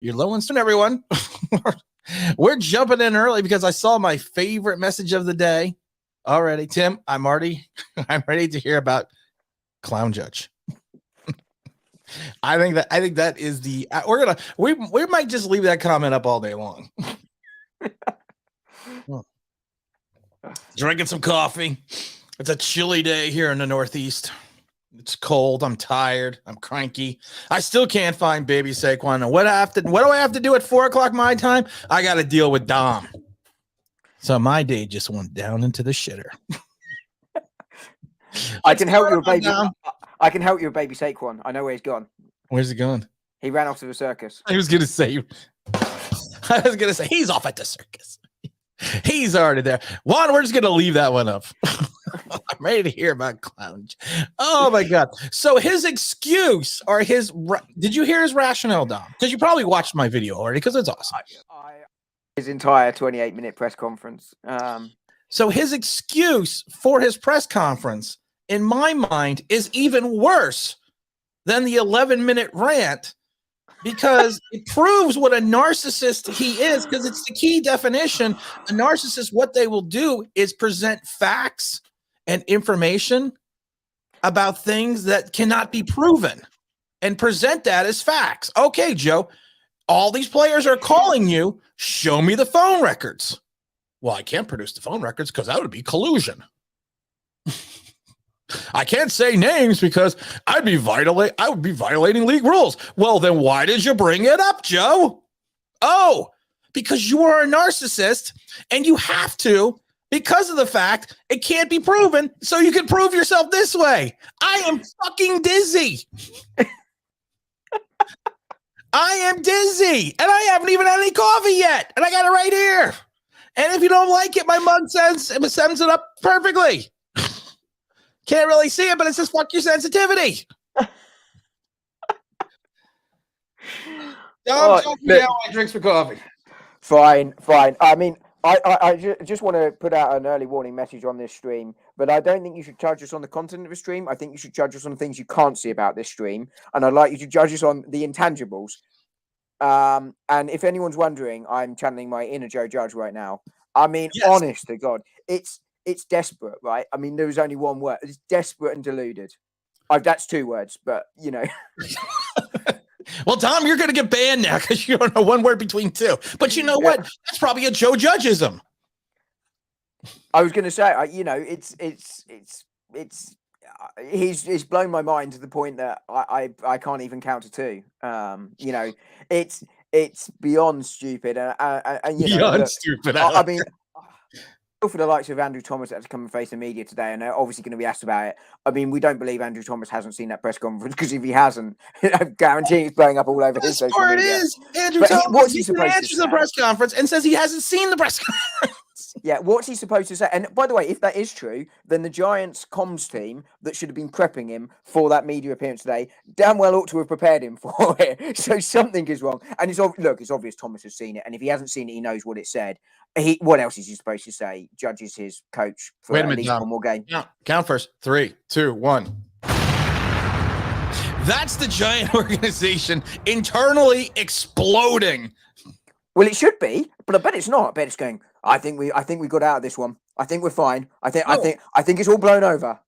You're low and soon, everyone. We're jumping in early because I saw my favorite message of the day already. Tim, I'm ready to hear about Clown Judge. I think that is the we might just leave that comment up all day long. Drinking some coffee. It's a chilly day here in the Northeast. It's cold. I'm tired. I'm cranky. I still can't find baby Saquon. And what do I have to do at 4:00 my time? I got to deal with Dom. So my day just went down into the shitter. I can help you with baby. I can help you with baby Saquon. I know where he's gone. Where's he going? He ran off to the circus. I was gonna say he's off at the circus. He's already there. Juan, we're just gonna leave that one up. I'm ready to hear about Clown. Oh my god! So his excuse or did you hear his rationale, Dom? Because you probably watched my video already. Because it's awesome. His entire 28-minute press conference. So his excuse for his press conference, in my mind, is even worse than the 11-minute rant, because it proves what a narcissist he is, because it's the key definition. A narcissist, what they will do is present facts and information about things that cannot be proven and present that as facts. Okay, Joe, all these players are calling you. Show me the phone records. Well, I can't produce the phone records because that would be collusion. I can't say names because I would be violating league rules. Well, then why did you bring it up, Joe? Oh, because you are a narcissist and you have to, because of the fact it can't be proven, so you can prove yourself this way. I am fucking dizzy. I am dizzy, and I haven't even had any coffee yet, and I got it right here. And if you don't like it, my mug sums it up perfectly. Can't really see it, but it says fuck your sensitivity. Don't drinks for coffee. Fine. I mean, I just want to put out an early warning message on this stream, but I don't think you should judge us on the content of the stream. I think you should judge us on the things you can't see about this stream, and I'd like you to judge us on the intangibles. And if anyone's wondering, I'm channeling my inner Joe Judge right now. I mean, yes. Honest to God, it's desperate, right? I mean, there was only one word. It's desperate and deluded. That's two words, but you know. Well, Tom, you're going to get banned now because you don't know one word between two. But you know what? That's probably a Joe Judgeism. I was going to say, he's blown my mind to the point that I can't even count to two. You know, it's beyond stupid, and you know, stupid. I mean. For the likes of Andrew Thomas that has come and face the media today, and they're obviously going to be asked about it. I mean, we don't believe Andrew Thomas hasn't seen that press conference, because if he hasn't, I guarantee it's blowing up all over his social media. It is. Andrew Thomas, what's he supposed to say? The press conference and says he hasn't seen the press conference. Yeah, what's he supposed to say? And by the way, if that is true, then the Giants comms team that should have been prepping him for that media appearance today damn well ought to have prepared him for it. So something is wrong. And it's obvious Thomas has seen it, and if he hasn't seen it, he knows what it said. What else is he supposed to say? Judges his coach for at least one more game. Count first. 3, 2, 1. That's the Giant organization internally exploding. Well, it should be, but I bet it's not. I bet it's going. I think we got out of this one. I think we're fine. I think it's all blown over.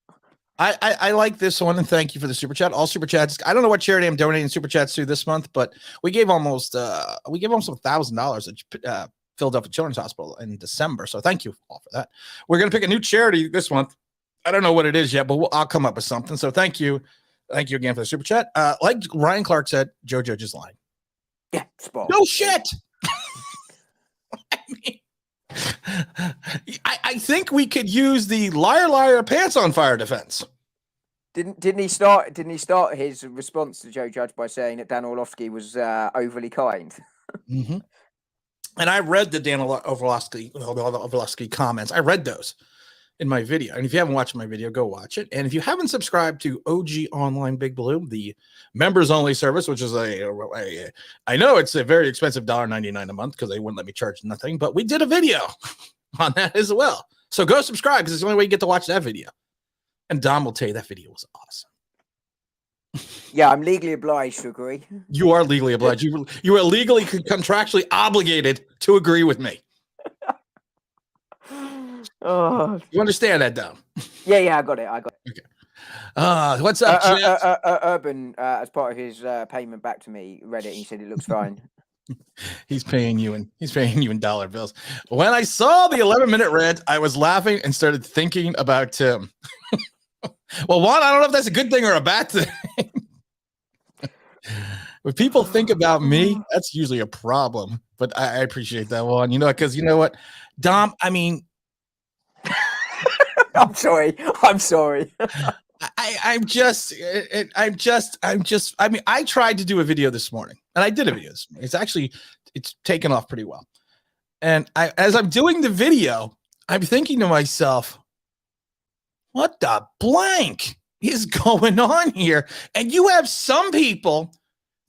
I like this one, and thank you for the super chat. All super chats. I don't know what charity I'm donating super chats to this month, but we gave almost $1,000 at Philadelphia Children's Hospital in December. So thank you all for that. We're going to pick a new charity this month. I don't know what it is yet, but I'll come up with something. So thank you. Thank you again for the super chat. Like Ryan Clark said, Joe Judge is lying. Yeah, spot. No shit. I mean, I think we could use the liar pants on fire defense. Didn't he start his response to Joe Judge by saying that Dan Orlovsky was overly kind? Mm-hmm. And I read the Dan Orlovsky comments. I read those in my video. And if you haven't watched my video, go watch it. And if you haven't subscribed to OG Online Big Blue, the members only service, which is I know it's a very expensive $1.99 a month because they wouldn't let me charge nothing, but we did a video on that as well. So go subscribe because it's the only way you get to watch that video. And Dom will tell you that video was awesome. Yeah, I'm legally obliged to agree. You are legally obliged. You are legally contractually obligated to agree with me. Oh, You understand that, Dom? yeah, I got it. Okay. What's up, Jess? Urban, as part of his payment back to me, read it. He said it looks fine. He's paying you in dollar bills. When I saw the 11-minute rant, I was laughing and started thinking about Tim. Well, one, I don't know if that's a good thing or a bad thing. When people think about me, that's usually a problem. But I appreciate that one. Because you know what, Dom, I mean, I'm sorry. I mean, I tried to do a video this morning, and I did a video this morning. It's taken off pretty well. And as I'm doing the video, I'm thinking to myself, what the blank is going on here? And you have some people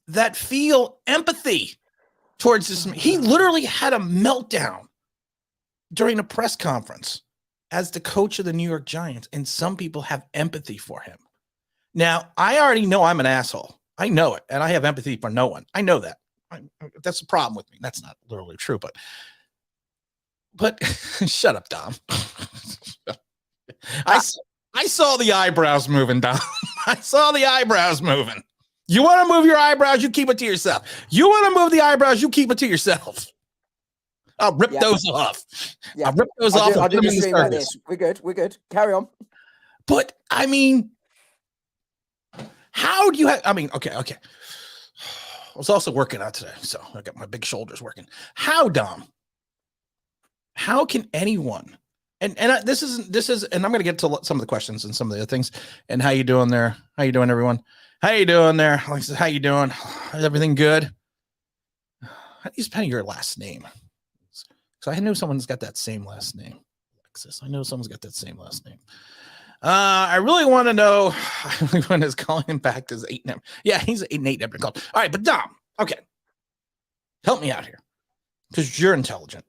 that feel empathy towards this. He literally had a meltdown during a press conference as the coach of the New York Giants, and some people have empathy for him. Now, I already know I'm an asshole. I know it, and I have empathy for no one. I know that. That's the problem with me. That's not literally true, but shut up, Dom. I saw the eyebrows moving, Dom. I saw the eyebrows moving. You want to move your eyebrows, you keep it to yourself. You want to move the eyebrows, you keep it to yourself. I'll rip those off. Yeah. I'll rip those off. I'll do the stream like this. We're good. Carry on. But I mean, how do you have? I mean, okay. I was also working out today, so I got my big shoulders working. How, Dom? How can anyone? And this is, and I'm going to get to some of the questions and some of the other things. And how you doing there? How you doing, everyone? How you doing there? Alexis, how you doing? Is everything good? How do you spell your last name? Because I know someone's got that same last name. Alexis, I know someone's got that same last name. I really want to know when is calling him back as 8 number. Yeah, he's 8 and 8 never called. All right, but Dom, okay. Help me out here. Because you're intelligent.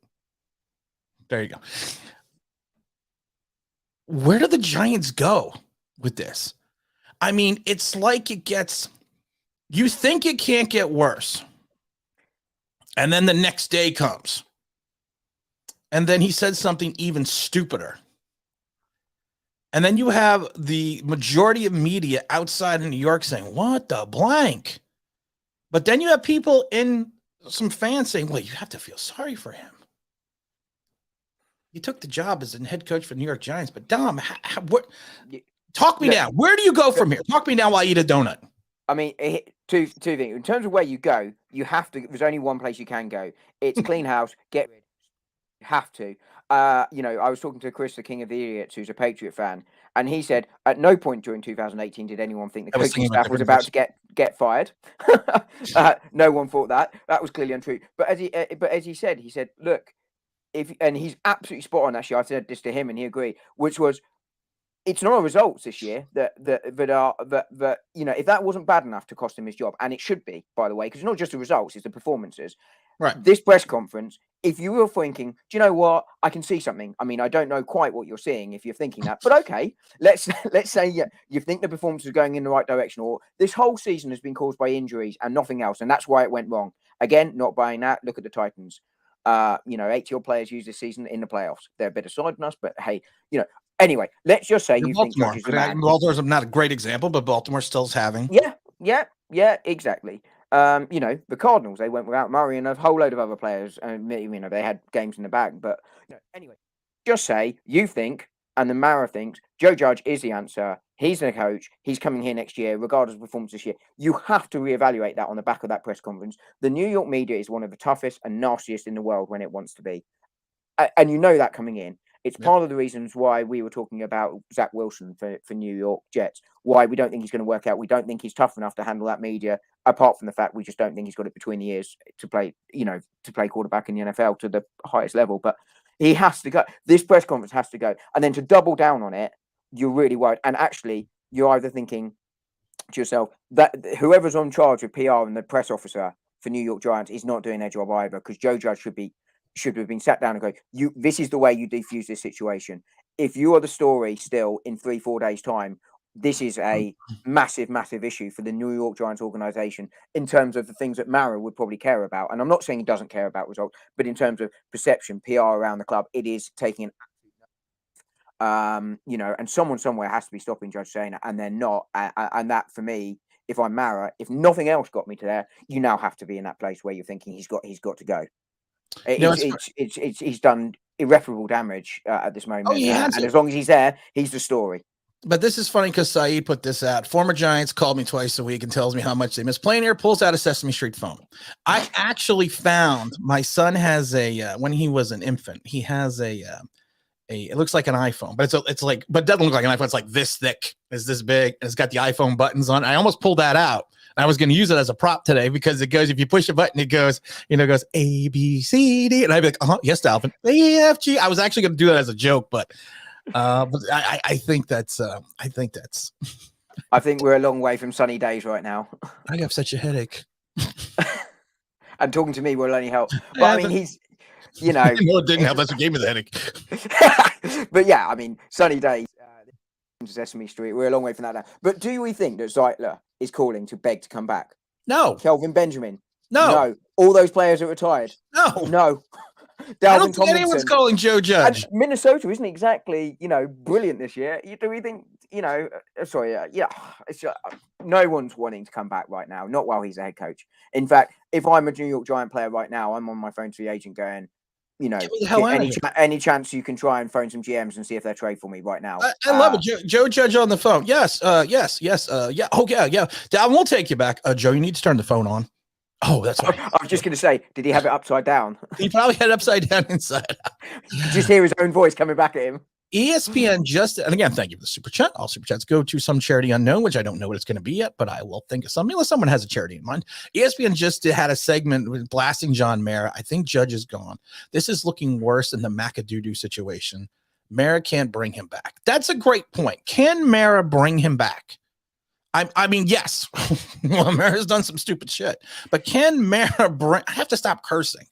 There you go. Where do the Giants go with this? I mean, it's like you think it can't get worse. And then the next day comes. And then he said something even stupider. And then you have the majority of media outside of New York saying, what the blank? But then you have people some fans saying, well, you have to feel sorry for him. He took the job as a head coach for the New York Giants. But Dom, talk me now. Where do you go from here? Talk me now while I eat a donut. I mean, two things. In terms of where you go, you have to. There's only one place you can go. It's clean house. Get rid. You have to. I was talking to Chris, the King of the Idiots, who's a Patriot fan, and he said at no point during 2018 did anyone think the coaching staff was about to get fired. No one thought that. That was clearly untrue. But as he said, look, and he's absolutely spot on. Actually, I said this to him, and he agreed, which was, it's not our results this year that if that wasn't bad enough to cost him his job, and it should be, by the way, because it's not just the results, it's the performances. Right. This press conference, if you were thinking, do you know what? I can see something. I mean, I don't know quite what you're seeing if you're thinking that, but okay, let's say you think the performance is going in the right direction, or this whole season has been caused by injuries and nothing else, and that's why it went wrong. Again, not buying that. Look at the Titans. 8-year players used this season in the playoffs. They're a bit aside than us, but hey, anyway, let's just say you think Judge is the man. Baltimore's not a great example, but Baltimore still's having. Yeah, exactly. The Cardinals, they went without Murray and a whole load of other players, and they had games in the bag. But anyway, just say you think, and the Mara thinks Joe Judge is the answer. He's the coach. He's coming here next year, regardless of performance this year. You have to reevaluate that on the back of that press conference. The New York media is one of the toughest and nastiest in the world when it wants to be, and you know that coming in. It's part of the reasons why we were talking about Zach Wilson for New York Jets, why we don't think he's going to work out. We don't think he's tough enough to handle that media, apart from the fact we just don't think he's got it between the ears to play quarterback in the NFL to the highest level. But he has to go. This press conference has to go. And then to double down on it, you're really worried. And actually, you're either thinking to yourself that whoever's on charge with PR and the press officer for New York Giants is not doing their job either, because Joe Judge should have been sat down and go, this is the way you defuse this situation. If you are the story still in 3-4 days' time, this is a massive, massive issue for the New York Giants organization in terms of the things that Mara would probably care about. And I'm not saying he doesn't care about results, but in terms of perception, PR around the club, it is taking an and someone somewhere has to be stopping Judge saying it, and they're not. And that, for me, if I'm Mara, if nothing else got me to there, you now have to be in that place where you're thinking he's got to go. He's done irreparable damage at this moment. And as long as he's there, he's the story. But this is funny because Saeed put this out. Former Giants called me twice a week and tells me how much they miss playing here, pulls out a Sesame Street phone. I actually found my son has when he was an infant, he has it looks like an iPhone, but it's like, but it doesn't look like an iPhone. It's like this thick, it's this big, and it's got the iPhone buttons on. I almost pulled that out. I was going to use it as a prop today because it goes, if you push a button, it goes, goes A, B, C, D. And I'd be like, yes, Dalvin, E, F, G. I was actually going to do that as a joke, but I think that's, I think we're a long way from sunny days right now. I have such a headache. And talking to me will only help. But I mean, he's, no, it didn't help. That's what gave me the headache. But yeah, I mean, sunny days, Sesame Street, we're a long way from that now. But do we think that Zeitler is calling to beg to come back? No. Kelvin Benjamin? No. All those players that retired? No. I don't think anyone's calling Joe Judge. And Minnesota isn't exactly, brilliant this year. Do we think, it's no one's wanting to come back right now, not while he's a head coach. In fact, if I'm a New York Giant player right now, I'm on my phone to the agent going, any chance you can try and phone some GMs and see if they'll trade for me right now. I love it. Joe Judge on the phone. Yes. Yeah. Oh, yeah. I won't take you back. Joe, you need to turn the phone on. Oh, that's right. I was just going to say, did he have it upside down? He probably had it upside down inside. Just hear his own voice coming back at him. ESPN and again, thank you for the super chat. All super chats go to some charity unknown, which I don't know what it's going to be yet, but I will think of something unless someone has a charity in mind. ESPN just had a segment with blasting John Mara. I think Judge is gone. This is looking worse than the McAdoo situation. Mara can't bring him back. That's a great point. Can Mara bring him back? I mean, yes. Well, Mara's done some stupid shit, but can Mara bring? I have to stop cursing.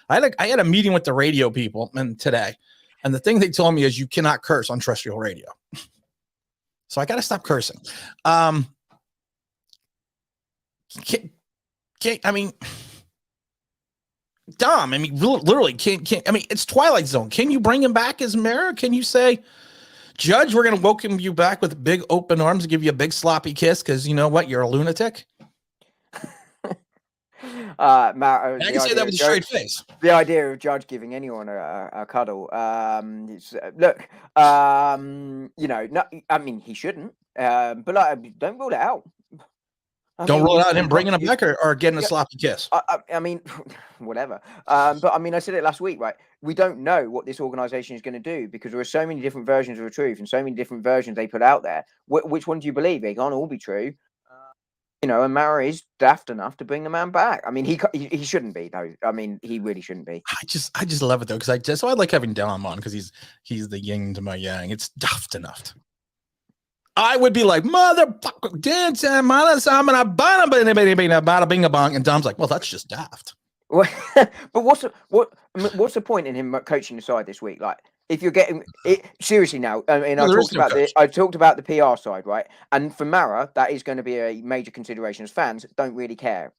I had a meeting with the radio people today. And the thing they told me is you cannot curse on terrestrial radio. So I got to stop cursing. I mean, Dom, literally can't, it's Twilight Zone. Can you bring him back as Mara? Can you say, Judge, we're going to welcome you back with big open arms and give you a big sloppy kiss because you know what? You're a lunatic. Matt, I can say that with a straight face. The idea of Judge giving anyone a cuddle. Look, no, I mean, he shouldn't, but don't rule it out. Don't rule out him bringing him back or getting a sloppy kiss. I mean, whatever. But I mean, I said it last week, right? We don't know what this organization is going to do because there are so many different versions of the truth and so many different versions they put out there. Which one do you believe? They can't all be true. And Mara is daft enough to bring the man back. I mean, he shouldn't be though. I mean, he really shouldn't be. I just love it though because I like having Dom on because he's the yin to my yang. It's daft enough. I would be like, motherfucker, dance and and Dom's like, well, that's just daft. But what's the point in him coaching the side this week? Like, if you're getting it seriously now, I talked about the PR side, right? And for Mara, that is going to be a major consideration. As fans don't really care.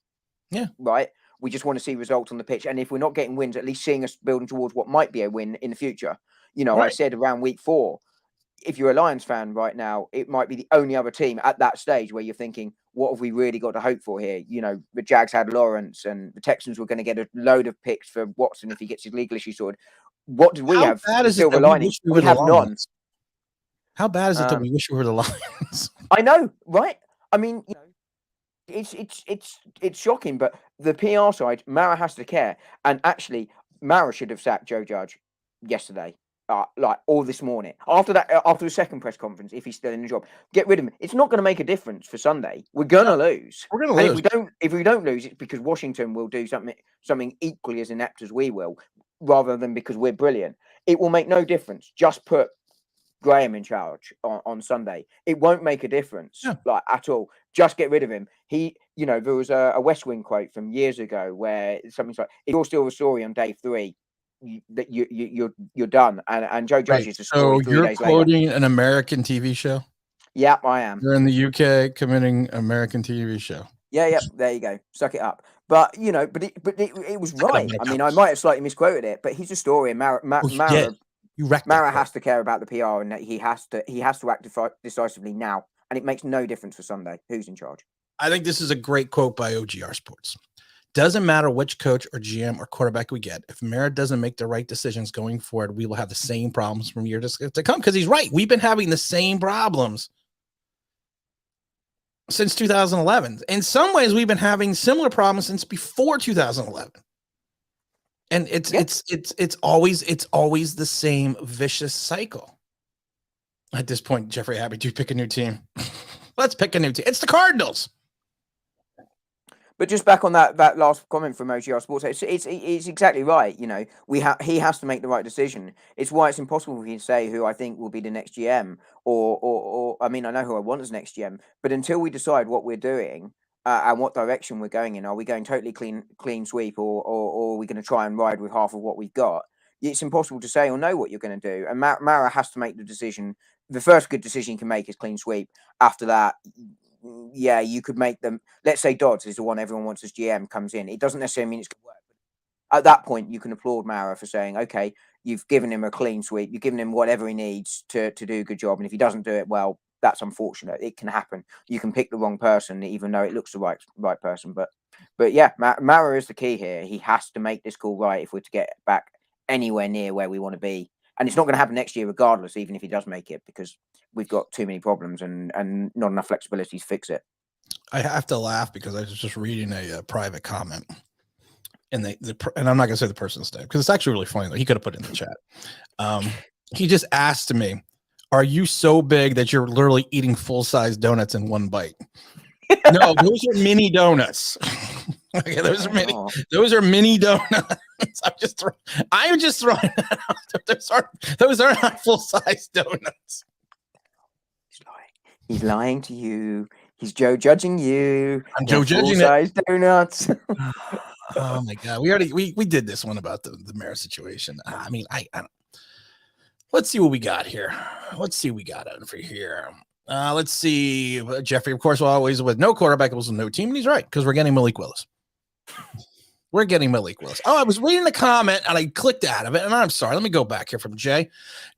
Yeah. Right. We just want to see results on the pitch. And if we're not getting wins, at least seeing us building towards what might be a win in the future. Right. I said around week 4, if you're a Lions fan right now, it might be the only other team at that stage where you're thinking, what have we really got to hope for here? The Jags had Lawrence and the Texans were going to get a load of picks for Watson if he gets his legal issue sorted. What did we have? Silver lining. We have none. How bad is it that we wish we were the Lions? I know, right? I mean, it's shocking, but the PR side, Mara has to care. And actually, Mara should have sacked Joe Judge yesterday. Or this morning after the second press conference, if he's still in the job, get rid of him. It's not going to make a difference for Sunday. We're going to lose. We're going to lose. If we don't lose, it's because Washington will do something equally as inept as we will, rather than because we're brilliant. It will make no difference. Just put Graham in charge on Sunday. It won't make a difference, at all. Just get rid of him. There was a West Wing quote from years ago where something's like, "If you're still the story on day 3, that you're done." And Joe Judge is the story. So you're quoting an American TV show? Yeah, I am. You're in the UK committing American TV show. Yeah, there you go. Suck it up. But you know, it was right. I mean, I might have slightly misquoted it, but he's a story. And Mara has to care about the PR, and that he has to act decisively now. And it makes no difference for Sunday who's in charge. I think this is a great quote by OGR Sports. Doesn't matter which coach or GM or quarterback we get. If Mara doesn't make the right decisions going forward, we will have the same problems from years to come. Because he's right. We've been having the same problems since 2011. In some ways, we've been having similar problems since before 2011. And it's always the same vicious cycle. At this point, Jeffrey, happy to pick a new team. Let's pick a new team. It's the Cardinals. But just back on that last comment from OGR Sports, it's exactly right. You know, he has to make the right decision. It's why it's impossible for me to say who I think will be the next GM, or I mean, I know who I want as next GM, but until we decide what we're doing and what direction we're going in, are we going totally clean sweep, or are we going to try and ride with half of what we've got? It's impossible to say or know what you're going to do. And Mara has to make the decision. The first good decision you can make is clean sweep. After that, yeah, you could make them. Let's say Dodds is the one everyone wants as GM comes in. It doesn't necessarily mean it's going to work. But at that point, you can applaud Mara for saying, okay, you've given him a clean sweep. You've given him whatever he needs to do a good job. And if he doesn't do it well, that's unfortunate. It can happen. You can pick the wrong person, even though it looks the right person. But yeah, Mara is the key here. He has to make this call right if we're to get back anywhere near where we want to be. And it's not going to happen next year regardless, even if he does make it, because we've got too many problems and not enough flexibility to fix it. I have to laugh because I was just reading a private comment, and and I'm not going to say the person's name because it's actually really funny. He could have put it in the chat. He just asked me, "Are you so big that you're literally eating full-size donuts in one bite?" No, those are mini donuts. Okay, those are mini donuts. I'm just throwing that out. Those are not full-size donuts. He's lying to you. He's Joe judging you. I'm Joe judging full-size donuts. Oh my God. We did this one about the Mara situation. I mean, I don't. Let's see what we got here. Let's see what we got over here. Let's see. Jeffrey, of course, always with no quarterback equals no team. And he's right, because we're getting Malik Willis. We're getting Malik Willis. Oh, I was reading the comment and I clicked out of it. And I'm sorry. Let me go back here from Jay.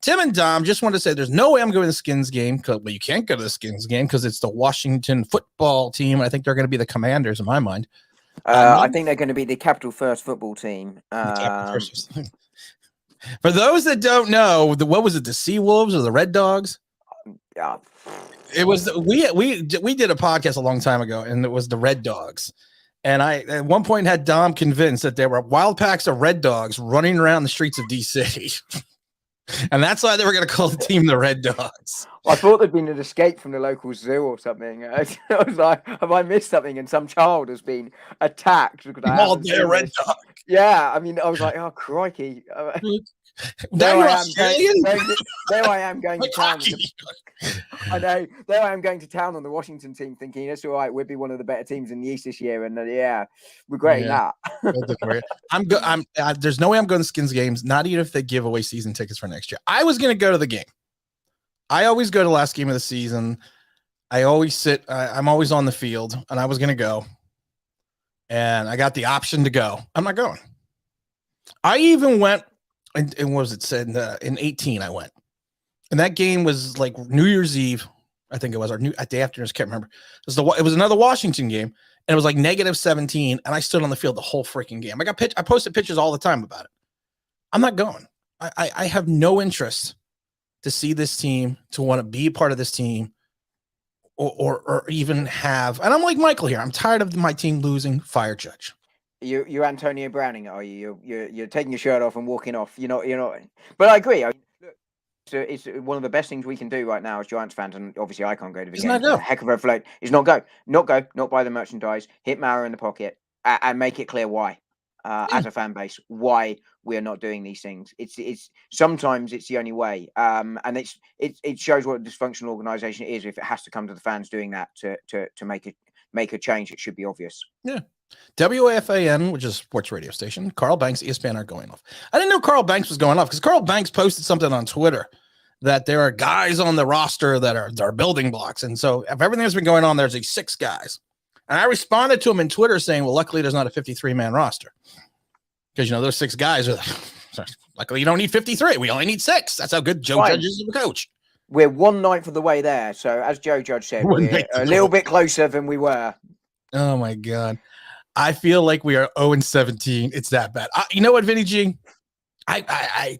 Tim and Dom just wanted to say there's no way I'm going to the Skins game. But you can't go to the Skins game because it's the Washington football team. I think they're going to be the Commanders in my mind. I think they're going to be the Capital First football team. For those that don't know, what was it? The Sea Wolves or the Red Dogs? Yeah. It was we did a podcast a long time ago, and it was the Red Dogs. And I at one point had Dom convinced that there were wild packs of Red Dogs running around the streets of DC. And that's why they were going to call the team the Red Dogs. I thought there'd been an escape from the local zoo or something. I was like, have I missed something? And some child has been attacked. All day Red Dog. Yeah, I mean, I was like, oh, crikey. There I am going to town. I know. There I am going to town on the Washington team thinking, it's all right, we'll be one of the better teams in the East this year. And regretting that. There's no way I'm going to Skins games, not even if they give away season tickets for next year. I was going to go to the game. I always go to the last game of the season. I always sit. I'm always on the field, and I was going to go. And I got the option to go. I'm not going. I even went, and what was it said in 18? I went, and that game was like New Year's Eve. I think it was at the afternoon. I can't remember. It was another Washington game, and it was like -17, and I stood on the field the whole freaking game. I posted pictures all the time about it. I'm not going. I have no interest to see this team, to want to be a part of this team, or even have. And I'm like Michael here. I'm tired of my team losing. Fire Judge. You're Antonio Browning, are you? You're taking your shirt off and walking off. You're not. But I agree. It's one of the best things we can do right now as Giants fans, and obviously I can't go to the game. It's a heck of a float. It's not go, not buy the merchandise, hit Mara in the pocket, and make it clear why, as a fan base, why we are not doing these things. It's sometimes it's the only way, and it shows what a dysfunctional organization is if it has to come to the fans doing that to make a change. It should be obvious. Yeah. WAFAN, which is a sports radio station, Carl Banks, ESPN are going off. I didn't know Carl Banks was going off because Carl Banks posted something on Twitter that there are guys on the roster that are building blocks. And so if everything that's been going on, there's these 6 guys. And I responded to him in Twitter saying, well, luckily there's not a 53-man roster. Because, those 6 guys are luckily you don't need 53. We only need 6. That's how good Joe Judge is of a coach. We're 1/9 of the way there. So as Joe Judge said, we're a little bit closer than we were. Oh my God. I feel like we are 0-17. It's that bad. You know what, Vinny G? I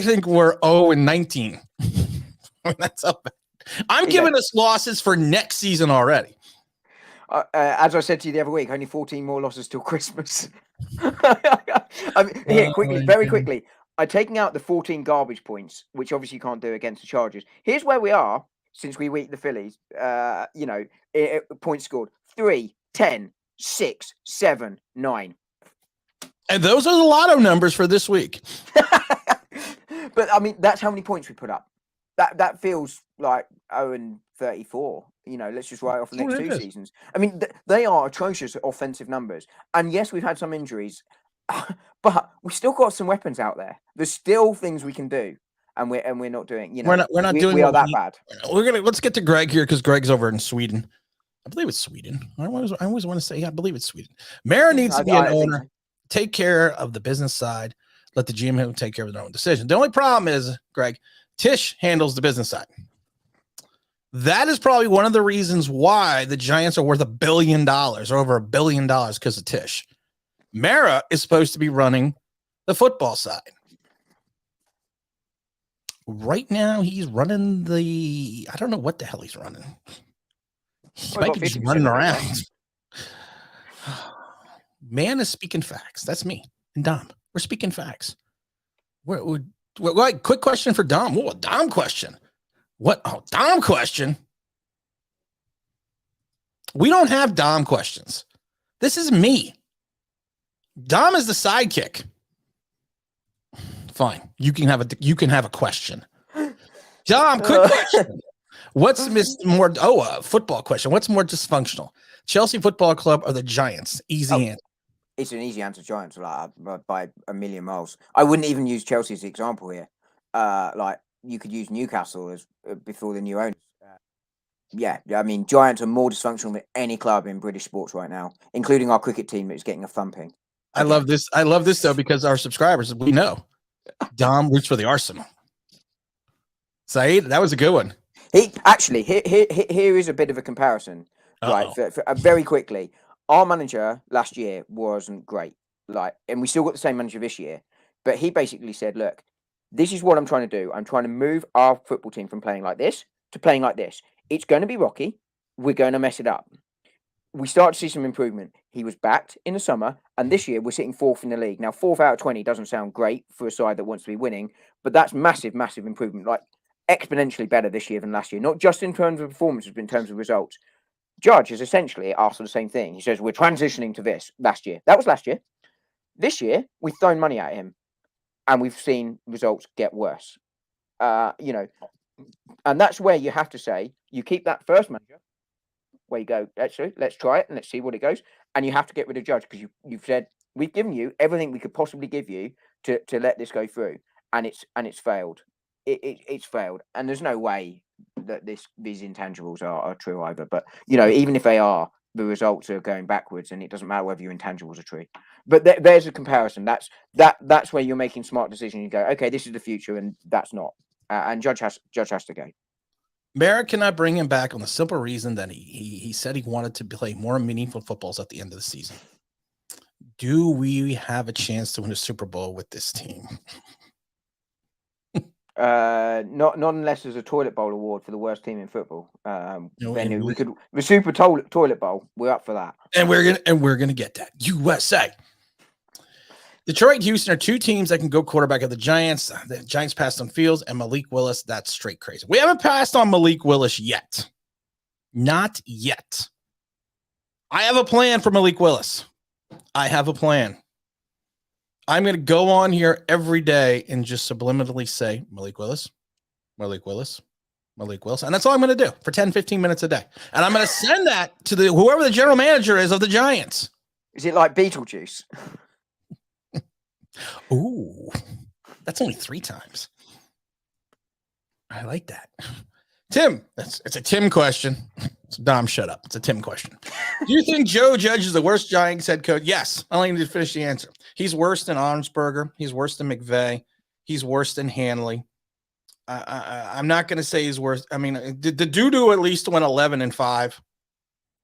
think we're 0-19. That's how bad. I'm giving us losses for next season already. As I said to you the other week, only 14 more losses till Christmas. Here, quickly, very quickly. I'm taking out the 14 garbage points, which obviously you can't do against the Chargers. Here's where we are since we beat the Phillies. Points scored 3, 10, 6, 7, 9. And those are the lotto numbers for this week. But I mean, that's how many points we put up. That feels like 0-34. Let's just write off the next 2 seasons. I mean, they are atrocious offensive numbers. And yes, we've had some injuries, but we still got some weapons out there. There's still things we can do, and we're not doing. We're not doing. We are that bad. Let's get to Greg here because Greg's over in Sweden. I believe it's Sweden. I always want to say, I believe it's Sweden. Mara needs to be an owner. Take care of the business side. Let the GM take care of their own decision. The only problem is, Greg, Tisch handles the business side. That is probably one of the reasons why the Giants are worth $1 billion or over $1 billion because of Tisch. Mara is supposed to be running the football side. Right now, he's running I don't know what the hell he's running. He might be just running around. Man is speaking facts. That's me and Dom. We're speaking facts. Quick question for Dom. Whoa, Dom question. What? Oh, Dom question. We don't have Dom questions. This is me. Dom is the sidekick. Fine. You can have a question. Dom, quick question. What's more? Football question. What's more dysfunctional? Chelsea Football Club or the Giants? Easy answer. It's an easy answer. Giants by a million miles. I wouldn't even use Chelsea as the example here. You could use Newcastle as before the new owners. I mean, Giants are more dysfunctional than any club in British sports right now, including our cricket team that is getting a thumping. I love this. I love this though because our subscribers, we know, Dom roots for the Arsenal. Saeed, that was a good one. Here is a bit of a comparison. Right, very quickly. Our manager last year wasn't great, and we still got the same manager this year. But he basically said, "Look, this is what I'm trying to do. I'm trying to move our football team from playing like this to playing like this. It's going to be rocky. We're going to mess it up." We start to see some improvement. He was backed in the summer, and this year we're sitting 4th in the league. Now, 4th out of 20 doesn't sound great for a side that wants to be winning, but that's massive, massive improvement. Exponentially better this year than last year, not just in terms of performances, but in terms of results. Judge is essentially asked for the same thing. He says, we're transitioning to this last year. That was last year. This year, we've thrown money at him and we've seen results get worse. And that's where you have to say, you keep that first manager where you go, actually, let's try it and let's see what it goes. And you have to get rid of Judge because you've said, we've given you everything we could possibly give you to let this go through. And it's failed. It's failed. And there's no way that these intangibles are true either, but even if they are, the results are going backwards, and it doesn't matter whether your intangibles are true. But there's a comparison. That's where you're making smart decisions. You go, okay, this is the future, and that's not. And Judge has to go. Merrick cannot bring him back on the simple reason that he said he wanted to play more meaningful footballs at the end of the season. Do we have a chance to win a Super Bowl with this team? Not unless there's a toilet bowl award for the worst team in football. Then we could the Super Toilet Bowl. We're up for that, and we're gonna get that. USA. Detroit, Houston are 2 teams that can go quarterback of the Giants. The Giants passed on Fields and Malik Willis. That's straight crazy. We haven't passed on Malik Willis yet. Not yet. I have a plan for Malik Willis. I have a plan. I'm going to go on here every day and just subliminally say, Malik Willis, Malik Willis, Malik Willis. And that's all I'm going to do for 10, 15 minutes a day. And I'm going to send that to whoever the general manager is of the Giants. Is it like Beetlejuice? Ooh, that's only 3 times. I like that. Tim, it's a Tim question. So Dom, shut up. It's a Tim question. Do you think Joe Judge is the worst Giants head coach? Yes. I only need to finish the answer. He's worse than Arnsberger. He's worse than McVay. He's worse than Hanley. I'm not going to say he's worse. I mean, the doo-doo at least went 11-5,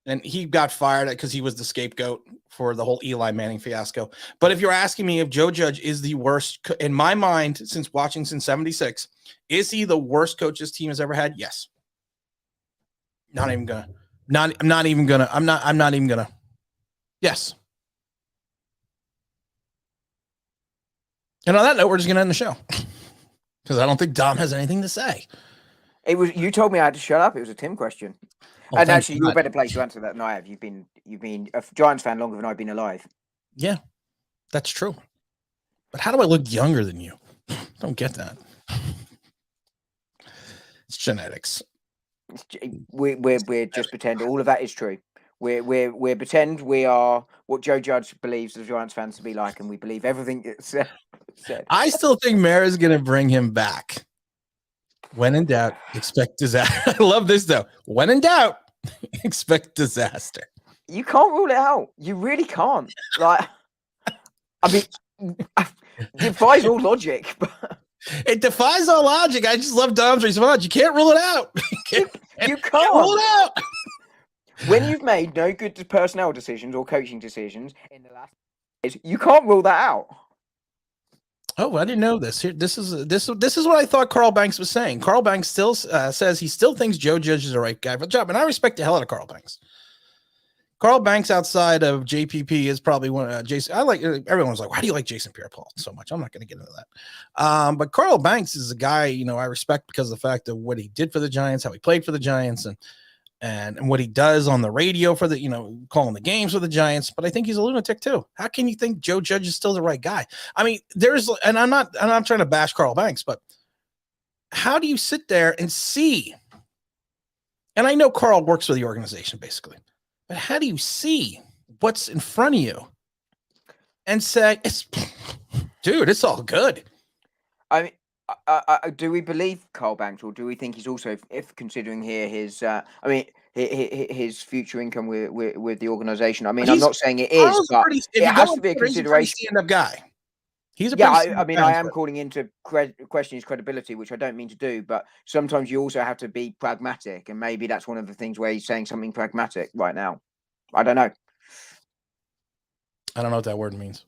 and he got fired because he was the scapegoat for the whole Eli Manning fiasco. But if you're asking me if Joe Judge is the worst, in my mind, since watching since 76, is he the worst coach this team has ever had? Yes. I'm not even gonna. Yes. And on that note, we're just gonna end the show because I don't think Dom has anything to say. It was you told me I had to shut up. It was a Tim question. Oh, and actually, you're a better place to answer that than I have. You've been a Giants fan longer than I've been alive. Yeah, that's true. But how do I look younger than you? Don't get that. It's genetics. We're just pretend all of that is true. We're pretend we are what Joe Judge believes the Giants fans to be like, and we believe everything it's said. I still think Mara's going to bring him back. When in doubt, expect disaster. I love this though. When in doubt, expect disaster. You can't rule it out. You really can't. Like, I mean, defies all logic. But it defies all logic. I just love Dom's response. You can't rule it out. You can't rule it out. When you've made no good personnel decisions or coaching decisions in the last years, you can't rule that out. Oh, I didn't know this. Here, this is what I thought Carl Banks was saying. Carl Banks still says he still thinks Joe Judge is the right guy for the job, and I respect the hell out of Carl Banks. Carl Banks, outside of JPP, is probably one of Jason. I like everyone's like, why do you like Jason Pierre-Paul so much? I'm not going to get into that. But Carl Banks is a guy, I respect because of the fact of what he did for the Giants, how he played for the Giants, and what he does on the radio for the, calling the games for the Giants. But I think he's a lunatic too. How can you think Joe Judge is still the right guy? I mean, and I'm not trying to bash Carl Banks, but how do you sit there and see? And I know Carl works for the organization basically. But how do you see what's in front of you and say, dude, it's all good? I mean, do we believe Carl Banks, or do we think he's also, if considering here his, his future income with the organization? I mean, I'm not saying it is, but it has to be a consideration. Stand-up guy. He's a I am calling into question his credibility, which I don't mean to do, but sometimes you also have to be pragmatic, and maybe that's one of the things where he's saying something pragmatic right now. I don't know. I don't know what that word means.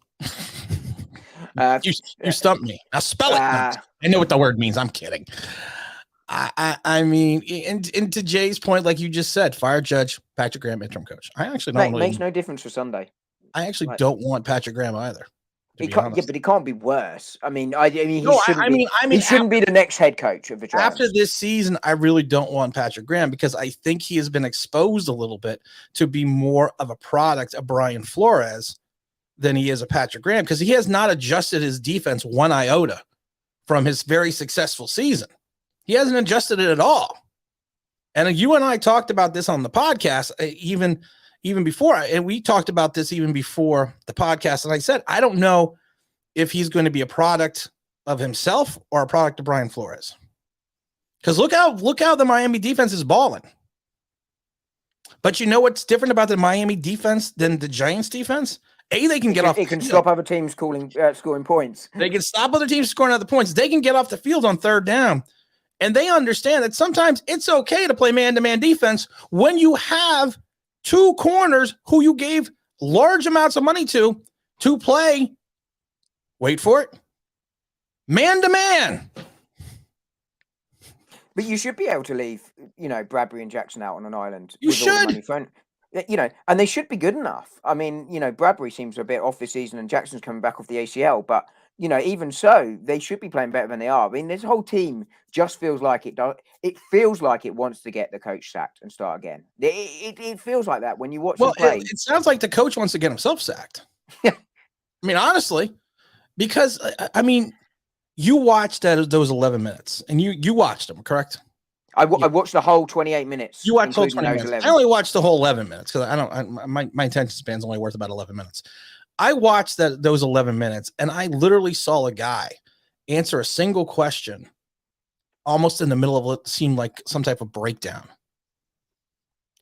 You stumped me. Now spell it. I know what the word means. I'm kidding. I mean, and to Jay's point, like you just said, fire Judge, Patrick Graham, interim coach. I actually don't. Makes no difference for Sunday. I actually don't want Patrick Graham either. But he can't be worse. I mean, he shouldn't be the next head coach of the Giants. After this season, I really don't want Patrick Graham because I think he has been exposed a little bit to be more of a product of Brian Flores than he is a Patrick Graham, because he has not adjusted his defense one iota from his very successful season. He hasn't adjusted it at all. And you and I talked about this on the podcast, even before, and we talked about this even before the podcast. And I said, I don't know if he's going to be a product of himself or a product of Brian Flores. Because look how the Miami defense is balling. But you know what's different about the Miami defense than the Giants defense? They can get off. It can stop other teams scoring points. They can stop other teams scoring other points. They can get off the field on third down. And they understand that sometimes it's okay to play man-to-man defense when you have two corners who you gave large amounts of money to play, wait for it, man-to-man. But you should be able to leave, Bradbury and Jackson out on an island. You should. And they should be good enough. I mean, Bradbury seems a bit off this season and Jackson's coming back off the ACL, but even so, they should be playing better than they are. I mean, this whole team just feels like it does. It feels like it wants to get the coach sacked and start again. It feels like that when you watch them play. It sounds like the coach wants to get himself sacked. I mean, honestly, because you watched those 11 minutes, and you watched them, correct? I watched the whole 28 minutes. You watched the whole 20 minutes. 11. I only watched the whole 11 minutes because my attention span's only worth about 11 minutes. I watched those 11 minutes, and I literally saw a guy answer a single question almost in the middle of what seemed like some type of breakdown.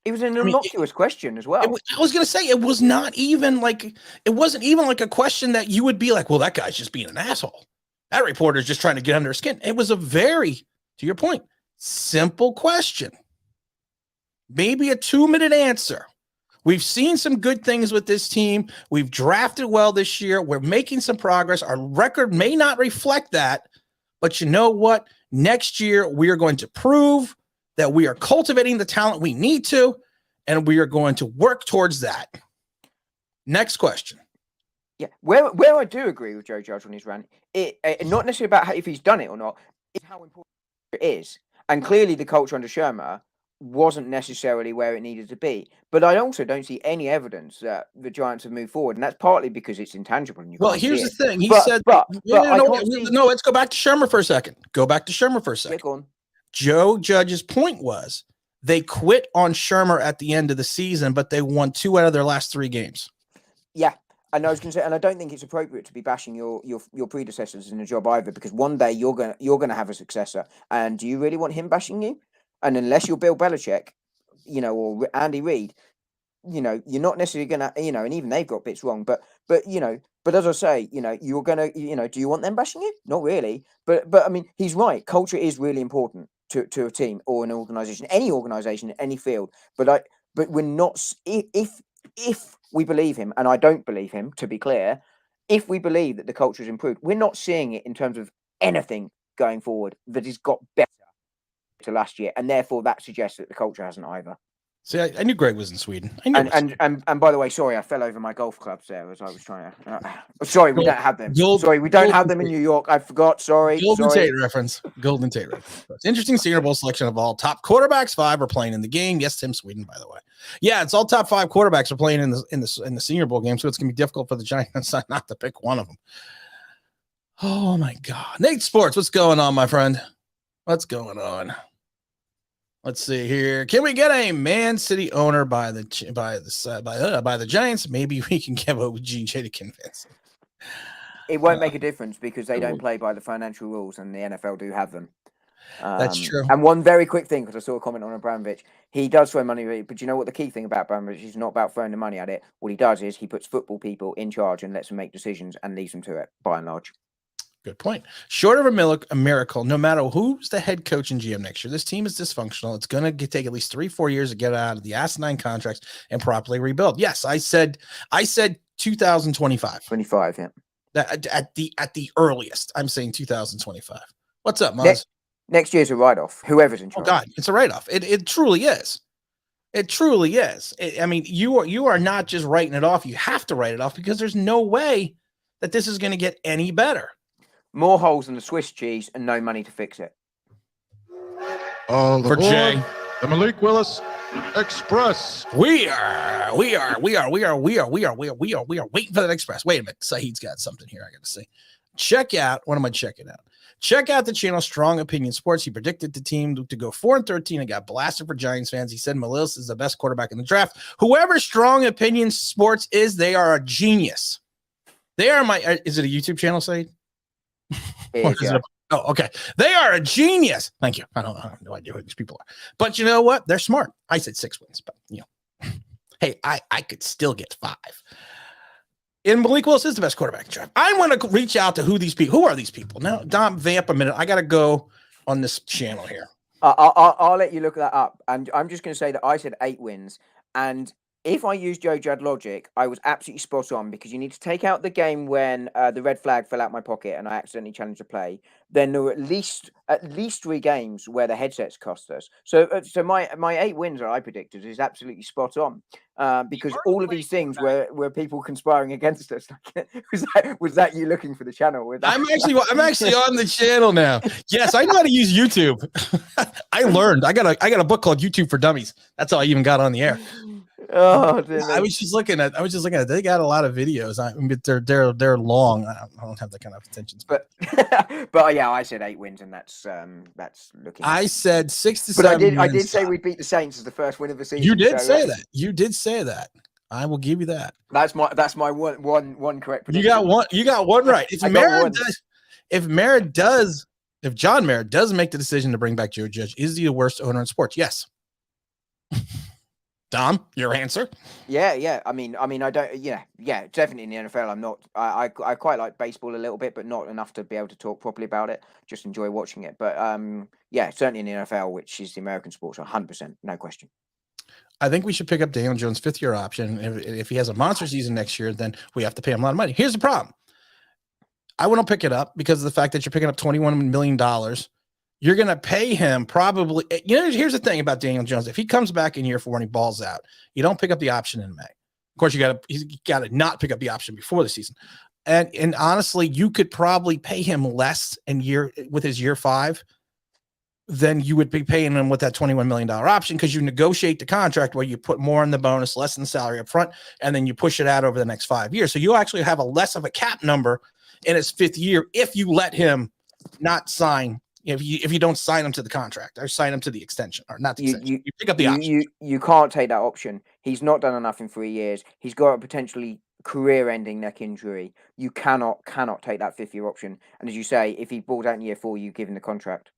It was an innocuous question as well. I was going to say, it wasn't even like a question that you would be like, well, that guy's just being an asshole. That reporter's just trying to get under his skin. It was a very, to your point, simple question. Maybe a 2-minute answer. We've seen some good things with this team. We've drafted well this year. We're making some progress. Our record may not reflect that, but you know what? Next year, we are going to prove that we are cultivating the talent we need to, and we are going to work towards that. Next question. Yeah, where I do agree with Joe Judge on his rant, it not necessarily about if he's done it or not, it's how important it is. And clearly the culture under Shermer wasn't necessarily where it needed to be. But I also don't see any evidence that the Giants have moved forward, and that's partly because it's intangible. And here's the thing. He said, no, let's go back to Shermer for a second. Yeah, go on. Joe Judge's point was they quit on Shermer at the end of the season, but they won 2 out of their last 3 games. Yeah. And I was going to say, and I don't think it's appropriate to be bashing your predecessors in a job either, because one day you're gonna have a successor, and do you really want him bashing you? And unless you're Bill Belichick, or Andy Reid, you're not necessarily gonna, and even they've got bits wrong. But as I say, you're gonna, do you want them bashing you? Not really. But I mean, he's right. Culture is really important to a team or an organization, any field. But we're not. If we believe him, and I don't believe him, to be clear, if we believe that the culture has improved, we're not seeing it in terms of anything going forward that has got better to last year, and therefore that suggests that the culture hasn't either. See, I knew Greg was in Sweden. And by the way, sorry, I fell over my golf clubs there as I was trying to. Sorry, we don't have them. We don't have them in New York. I forgot. Sorry. Golden Tate reference. Interesting Senior Bowl selection of all top quarterbacks. 5 are playing in the game. Yes, Tim Sweden, by the way. Yeah, it's all top 5 quarterbacks are playing in the Senior Bowl game, so it's gonna be difficult for the Giants not to pick one of them. Oh my God, Nate Sports, what's going on, my friend? What's going on? Let's see here. Can we get a Man City owner by the Giants? Maybe we can get OGJ to convince. It won't make a difference because they don't play by the financial rules, and the NFL do have them. That's true. And one very quick thing, because I saw a comment on Abramovich, he does throw money, but you know what the key thing about Abramovich is? Not about throwing the money at it. What he does is he puts football people in charge and lets them make decisions and leaves them to it, by and large. Good point. Short of a miracle, no matter who's the head coach and GM next year, this team is dysfunctional. It's going to take at least 3-4 years to get out of the asinine contracts and properly rebuild. Yes, I said 2025. 25, yeah. At the earliest, I'm saying 2025. What's up, Maz? Next year's a write-off. Whoever's in charge. Oh God, it's a write-off. It truly is. It truly is. I mean, you are not just writing it off. You have to write it off because there's no way that this is going to get any better. More holes than the Swiss cheese and no money to fix it. For Jay, the Malik Willis Express. We are waiting for that express. Wait a minute. Saeed's got something here I got to say. Check out. What am I checking out? Check out the channel Strong Opinion Sports. He predicted the team to go 4-13 and got blasted for Giants fans. He said Willis is the best quarterback in the draft. Whoever Strong Opinion Sports is, they are a genius. They are is it a YouTube channel, Saeed? Oh, okay. They are a genius. Thank you. I have no idea who these people are. But you know what? They're smart. I said 6 wins, but hey, I could still get 5. And Malik Willis is the best quarterback in the draft. I want to reach out to who are these people? Now, Dom, vamp a minute. I got to go on this channel here. I'll let you look that up. And I'm just going to say that I said 8 wins. And if I use Joe Judd logic, I was absolutely spot on, because you need to take out the game when the red flag fell out my pocket and I accidentally challenged a play. Then there were at least 3 games where the headsets cost us. So my 8 wins that I predicted is absolutely spot on, because all of these things were people conspiring against us. was that you looking for the channel? I'm actually on the channel now. Yes, I know how to use YouTube. I learned. I got a book called YouTube for Dummies. That's how I even got on the air. Oh, I was just looking at. They got a lot of videos. They're long. I don't have that kind of attention span. But yeah, I said 8 wins, and that's looking. I said 6 to 7. But I did say we beat the Saints as the first win of the season. You did say that. You did say that. I will give you that. That's my one correct prediction. You got one right. If Mara does if John Mara does make the decision to bring back Joe Judge, is he the worst owner in sports? Yes. Dom, your answer? Yeah. I mean, I don't. Yeah, definitely in the NFL. I'm not. I quite like baseball a little bit, but not enough to be able to talk properly about it. Just enjoy watching it. But yeah, certainly in the NFL, which is the American sports, 100%, no question. I think we should pick up Daniel Jones' 5th-year option. If he has a monster season next year, then we have to pay him a lot of money. Here's the problem. I wouldn't pick it up because of the fact that you're picking up $21 million. You're going to pay him probably. Here's the thing about Daniel Jones. If he comes back in year 4 and he balls out, you don't pick up the option in May. Of course, you got to not pick up the option before the season. And honestly, you could probably pay him less with his year 5 than you would be paying him with that $21 million option, because you negotiate the contract where you put more in the bonus, less in the salary up front, and then you push it out over the next 5 years. So you'll actually have a less of a cap number in his 5th year if you let him not sign. If you don't sign him to the contract or sign him to the extension, or not the extension, you pick up the option. You can't take that option. He's not done enough in 3 years. He's got a potentially career-ending neck injury. You cannot take that 5th-year option. And as you say, if he balls out in year 4, you give him the contract.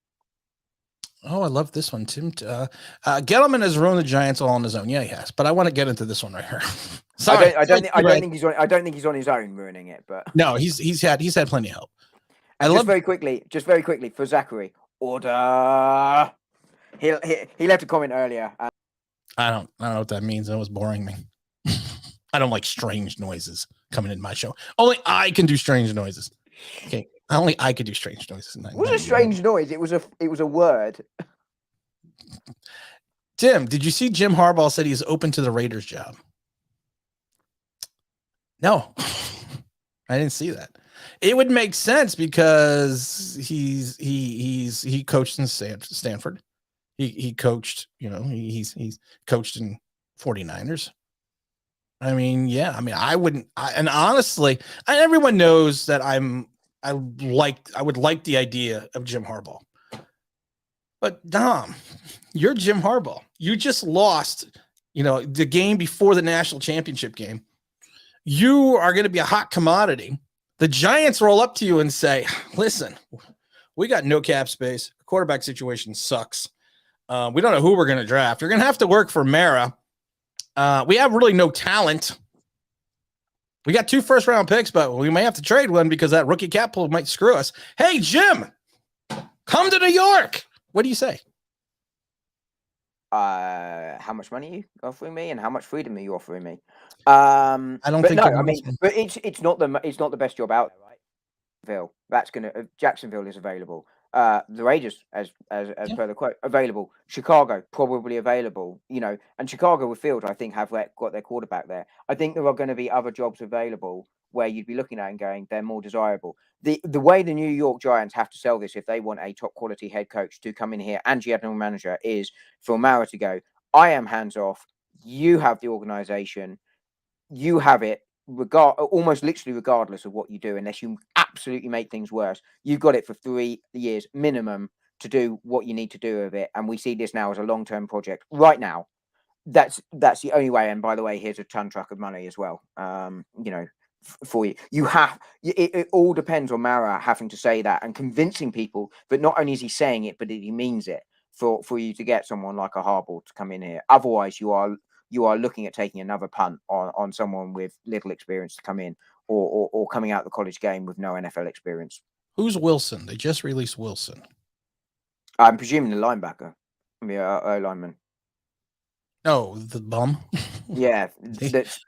Oh, I love this one, Tim. Gettleman has ruined the Giants all on his own. Yeah, he has. But I want to get into this one right here. Sorry, I don't think he's on his own ruining it. But no, he's had plenty of help. Very quickly for Zachary. Order. He left a comment earlier. I don't know what that means. That was boring me. I don't like strange noises coming in my show. Only I can do strange noises. Okay. Only I could do strange noises. It was a strange noise. It was a word. Tim, did you see Jim Harbaugh said he's open to the Raiders job? No, I didn't see that. It would make sense because he coached in Stanford. He coached, he's coached in 49ers. I mean, yeah. I mean, and honestly, everyone knows that I would like the idea of Jim Harbaugh. But Dom, you're Jim Harbaugh. You just lost, the game before the national championship game. You are going to be a hot commodity. The Giants roll up to you and say, listen, we got no cap space. The quarterback situation sucks. We don't know who we're going to draft. You're going to have to work for Mara. We have really no talent. We got 2 first-round picks, but we may have to trade one because that rookie cap pool might screw us. Hey, Jim, come to New York. What do you say? How much money are you offering me, and how much freedom are you offering me? I don't think. No, I mean, but it's not the best job out there, right? Jacksonville is available. The Raiders, as per the quote, available. Chicago probably available. And Chicago with Fields, I think, have got their quarterback there. I think there are going to be other jobs available where you'd be looking at and going, they're more desirable. The way the New York Giants have to sell this, if they want a top quality head coach to come in here and general manager, is for Mara to go, I am hands off. You have the organization. You have it. Almost literally regardless of what you do, unless you absolutely make things worse. You've got it for 3 years minimum to do what you need to do with it. And we see this now as a long-term project right now. That's the only way. And by the way, here's a ton truck of money as well. For you, it all depends on Mara having to say that and convincing people that not only is he saying it, but that he means it for you to get someone like a Harbaugh to come in here. Otherwise, you are looking at taking another punt on someone with little experience to come in, or coming out the college game with no NFL experience. Who's Wilson? They just released Wilson. I'm presuming the linebacker, the O-lineman. Oh, the bum. Yeah, that's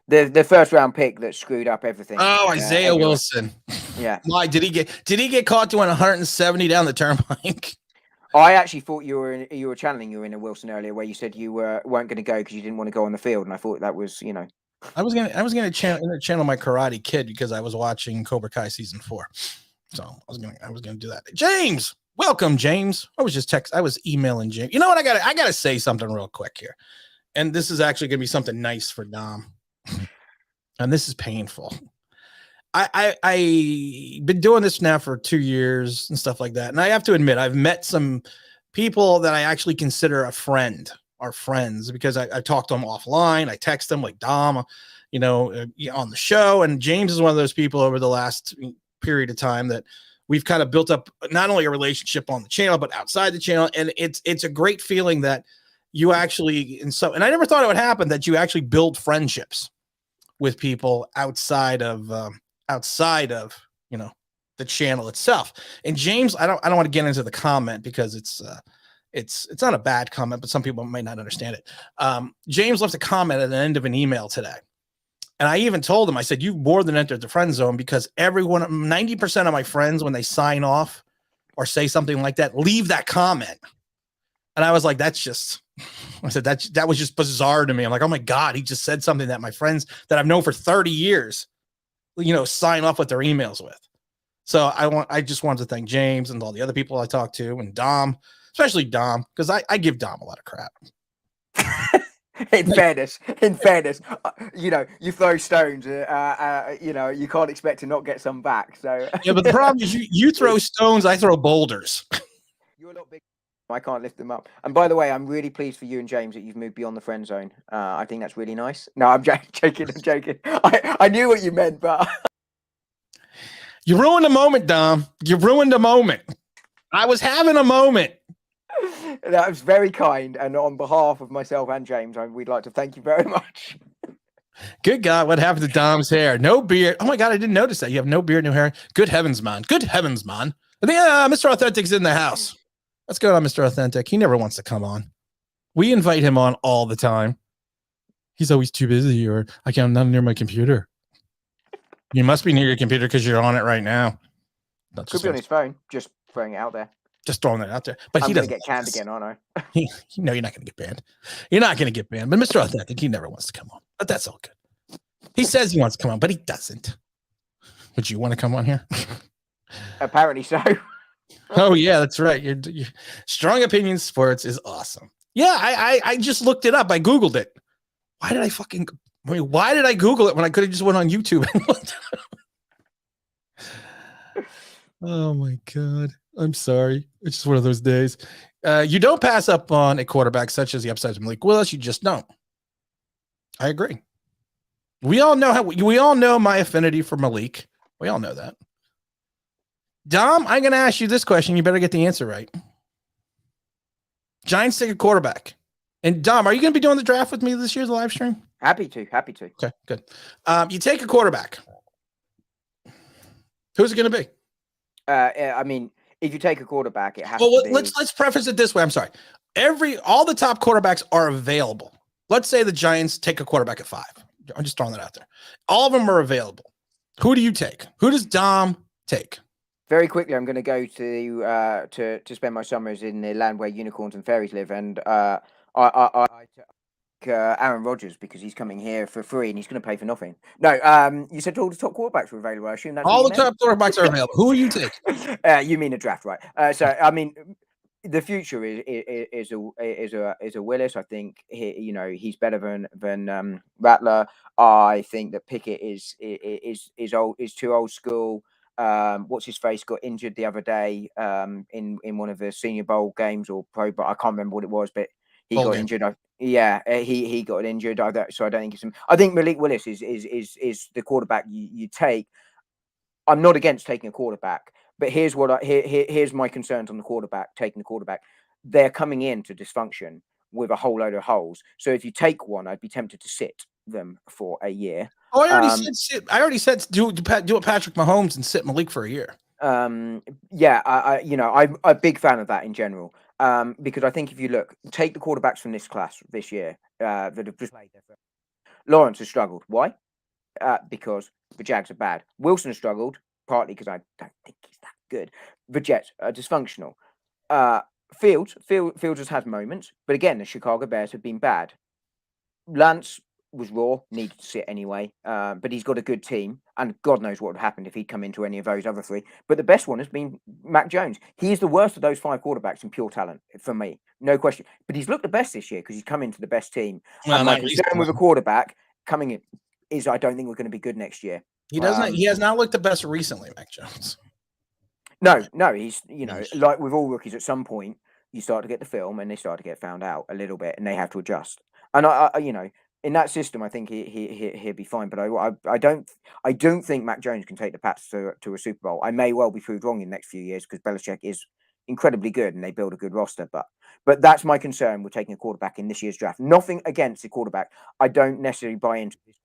the first round pick that screwed up everything. Oh, Isaiah Wilson. Yeah. Why did he get caught doing 170 down the turnpike? I actually thought you were channeling you in a Wilson earlier, where you said you weren't going to go because you didn't want to go on the field, and I thought that was, I was gonna channel my Karate Kid because I was watching Cobra Kai season 4, so I was gonna do that. James, welcome, James. I was emailing James. You know what? I gotta say something real quick here, and this is actually gonna be something nice for Dom, and this is painful. I been doing this now for 2 years and stuff like that. And I have to admit, I've met some people that I actually consider a friend or friends because I talk to them offline. I text them like Dom, on the show. And James is one of those people over the last period of time that we've kind of built up not only a relationship on the channel, but outside the channel. And it's a great feeling that you actually, and I never thought it would happen, that you actually build friendships with people outside of, you know, the channel itself. And James, I don't want to get into the comment because it's not a bad comment, but some people might not understand it. James left a comment at the end of an email today. And I even told him, I said, you've more than entered the friend zone, because 90% of my friends, when they sign off or say something like that, leave that comment. And I was like, I said, that was just bizarre to me. I'm like, oh my God, he just said something that my friends that I've known for 30 years, you know, sign off with their emails with. So I just wanted to thank James and all the other people I talked to, and Dom, especially Dom, because I give Dom a lot of crap. In fairness, you know, you throw stones, you know, you can't expect to not get some back. So yeah, but the problem is you throw stones, I throw boulders. You're a lot big. I can't lift them up. And by the way, I'm really pleased for you and James that you've moved beyond the friend zone. I think that's really nice. No, I'm joking. I knew what you meant, but you ruined the moment, Dom. You ruined the moment. I was having a moment. That was very kind, and on behalf of myself and James, we'd like to thank you very much. Good God, what happened to Dom's hair? No beard. Oh my God, I didn't notice that. You have no beard, no hair. Good heavens, man. Good heavens, man. I think Mr. Authentic's in the house. What's going on, Mr. Authentic? He never wants to come on. We invite him on all the time. He's always too busy, or I'm not near my computer. You must be near your computer because you're on it right now. Could be on his phone. Just throwing it out there. Just throwing that out there. But he doesn't get canned again, aren't I? No, you're not going to get banned. You're not going to get banned. But Mr. Authentic, he never wants to come on. But that's all good. He says he wants to come on, but he doesn't. Would you want to come on here? Apparently so. Oh, yeah, that's right. You're Strong Opinion Sports is awesome. Yeah, I just looked it up. I Googled it. Why did I Google it when I could have just went on YouTube? Oh, my God. I'm sorry. It's just one of those days. You don't pass up on a quarterback such as the upsides of Malik Willis. You just don't. I agree. We all know my affinity for Malik. We all know that. Dom, I'm going to ask you this question. You better get the answer right. Giants take a quarterback. And Dom, are you going to be doing the draft with me this year's live stream? Happy to. Okay, good. You take a quarterback. Who's it going to be? I mean, if you take a quarterback, it has to be. Let's preface it this way. I'm sorry. All the top quarterbacks are available. Let's say the Giants take a quarterback at 5. I'm just throwing that out there. All of them are available. Who do you take? Who does Dom take? Very quickly, I'm going to go to spend my summers in the land where unicorns and fairies live, and I take Aaron Rodgers because he's coming here for free and he's going to pay for nothing. No, you said all the top quarterbacks were available. I assume that's all the top quarterbacks are available. Who are you taking? You mean a draft, right? So I mean, the future is a Willis. I think he's better than Rattler. I think that Pickett is too old school. What's his face got injured the other day in one of the Senior Bowl games or Pro Bowl. I can't remember what it was, but he got injured. He got injured. So I don't think it's him. I think Malik Willis is the quarterback you take. I'm not against taking a quarterback, but here's here's my concerns on the quarterback. Taking the quarterback, they're coming into dysfunction with a whole load of holes. So if you take one, I'd be tempted to sit them for a year. Oh, I already said do it Patrick Mahomes and sit Malik for a year. I'm a big fan of that in general. Because I think if you take the quarterbacks from this class this year that have just played their first. Lawrence has struggled. Why? Because the Jags are bad. Wilson has struggled, partly because I don't think he's that good. The Jets are dysfunctional. Fields has had moments, but again, the Chicago Bears have been bad. Lance was raw, needed to sit anyway, but he's got a good team, and God knows what would happen if he'd come into any of those other 3. But the best one has been Mac Jones. He is the worst of those 5 quarterbacks in pure talent, for me, no question. But he's looked the best this year because he's come into the best team. Well, and my concern with a quarterback coming in is I don't think we're going to be good next year. He doesn't. He has not looked the best recently, Mac Jones. No, he's like with all rookies, at some point you start to get the film and they start to get found out a little bit, and they have to adjust. And in that system, I think he'd be fine. But I don't think Mac Jones can take the Pats to a Super Bowl. I may well be proved wrong in the next few years because Belichick is incredibly good and they build a good roster. But that's my concern with taking a quarterback in this year's draft. Nothing against the quarterback. I don't necessarily buy into this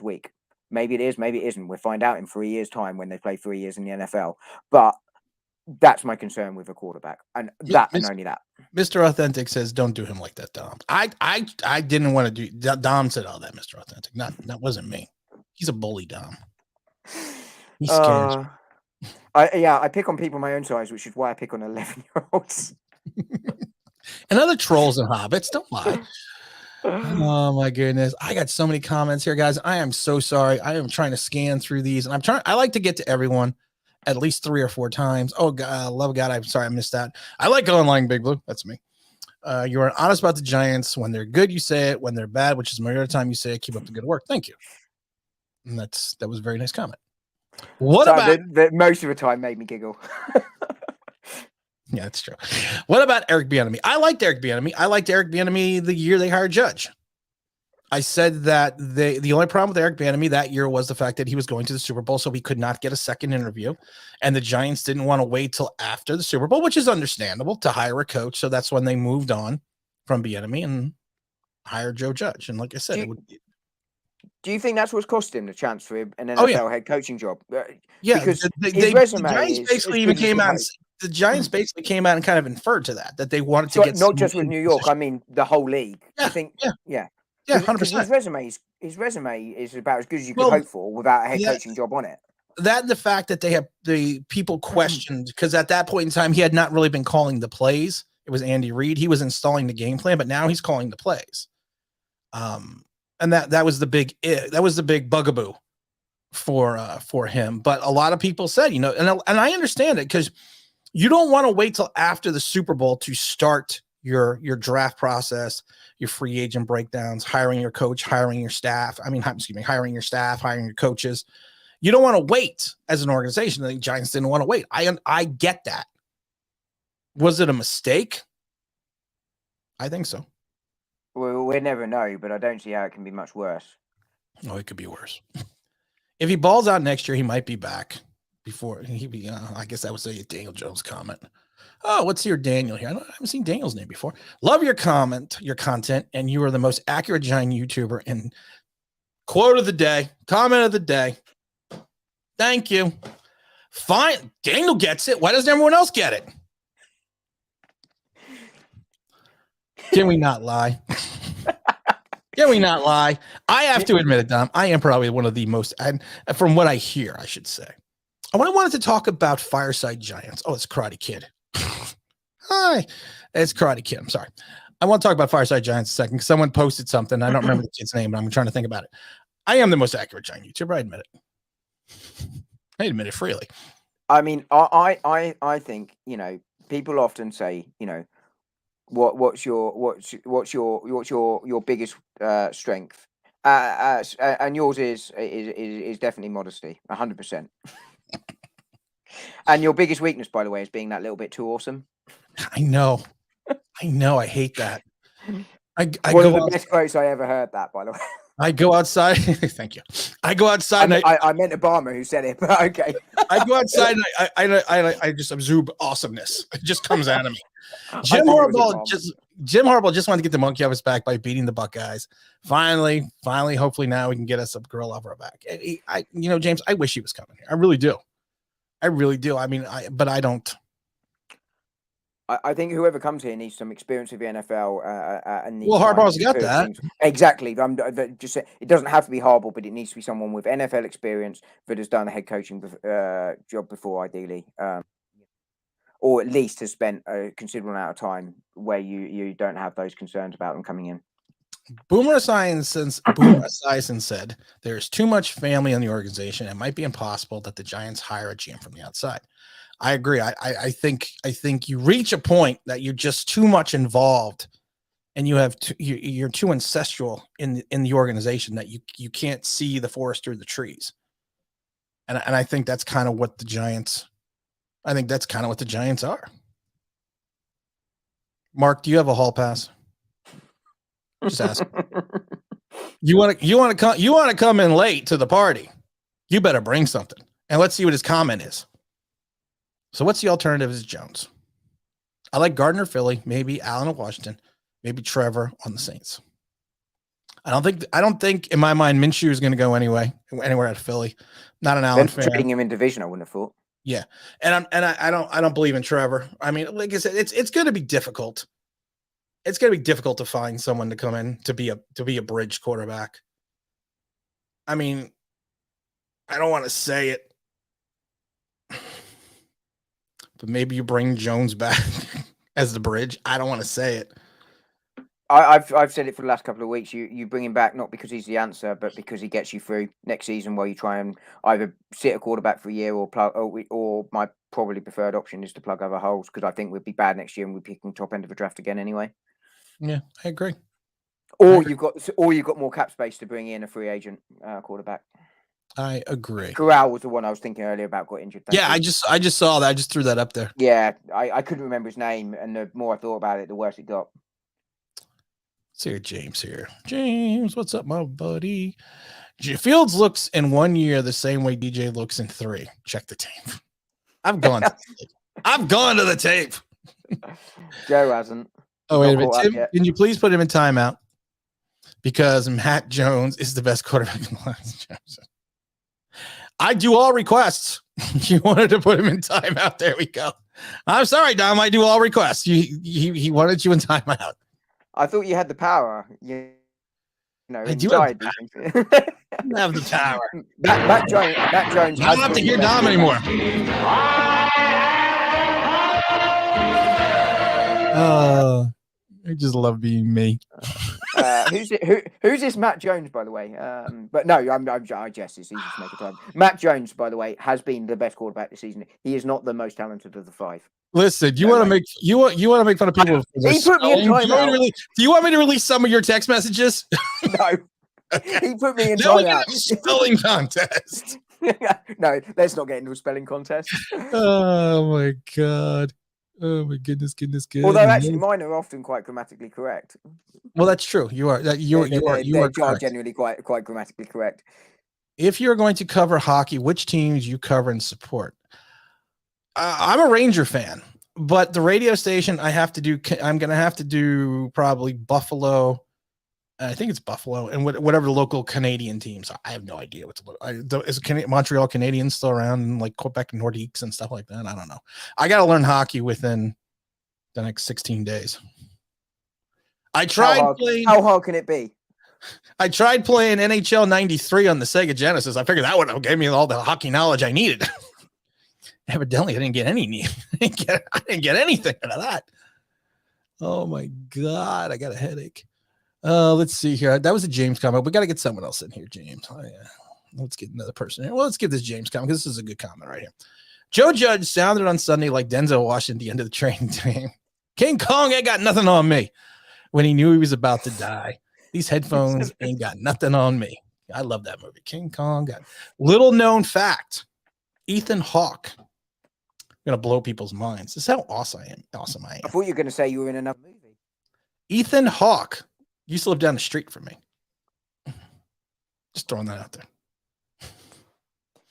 week. Maybe it is, maybe it isn't. We'll find out in 3 years' time when they play 3 years in the NFL. But that's my concern with a quarterback, and that and only that. Mr. Authentic says, "Don't do him like that, Dom." I didn't want to do. Dom said all that, Mr. Authentic. That wasn't me. He's a bully, Dom. He scares. I pick on people my own size, which is why I pick on 11-year-olds. And other trolls and hobbits. Don't lie. Oh my goodness. I got so many comments here, guys. I am so sorry. I am trying to scan through these, and I like to get to everyone at least 3 or 4 times. Oh God, love God. I'm sorry I missed that. I like online, Big Blue. That's me. You are honest about the Giants. When they're good, you say it. When they're bad, which is the majority of the time, you say it. Keep up the good work. Thank you. And that was a very nice comment. What about most of the time made me giggle? Yeah, that's true. What about Eric Bieniemy? I liked Eric Bieniemy. I liked Eric Bieniemy the year they hired Judge. I said that the only problem with Eric Bieniemy that year was the fact that he was going to the Super Bowl, so he could not get a second interview. And the Giants didn't want to wait till after the Super Bowl, which is understandable, to hire a coach. So that's when they moved on from Bieniemy and hired Joe Judge. And like I said, do you think that's what's cost him the chance for an NFL head coaching job? Yeah, because his resume the Giants basically even came out. The Giants basically came out and kind of inferred to that they wanted to get not just with New York. I mean, the whole league. Yeah, I think. Yeah. 100%. His resume is about as good as you could hope for without a head coaching job on it. That and the fact that they have the people questioned, because at that point in time he had not really been calling the plays. It was Andy Reid. He was installing the game plan, but now he's calling the plays. And that was the big bugaboo for him. But a lot of people said, and I understand it, because you don't want to wait till after the Super Bowl to start your draft process, your free agent breakdowns, hiring your coach, hiring your staff. Hiring your staff, hiring your coaches. You don't want to wait as an organization. The Giants didn't want to wait. I get that. Was it a mistake? I think so. Well, we'll never know, but I don't see how it can be much worse. Oh, it could be worse. If he balls out next year, he might be back before he be. I guess that was a Daniel Jones comment. Oh, let's see your Daniel here. I haven't seen Daniel's name before. Love your content, and you are the most accurate Giant YouTuber. And quote of the day, comment of the day. Thank you. Fine. Daniel gets it. Why doesn't everyone else get it? Can we not lie? Can we not lie? I have to admit it, Dom. I am probably one of the most, and from what I hear, I should say. I wanted to talk about Fireside Giants. Oh, it's Karate Kid. Hi, it's Karate Kid. I'm sorry. I want to talk about Fireside Giants a second because someone posted something. I don't remember the kid's name, but I'm trying to think about it. I am the most accurate Giant YouTuber. I admit it. I admit it freely. I mean, I think, people often say, what's your biggest strength? And yours is definitely modesty, 100%. And your biggest weakness, by the way, is being that little bit too awesome. I know. I hate that. One of the best quotes I ever heard that, by the way. I go outside. Thank you. I go outside. I meant Obama who said it, but okay. I go outside and I just absorb awesomeness. It just comes out of me. Jim Harbaugh just wanted to get the monkey off his back by beating the Buckeyes. Finally, hopefully now we can get us a girl off our back. James, I wish he was coming here. I really do. I mean, but I don't. I think whoever comes here needs some experience with the NFL. And Harbaugh's got that. Things. Exactly. Just it doesn't have to be Harbaugh, but it needs to be someone with NFL experience that has done a head coaching job before, ideally, or at least has spent a considerable amount of time where you don't have those concerns about them coming in. Boomer Esiason said there's too much family in the organization. It might be impossible that the Giants hire a GM from the outside. I agree. I think you reach a point that you're just too much involved, and you're too ancestral in the organization that you can't see the forest through the trees. And I think that's kind of what the Giants. I think that's kind of what the Giants are. Mark, do you have a hall pass? Just ask. You want to come in late to the party. You better bring something. And let's see what his comment is. So what's the alternative is Jones. I like Gardner Philly, maybe Allen of Washington, maybe Trevor on the Saints. I don't think in my mind Minshew is going to go anywhere out of Philly. Not an Allen fan. Trading him in division, I wouldn't have thought. Yeah. And I don't believe in Trevor. I mean, like I said, it's going to be difficult. It's going to be difficult to find someone to come in to be a bridge quarterback. I mean, I don't want to say it, but maybe you bring Jones back as the bridge. I don't want to say it. I've said it for the last couple of weeks. You bring him back not because he's the answer, but because he gets you through next season, while you try and either sit a quarterback for a year or my probably preferred option is to plug other holes, because I think we'd be bad next year and we're picking top end of the draft again anyway. Yeah, I agree. Or you've got more cap space to bring in a free agent quarterback. I agree. Corral was the one I was thinking earlier about, got injured. Yeah, I just saw that. I just threw that up there. Yeah, I couldn't remember his name, and the more I thought about it, the worse it got. Let's hear James here. James, what's up, my buddy? Fields looks in 1 year the same way DJ looks in 3. Check the tape. I've gone to the tape. Joe hasn't. Oh, wait a minute. Tim, can you please put him in timeout? Because Matt Jones is the best quarterback in the last chapter. I do all requests. You wanted to put him in timeout. There we go. I'm sorry, Dom. I do all requests. He wanted you in timeout. I thought you had the power. You know, I do have the power. Matt Jones. I don't have to hear Dom anymore. Oh, I just love being me. Who's this Matt Jones, by the way? But no, I jest. It's easy to make a time. Matt Jones, by the way, has been the best quarterback this season. He is not the most talented of the 5. Listen, you want to make fun of people? He put me in timeout. Do you want me to release some of your text messages? No, he put me in timeout. Spelling contest. No, let's not get into a spelling contest. Oh my god. Oh my goodness. Although actually, mine are often quite grammatically correct. Well, that's true. You are genuinely quite grammatically correct. If you're going to cover hockey, which teams you cover and support? I'm a Ranger fan, but the radio station I'm going to have to do probably Buffalo. I think it's Buffalo and whatever the local Canadian teams. I have no idea what to look. Is Montreal Canadiens still around, and like Quebec Nordiques and stuff like that? I don't know. I got to learn hockey within the next 16 days. How hard can it be? I tried playing NHL 93 on the Sega Genesis. I figured that would have gave me all the hockey knowledge I needed. Evidently, I didn't get I didn't get anything out of that. Oh my god, I got a headache. Let's see here. That was a James comment. We got to get someone else in here, James. Oh, yeah. Let's get another person here. Well, let's give this James comment because this is a good comment right here. Joe Judge sounded on Sunday like Denzel Washington at the end of the training game. King Kong ain't got nothing on me when he knew he was about to die. These headphones ain't got nothing on me. I love that movie. King Kong got little known fact. Ethan Hawke. I'm going to blow people's minds. This is how awesome I am. I thought you were going to say you were in another movie. Ethan Hawke used to live down the street from me. Just throwing that out there.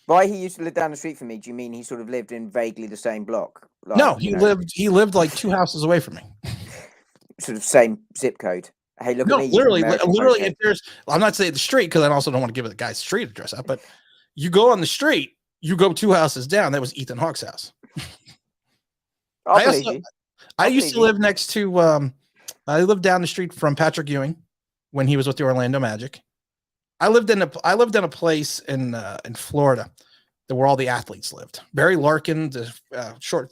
By he used to live down the street from me, do you mean he sort of lived in vaguely the same block? Like, no, he lived like 2 houses away from me. Sort of same zip code. Hey, look at me. Literally, if there's, I'm not saying the street because I also don't want to give the guy's street address out, but you go on the street, you go 2 houses down. That was Ethan Hawke's house. I used to live next to, I lived down the street from Patrick Ewing when he was with the Orlando Magic. I lived in a place in Florida where all the athletes lived. Barry Larkin, the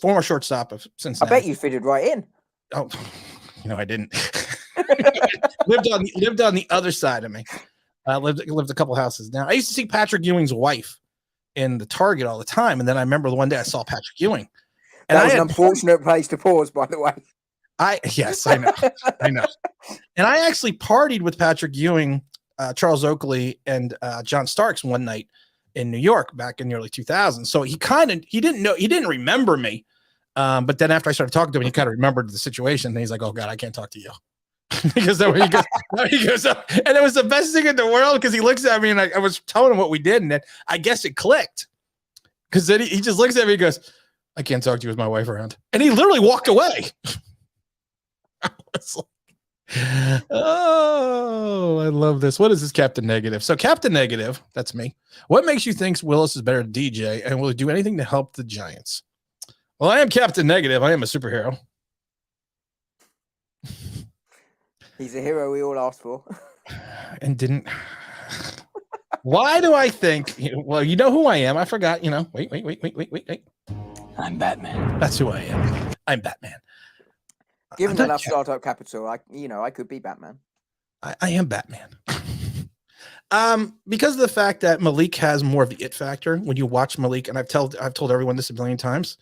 former shortstop of Cincinnati. I bet you fitted right in. Oh, I didn't. lived on the other side of me. Lived a couple houses down. I used to see Patrick Ewing's wife in the Target all the time, and then I remember the one day I saw Patrick Ewing. And that was an unfortunate place to pause, by the way. Yes, I know. I know. And I actually partied with Patrick Ewing, Charles Oakley, and John Starks one night in New York back in the early 2000s. So he didn't remember me. But then after I started talking to him, he kind of remembered the situation. And he's like, "Oh God, I can't talk to you." Because then when he goes up, and it was the best thing in the world because he looks at me and I was telling him what we did, and then I guess it clicked. Because then he just looks at me and goes, I can't talk to you with my wife around. And he literally walked away. I was like, oh, I love this. What is this Captain Negative? So Captain Negative, that's me. What makes you think Willis is better than DJ and will he do anything to help the Giants? Well, I am Captain Negative. I am a superhero. He's a hero we all asked for. And didn't. Why do I think? Well, you know who I am. I forgot. Wait. I'm Batman. That's who I am. I'm Batman. Given enough startup capital, I could be Batman. I am Batman. Because of the fact that Malik has more of the it factor. When you watch Malik, and I've told everyone this a million times,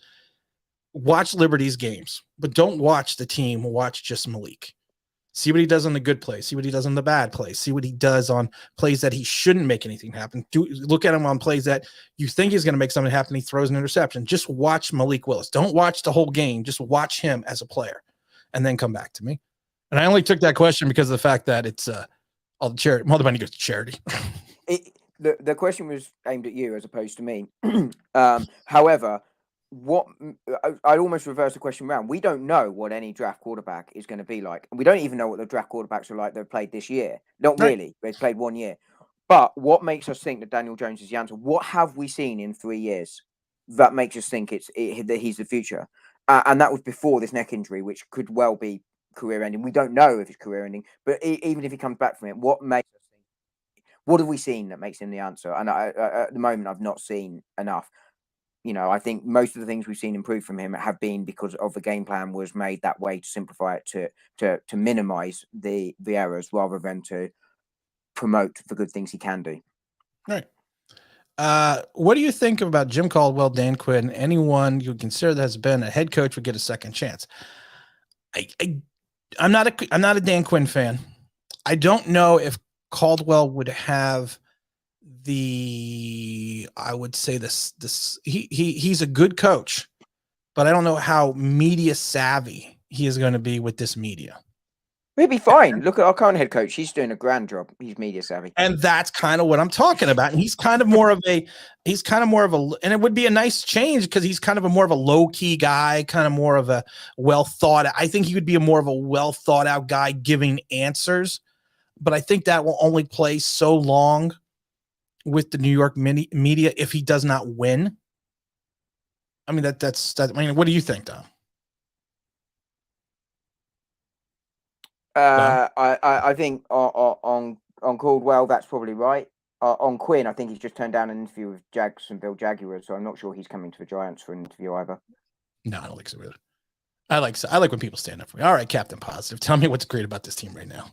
watch Liberty's games, but don't watch the team. Watch just Malik. See what he does on the good plays. See what he does on the bad plays. See what he does on plays that he shouldn't make anything happen. Look at him on plays that you think he's going to make something happen. He throws an interception. Just watch Malik Willis. Don't watch the whole game. Just watch him as a player, and then come back to me. And I only took that question because of the fact that it's all the charity. All the money goes to charity. The question was aimed at you as opposed to me. However, I'd almost reverse the question around. We don't know what any draft quarterback is going to be like. We don't even know what the draft quarterbacks are like they've played this year. Not really. They've played 1 year. But what makes us think that Daniel Jones is the answer? What have we seen in 3 years that makes us think that he's the future? And that was before this neck injury, which could well be career ending. We don't know if it's career ending, but even if he comes back from it, what have we seen that makes him the answer? And at the moment, I've not seen enough. I think most of the things we've seen improve from him have been because of the game plan was made that way to simplify it, to minimize the errors rather than to promote the good things he can do. Right. What do you think about Jim Caldwell, Dan Quinn, anyone you would consider that has been a head coach would get a second chance? I'm not a Dan Quinn fan. I don't know if Caldwell would have I would say he's a good coach, but I don't know how media savvy he is going to be with this media. He'll be fine. Look at our current head coach. He's doing a grand job. He's media savvy. And that's kind of what I'm talking about. And he's kind of more of a, and it would be a nice change because he's kind of more of a low key guy, kind of more of a I think he would be more of a well thought out guy giving answers. But I think that will only play so long with the New York media if he does not win. I mean, that's I mean, what do you think, Dom? I think on Caldwell, that's probably right. On Quinn, I think he's just turned down an interview with Jacksonville Jaguars, so I'm not sure he's coming to the Giants for an interview either. No, I don't think so either. I like when people stand up for me. All right, Captain Positive, tell me what's great about this team right now.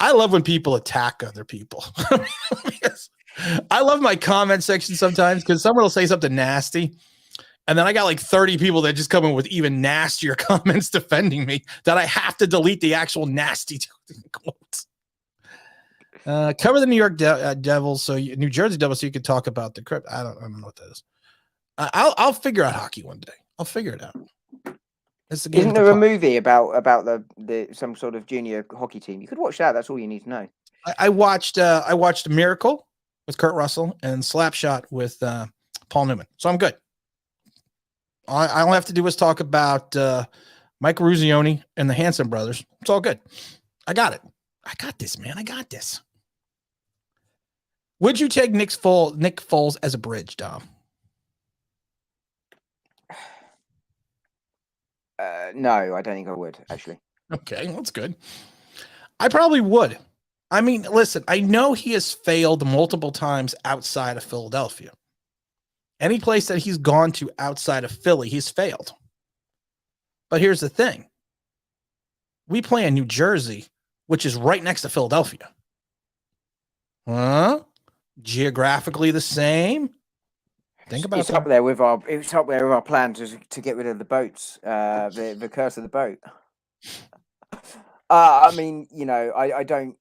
I love when people attack other people. I love my comment section sometimes because someone will say something nasty. And then I got like 30 people that just come in with even nastier comments defending me that I have to delete the actual nasty quotes. Cover the New York Devils, New Jersey Devils, so you could talk about the crypt. I don't know what that is. I'll figure out hockey one day. I'll figure it out. Isn't there a movie about the some sort of junior hockey team? You could watch that. That's all you need to know. I watched Miracle with Kurt Russell and Slapshot with Paul Newman, so I'm good. All I have to do is talk about Mike Ruzioni and the Hanson brothers. It's all good. I got it. I got this, man. I got this. Would you take Nick Foles as a bridge, Dom? No, I don't think I would, actually. Okay, that's good. I probably would. I mean, listen, I know he has failed multiple times outside of Philadelphia. Any place that he's gone to outside of Philly, he's failed. But here's the thing. We play in New Jersey, which is right next to Philadelphia. Geographically the same. Think about it's up there with our plan to get rid of the boats, the curse of the boat. I mean, I don't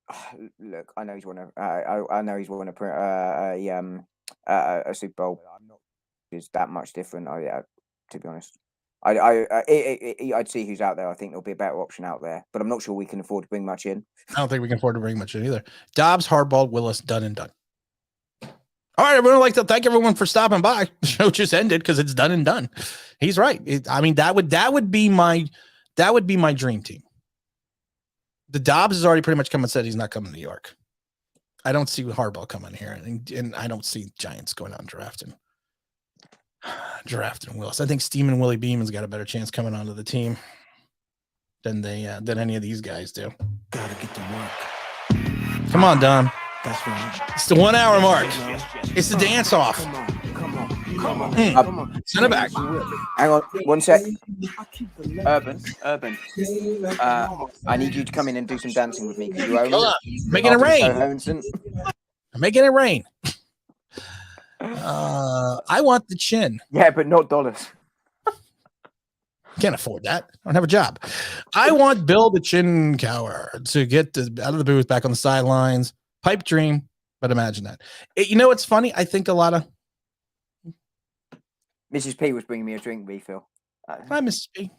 look. I know he's won a Super Bowl. I'm not. It's that much different. To be honest. I'd see who's out there. I think there'll be a better option out there, but I'm not sure we can afford to bring much in. I don't think we can afford to bring much in either. Dobbs, Harbaugh, Willis, done and done. All right, everyone, I'd like to thank everyone for stopping by. The show just ended because it's done and done. He's right. That would be my dream team. The Dobbs has already pretty much come and said he's not coming to New York. I don't see Harbaugh coming here, and I don't see Giants going out and drafting Willis. I think Steeman Willie Beeman's got a better chance coming onto the team than any of these guys do. Gotta get to work. Come on, Dom. That's right. It's the 1 hour mark. It's the dance off. Come on. Send it back. Hang on, 1 sec. Urban. I need you to come in and do some dancing with me. You own Hold on. Making it rain. I'm making it rain. I want the chin. Yeah, but not dollars. Can't afford that. I don't have a job. I want Bill the Chin Cower to get out of the booth, back on the sidelines. Pipe dream, but imagine that. You know what's funny? I think a lot of Mrs. P was bringing me a drink refill. Hi, Mrs. P.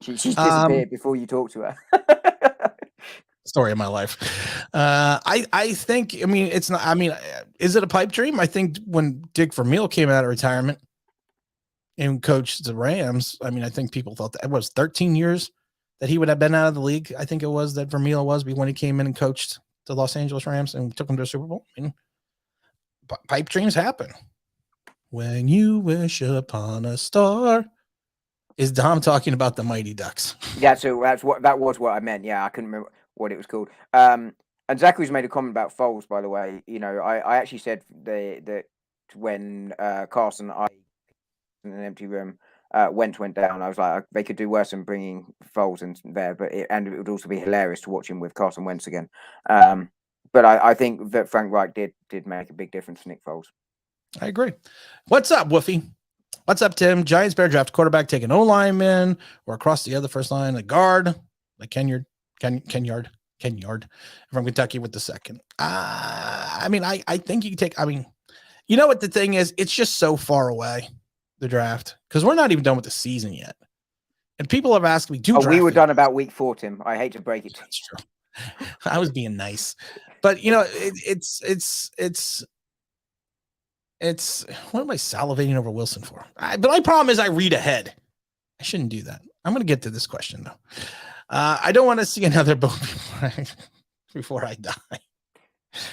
She's disappeared before you talk to her. Story of my life. I think. I mean, it's not. I mean, is it a pipe dream? I think when Dick Vermeil came out of retirement and coached the Rams, I mean, I think people thought that it was 13 years that he would have been out of the league. I think it was that Vermeil was when he came in and coached the Los Angeles Rams and took them to a Super Bowl. I mean, pipe dreams happen. When you wish upon a star. Is Dom talking about the Mighty Ducks? Yeah, so that was what I meant. Yeah, I couldn't remember what it was called. And Zachary's made a comment about Foles, by the way. You know, I actually said that when Carson, in an empty room, went down, I was like, they could do worse than bringing Foles in there, and it would also be hilarious to watch him with Carson Wentz again. But I think that Frank Reich did make a big difference to Nick Foles. I agree. What's up, Woofy? What's up, Tim? Giants better draft quarterback, take an O lineman, or across the other first line, a guard, like Kenyard from Kentucky with the second. I mean, I think you can take. I mean, you know what the thing is? It's just so far away, the draft, because we're not even done with the season yet. And people have asked me, we were done about week 4, Tim. I hate to break it. That's true. I was being nice, but you know, it's what am I salivating over Wilson for? But my problem is I read ahead. I shouldn't do that. I'm going to get to this question though. I don't want to see another boat before I die.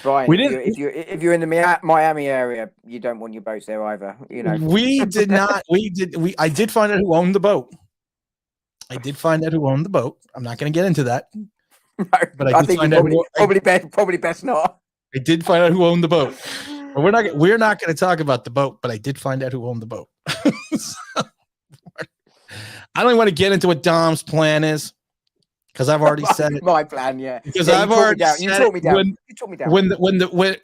Brian, if you're in the Miami area, you don't want your boats there either. You know, I did find out who owned the boat. I'm not going to get into that. No, but I think probably best not. I did find out who owned the boat. But we're not going to talk about the boat, but I did find out who owned the boat. So, I don't even want to get into what Dom's plan is because I've already said it. My plan, yeah. Because I've already said you talk me down. You talk me down.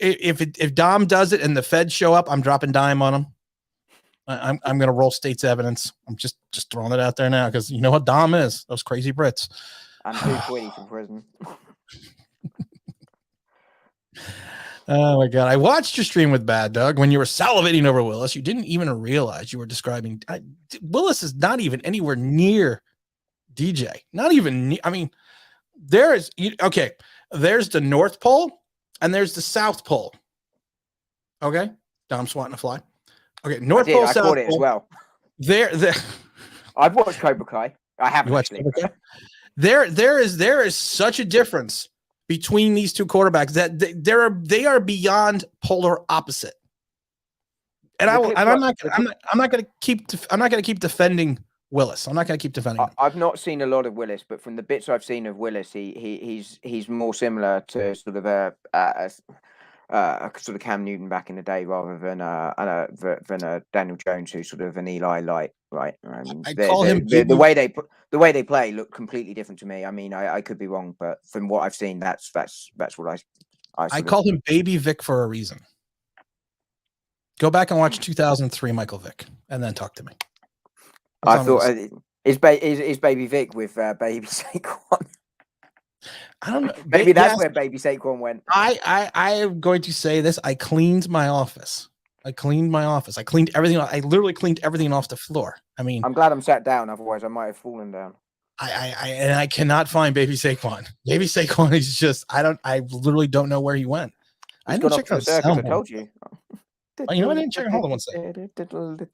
If Dom does it and the feds show up, I'm dropping dime on him. I'm going to roll state's evidence. I'm just throwing it out there now because you know what Dom is. Those crazy Brits. I'm too quitty from prison. Oh my God. I watched your stream with Bad Doug when you were salivating over Willis. You didn't even realize you were describing Willis is not even anywhere near DJ. Not even I mean, there's the North Pole and there's the South Pole. Okay. Dom's swatting a fly. Okay. North Pole, I South caught it Pole. as well. There. I've watched Cobra Kai. I haven't actually. There is such a difference between these two quarterbacks that they are beyond polar opposite. And I'm not going to keep defending Willis. I'm not going to keep defending him. I've not seen a lot of Willis, but from the bits I've seen of Willis, he's more similar to sort of a sort of Cam Newton back in the day rather than a Daniel Jones who's sort of an Eli light, right? I call him the way they play look completely different to me. I mean, I could be wrong, but from what I've seen, that's what I call him Baby Vick for a reason. Go back and watch 2003 Michael Vick, and then talk to me. I thought is Baby Vick with Baby Saquon. I don't know. Maybe that's where Baby Saquon went. I am going to say this. I cleaned my office. I cleaned my office. I cleaned everything. I literally cleaned everything off the floor. I mean, I'm glad I'm sat down. Otherwise, I might have fallen down. I cannot find baby Saquon. Baby Saquon is just, I literally don't know where he went. I He's didn't gone check off to out the circus. I soundboard. told you. Oh, you know, I didn't check. Hold on one second.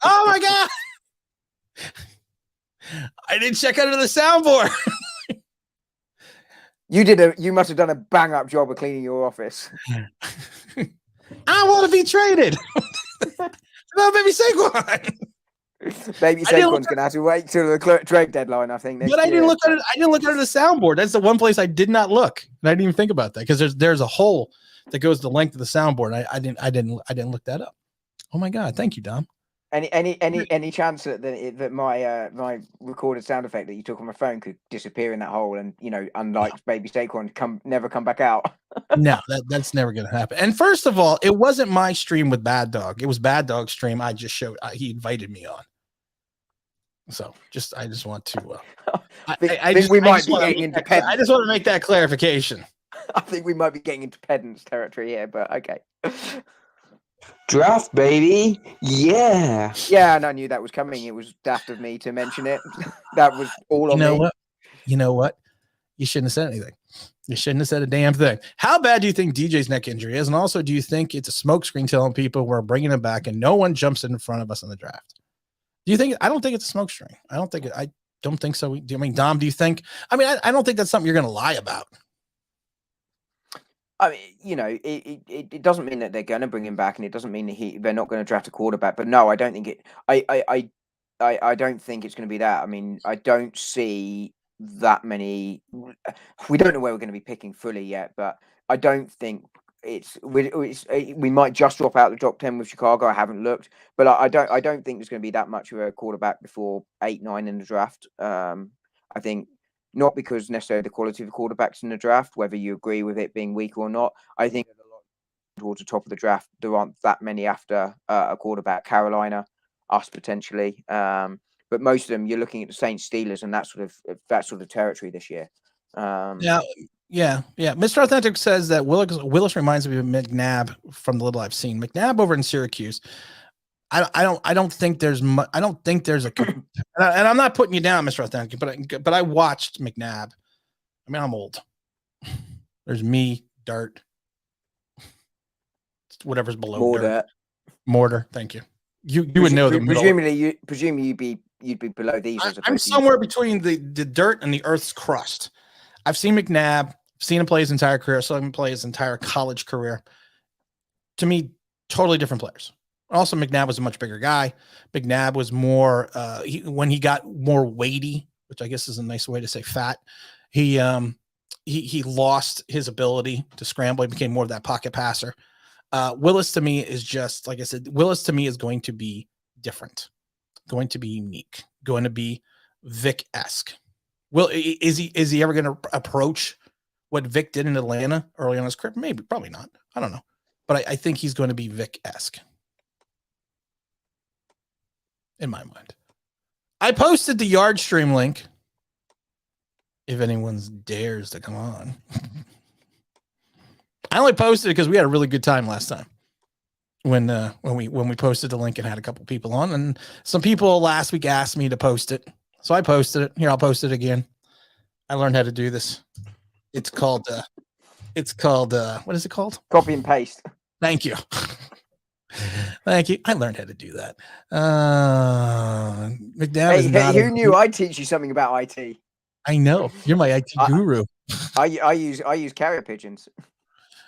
Oh my God. I didn't check out of the soundboard. You must have done a bang up job of cleaning your office. I want to be traded. No, baby Saquon. Baby Saquon's gonna have to wait till the trade deadline, I think. But I didn't look at it. I didn't look at the soundboard. That's the one place I did not look, and I didn't even think about that because there's a hole that goes the length of the soundboard. I didn't look that up. Oh my God! Thank you, Dom. Any chance that my recorded sound effect that you took on my phone could disappear in that hole and, you know, unlike Baby Saquon, never come back out? No, that's never gonna happen. And first of all, it wasn't my stream with Bad Dog. It was Bad Dog's stream. I just showed. He invited me on. So I just want to. I just want to make that clarification. I think we might be getting into pedants territory here, but okay. Draft, baby. Yeah. Yeah, and I knew that was coming. It was daft of me to mention it. That was all on me. You know what? You shouldn't have said anything. You shouldn't have said a damn thing. How bad do you think DJ's neck injury is? And also, do you think it's a smokescreen telling people we're bringing him back and no one jumps in front of us in the draft? Do you think? I don't think it's a smokescreen. I don't think so. I mean, Dom, do you think? I mean, I don't think that's something you're going to lie about. I mean, you know, it doesn't mean that they're going to bring him back, and it doesn't mean that they're not going to draft a quarterback. But no, I don't think it. I don't think it's going to be that. I mean, I don't see that many. We don't know where we're going to be picking fully yet, but I don't think we might just drop out the top 10 with Chicago. I haven't looked, but I don't think there's going to be that much of a quarterback before 8-9 in the draft. I think. Not because necessarily the quality of the quarterbacks in the draft, whether you agree with it being weak or not. I think a lot towards the top of the draft, there aren't that many after a quarterback. Carolina, us potentially, but most of them you're looking at the Saints, Steelers, and that sort of territory this year. Yeah. Mr. Authentic says that Willis reminds me of McNabb from the little I've seen. McNabb over in Syracuse. I don't think there's I don't think there's a, and I'm not putting you down, Mr. Authentic, but I watched McNabb. I mean, I'm old. There's me, Dart, whatever's below dirt. Mortar. Thank you. You would know the presumably you'd be below these. I'm somewhere between the dirt and the earth's crust. I've seen McNabb, seen him play his entire career, saw him play his entire college career. To me, totally different players. Also, McNabb was a much bigger guy. McNabb was more when he got more weighty, which I guess is a nice way to say fat. He lost his ability to scramble. He became more of that pocket passer. Willis to me is just like I said. Willis to me is going to be different, going to be unique, going to be Vick-esque. Is he ever going to approach what Vick did in Atlanta early on his career? Maybe, probably not. I don't know, but I think he's going to be Vick-esque. In my mind, I posted the yard stream link. If anyone dares to come on, I only posted it because we had a really good time last time when we posted the link and had a couple people on, and some people last week asked me to post it, so I posted it. Here, I'll post it again. I learned how to do this. It's called what is it called? Copy and paste. Thank you. Thank you. I learned how to do that. McNabb is not who knew I'd teach you something about IT? I know. You're my IT guru. I use carrier pigeons.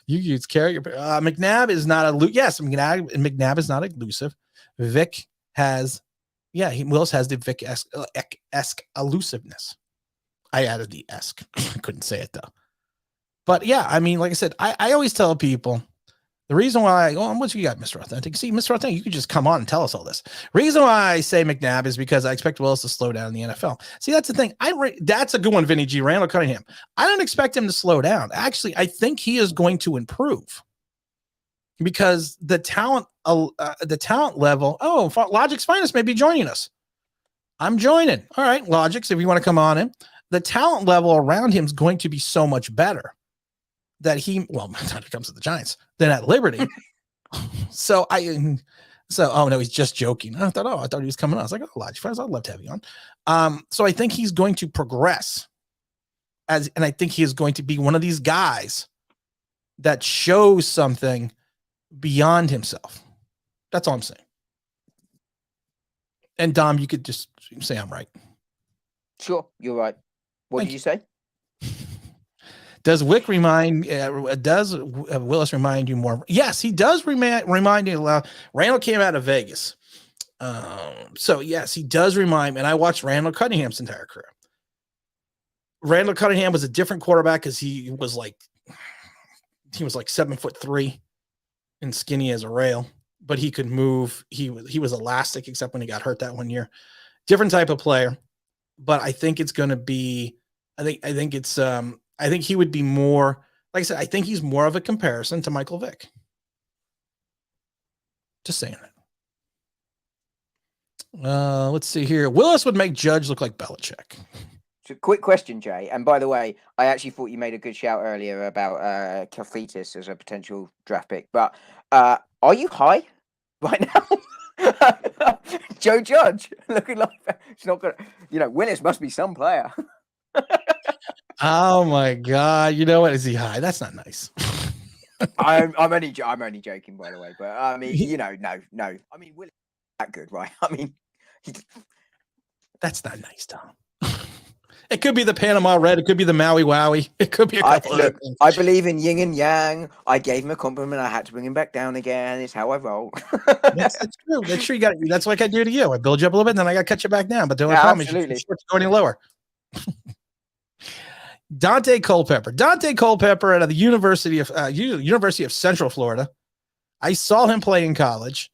You use carrier. McNabb is not McNabb is not elusive. Vick has, Willis has the Vick-esque elusiveness. I added the esque. I couldn't say it though. But yeah, I mean, like I said, I always tell people, the reason why, what you got, Mr. Authentic? See, Mr. Authentic, you could just come on and tell us all this. Reason why I say McNabb is because I expect Willis to slow down in the NFL. See, that's the thing. That's a good one, Vinny G. Randall Cunningham. I don't expect him to slow down. Actually, I think he is going to improve because the talent level. Oh, Logic's Finest may be joining us. I'm joining. All right, Logic's, if you want to come on in. The talent level around him is going to be so much better. That he, well, by the time it comes to the Giants, then at Liberty. So So, oh no, he's just joking. I thought he was coming on. I was like, oh, Lodge friends, I'd love to have you on. So I think he's going to progress and I think he is going to be one of these guys that shows something beyond himself. That's all I'm saying. And Dom, you could just say I'm right. Sure, you're right. What Thank did you say? Does Wick does Willis remind you more? Yes, he does remind you. Randall came out of Vegas. So yes, he does remind me. And I watched Randall Cunningham's entire career. Randall Cunningham was a different quarterback because he was like 7'3" and skinny as a rail, but he could move. He was elastic, except when he got hurt that one year. Different type of player, but I think it's going to be. I think he would be more. Like I said, I think he's more of a comparison to Michael Vick. Just saying it. Let's see here. Willis would make Judge look like Belichick. So quick question, Jay. And by the way, I actually thought you made a good shout earlier about Kalfitis as a potential draft pick. But are you high right now? Joe Judge looking like it's not gonna. Willis must be some player. Oh my God! You know what? Is he high? That's not nice. I'm only joking, by the way. But I mean, no. I mean, Willis is that good, right? I mean, that's not nice, Tom. It could be the Panama Red. It could be the Maui Wowie. It could be a couple of things. I believe in yin and yang. I gave him a compliment. I had to bring him back down again. It's how I roll. That's true. That's true. That's like I do to you. I build you up a little bit, and then I got to cut you back down. But the only problem is you can't go any lower. Dante Culpepper out of the University of Central Florida. I saw him play in college.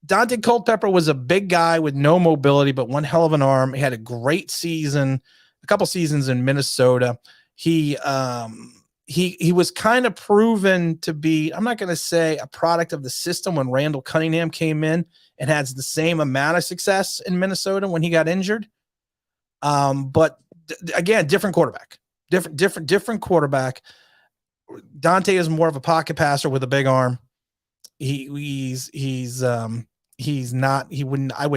Dante Culpepper was a big guy with no mobility, but one hell of an arm. He had a great season, a couple seasons in Minnesota. He was kind of proven to be, I'm not going to say a product of the system when Randall Cunningham came in and has the same amount of success in Minnesota when he got injured. But again, different quarterback, different quarterback. Dante is more of a pocket passer with a big arm. I would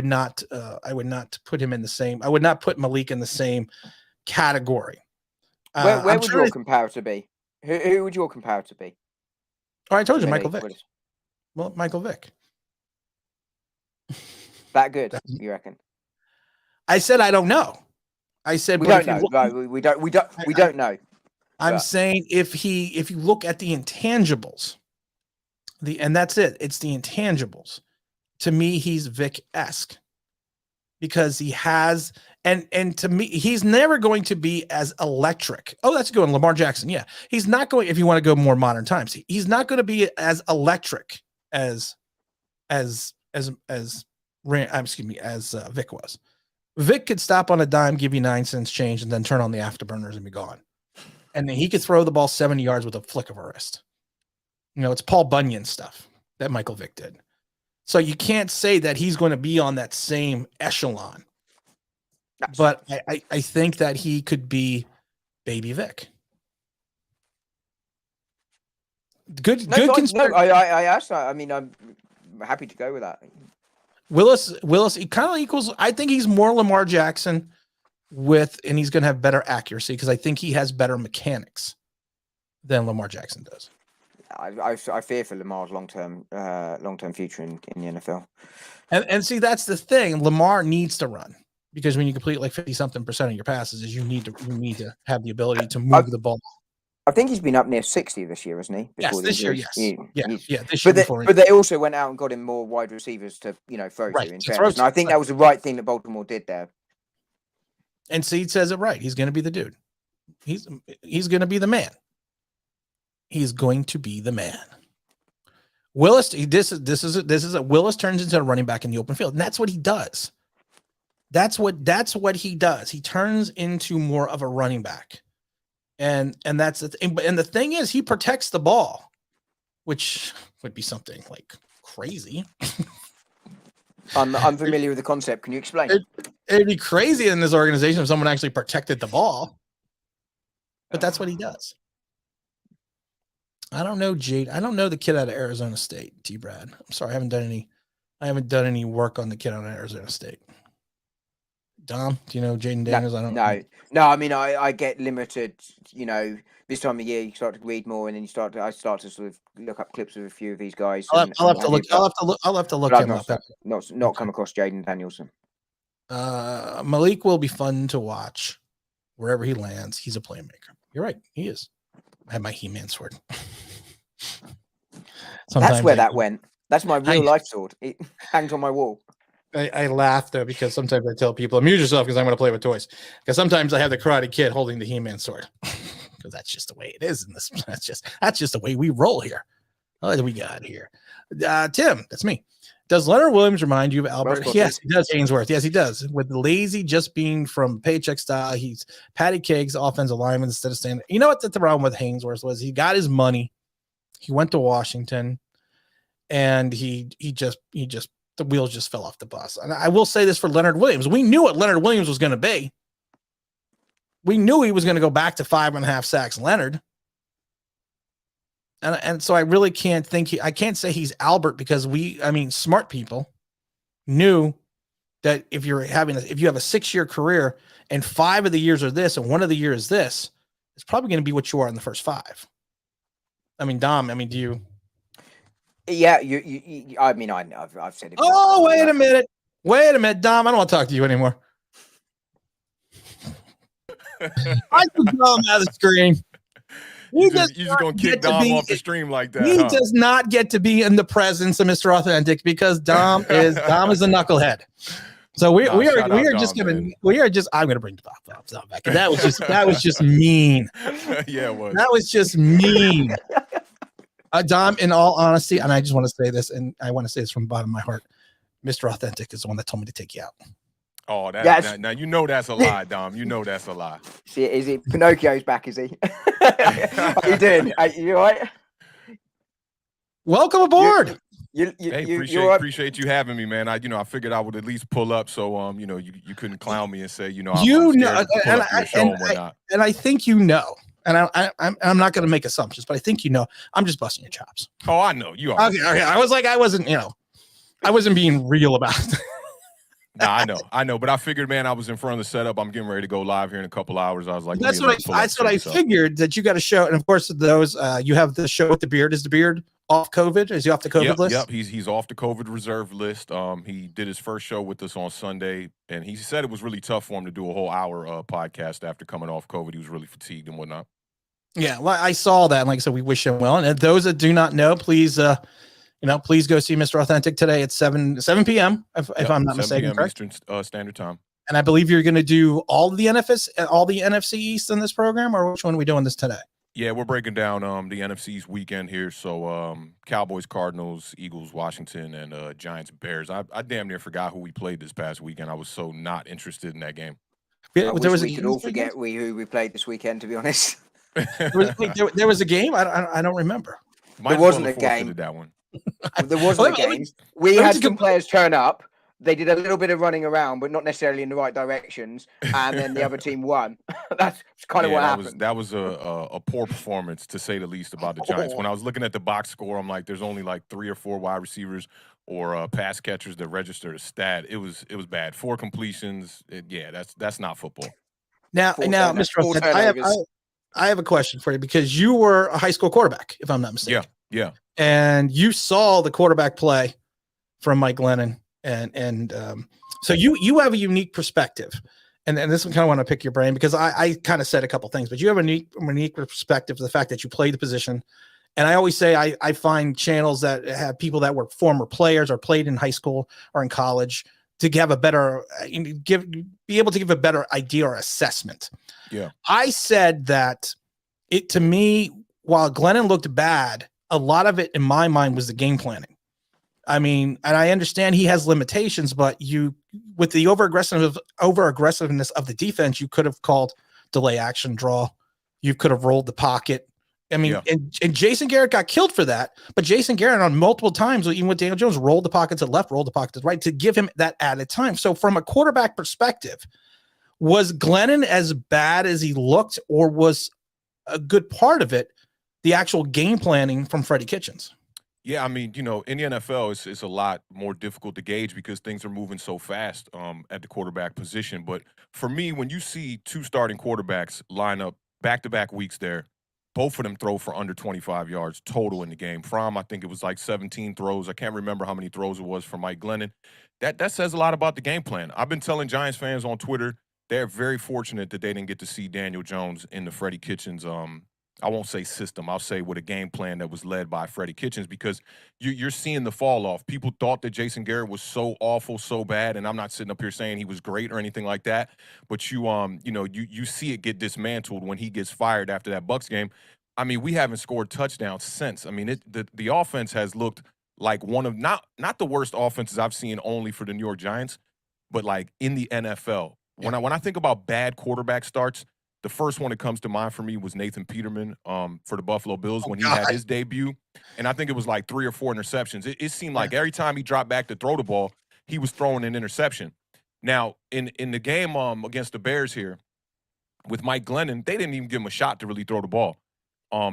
not put him in the same. I would not put Malik in the same category. Where would your comparator be? Who would your comparator be? Oh, I told you, Michael Vick. Well, Michael Vick. That good, you reckon? I said I don't know. I said we don't know. No, we don't know. I'm saying if you look at the intangibles, and that's it. It's the intangibles. To me, he's Vick-esque because he has, and to me, he's never going to be as electric. Oh, that's good. Lamar Jackson. Yeah. He's not going, if you want to go more modern times, he's not going to be as electric as Vick was. Vick could stop on a dime, give you 9 cents change, and then turn on the afterburners and be gone. And then he could throw the ball 70 yards with a flick of a wrist. It's Paul Bunyan stuff that Michael Vick did. So you can't say that he's going to be on that same echelon. But I think that he could be Baby Vick. Good. I asked. I mean, I'm happy to go with that. Willis, he kind of equals. I think he's more Lamar Jackson and he's going to have better accuracy because I think he has better mechanics than Lamar Jackson does. I fear for Lamar's long-term future in the NFL. And see, that's the thing. Lamar needs to run because when you complete like 50-something% of your passes, you need to have the ability to move the ball. I think he's been up near 60 this year, isn't he? Yes, this year, yes. This year. But they also went out and got him more wide receivers to throw to. In fairness. And I think that was the right thing that Baltimore did there. And Seed says it right. He's going to be the dude. He's going to be the man. He's going to be the man. Willis, Willis turns into a running back in the open field, and that's what he does. That's what he does. He turns into more of a running back, and that's the thing. And the thing is, he protects the ball, which would be something like crazy. I'm familiar with the concept. Can you explain? It'd be crazy in this organization if someone actually protected the ball, but that's what he does. I don't know, Jade. I don't know the kid out of Arizona State, T. Brad. I'm sorry, I haven't done any I haven't done any work on the kid on Arizona State. Dom, do you know Jaden Daniels? I don't know. No. I mean, I get limited. You know, this time of year you start to read more, and then I start to sort of look up clips of a few of these guys. I'll have to look him up. Not come across Jaden Danielson. Malik will be fun to watch wherever he lands. He's a playmaker. You're right. He is. I have my He-Man sword. That's where that went. That's my real life sword. It hangs on my wall. I laugh though because sometimes I tell people amuse yourself because I'm going to play with toys. Because sometimes I have the Karate Kid holding the He-Man sword because that's just the way it is in this. That's just the way we roll here. What do we got here? Tim, that's me. Does Leonard Williams remind you of Albert? Yes, he does. Ainsworth. Yes, he does. With the lazy just being from paycheck style, he's Patty Cakes, offensive lineman instead of standing. You know what the problem with Ainsworth was? He got his money. He went to Washington, and he just the wheels just fell off the bus. And I will say this for Leonard Williams. We knew what Leonard Williams was going to be. We knew he was going to go back to 5.5 sacks Leonard. And so I really can't I can't say he's Albert because smart people knew that if you have a 6-year career and 5 of the years are this and 1 of the years is this, it's probably going to be what you are in the first 5. I mean, Dom, do you? Yeah, you I mean, I've said it. Oh, wait a minute, Dom. I don't want to talk to you anymore. I took Dom out of the screen. You're just gonna kick Dom off the stream like that. He does not get to be in the presence of Mr. Authentic because Dom is a knucklehead. So I'm gonna bring the Dom back. That was just mean. Yeah, it was. That was just mean. Dom, in all honesty, and I just want to say this, and I want to say this from the bottom of my heart, Mr. Authentic is the one that told me to take you out. Oh, now you know that's a lie, Dom. You know that's a lie. See, is he Pinocchio's back? Is he? How you doing? You all right? Welcome aboard. Appreciate you having me, man. I figured I would at least pull up, so you couldn't clown me and say and I think and I'm not going to make assumptions, but I think I'm just busting your chops. Oh, I know you are. Okay. I wasn't being real about it. Nah, I know, but I figured, man, I was in front of the setup. I'm getting ready to go live here in a couple hours. I was like, that's what I figured, that you got a show, and of course those you have the show with the beard. Is the beard off COVID? Is he off the COVID list? Yep, he's off the COVID reserve list. He did his first show with us on Sunday, and he said it was really tough for him to do a whole hour podcast after coming off COVID. He was really fatigued and whatnot. Yeah, well, I saw that, and like I said, we wish him well. And those that do not know, please please go see Mr. Authentic today at 7 p.m. If I'm not mistaken, correct? Eastern Standard Time. And I believe you're going to do all the NFC East in this program, or which one are we doing this today? Yeah, we're breaking down the NFC's weekend here. So Cowboys, Cardinals, Eagles, Washington, and Giants, Bears. I damn near forgot who we played this past weekend. I was so not interested in that game. Yeah, we could all forget who we played this weekend, to be honest. There was a game? I don't remember. There wasn't a game. That one. There wasn't a game. We had some players turn up. They did a little bit of running around, but not necessarily in the right directions. And then the other team won. That's kind of what happened. That was a poor performance, to say the least, about the Giants. When I was looking at the box score, I'm like, there's only like 3 or 4 wide receivers or pass catchers that registered a stat. It was bad. 4 completions. That's not football. Now, Mr. I have a question for you, because you were a high school quarterback, if I'm not mistaken. Yeah. And you saw the quarterback play from Mike Lennon. And so you have a unique perspective, and this one kind of want to pick your brain, because I kind of said a couple things, but you have a unique perspective to the fact that you played the position. And I always say I find channels that have people that were former players or played in high school or in college to have a better be able to give a better idea or assessment. Yeah, I said that to me, while Glennon looked bad, a lot of it in my mind was the game planning. I mean, and I understand he has limitations, but with the over aggressiveness of the defense, you could have called delay action draw. You could have rolled the pocket. I mean, and Jason Garrett got killed for that, but Jason Garrett on multiple times, even with Daniel Jones, rolled the pocket to the left, rolled the pocket to the right to give him that added time. So from a quarterback perspective, was Glennon as bad as he looked, or was a good part of it the actual game planning from Freddy Kitchens? Yeah, I mean, in the NFL, it's a lot more difficult to gauge because things are moving so fast at the quarterback position. But for me, when you see two starting quarterbacks line up back-to-back weeks there, both of them throw for under 25 yards total in the game. From, I think it was like 17 throws. I can't remember how many throws it was from Mike Glennon. That says a lot about the game plan. I've been telling Giants fans on Twitter they're very fortunate that they didn't get to see Daniel Jones in the Freddy Kitchens I won't say system. I'll say with a game plan that was led by Freddy Kitchens because you're seeing the fall off. People thought that Jason Garrett was so awful, so bad, and I'm not sitting up here saying he was great or anything like that. But you see it get dismantled when he gets fired after that Bucs game. I mean, we haven't scored touchdowns since. I mean, the offense has looked like one of not the worst offenses I've seen only for the New York Giants, but like in the NFL. When I think about bad quarterback starts, the first one that comes to mind for me was Nathan Peterman for the Buffalo Bills when he had his debut. And I think it was like 3 or 4 interceptions. It seemed like every time he dropped back to throw the ball, he was throwing an interception. Now, in the game against the Bears here with Mike Glennon, they didn't even give him a shot to really throw the ball.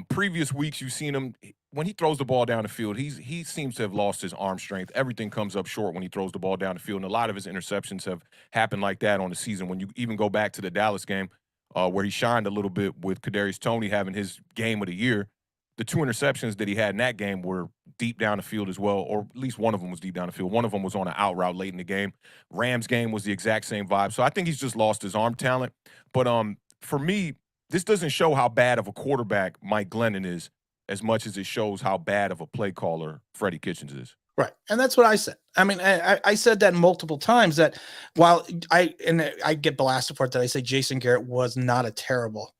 Previous weeks, you've seen him when he throws the ball down the field. He seems to have lost his arm strength. Everything comes up short when he throws the ball down the field, and a lot of his interceptions have happened like that on the season. When you even go back to the Dallas game, where he shined a little bit with Kadarius Toney having his game of the year, the 2 interceptions that he had in that game were deep down the field as well, or at least one of them was deep down the field. One of them was on an out route late in the game. Rams game was the exact same vibe. So I think he's just lost his arm talent. But for me, this doesn't show how bad of a quarterback Mike Glennon is as much as it shows how bad of a play caller Freddy Kitchens is. Right. And that's what I said. I mean, I said that multiple times that while I get blasted for it that I say Jason Garrett was not a terrible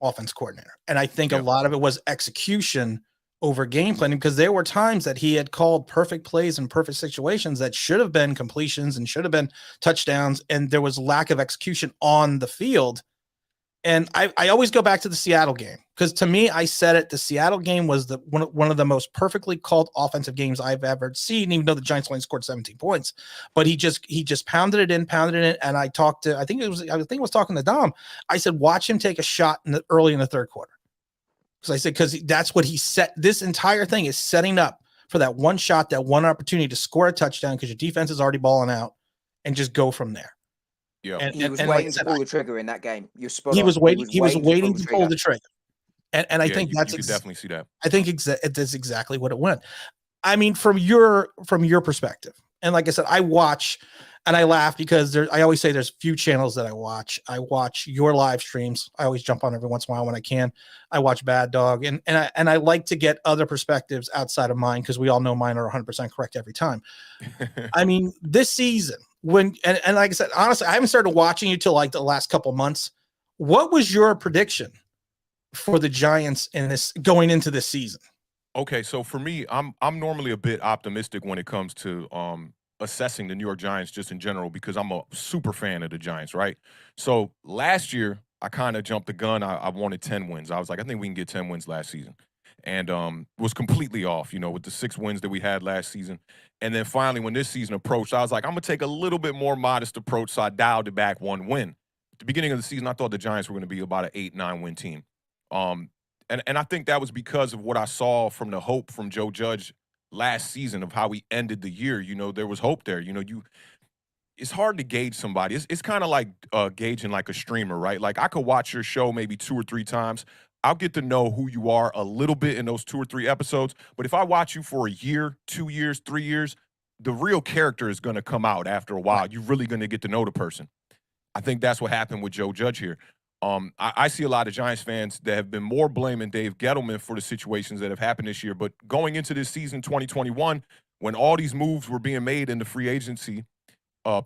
offense coordinator. And I think a lot of it was execution over game planning because there were times that he had called perfect plays in perfect situations that should have been completions and should have been touchdowns. And there was lack of execution on the field. And I always go back to the Seattle game because to me, I said it. The Seattle game was one of the most perfectly called offensive games I've ever seen, even though the Giants only scored 17 points. But he just pounded it in. And I think it was talking to Dom. I said, watch him take a shot early in the third quarter. Because I said, because that's what he set. This entire thing is setting up for that one shot, that one opportunity to score a touchdown because your defense is already balling out and just go from there. Yeah, and he was waiting to pull the trigger in that game. You're spot on. He was waiting to pull the trigger. And I think you can definitely see that. I think that's exactly what it went. I mean, from your perspective, and like I said, I watch and I laugh because I always say there's few channels that I watch. I watch your live streams. I always jump on every once in a while when I can. I watch Bad Dog, and I like to get other perspectives outside of mine because we all know mine are 100% correct every time. I mean, this season. And like I said, honestly, I haven't started watching you till like the last couple months. What was your prediction for the Giants in this going into this season? Okay, so for me, I'm normally a bit optimistic when it comes to assessing the New York Giants just in general because I'm a super fan of the Giants, right? So last year, I kind of jumped the gun. I wanted 10 wins. I was like, I think we can get 10 wins last season. And was completely off, with the 6 wins that we had last season. And then finally, when this season approached, I was like, I'm going to take a little bit more modest approach, so I dialed it back 1 win. At the beginning of the season, I thought the Giants were going to be about an 8-9 win team. And I think that was because of what I saw from the hope from Joe Judge last season of how he ended the year. There was hope there. It's hard to gauge somebody. It's kind of like gauging like a streamer, right? Like I could watch your show maybe 2 or 3 times. I'll get to know who you are a little bit in those 2 or 3 episodes. But if I watch you for a year, 2 years, 3 years, the real character is going to come out after a while. You're really going to get to know the person. I think that's what happened with Joe Judge here. I see a lot of Giants fans that have been more blaming Dave Gettleman for the situations that have happened this year. But going into this season 2021, when all these moves were being made in the free agency